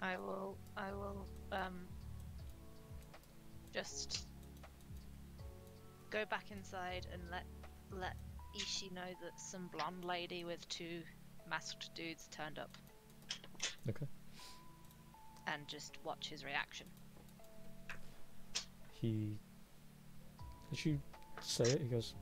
I will just go back inside and let Ishi know that some blonde lady with two masked dudes turned up. Okay. And just watch his reaction. As you say it, he goes,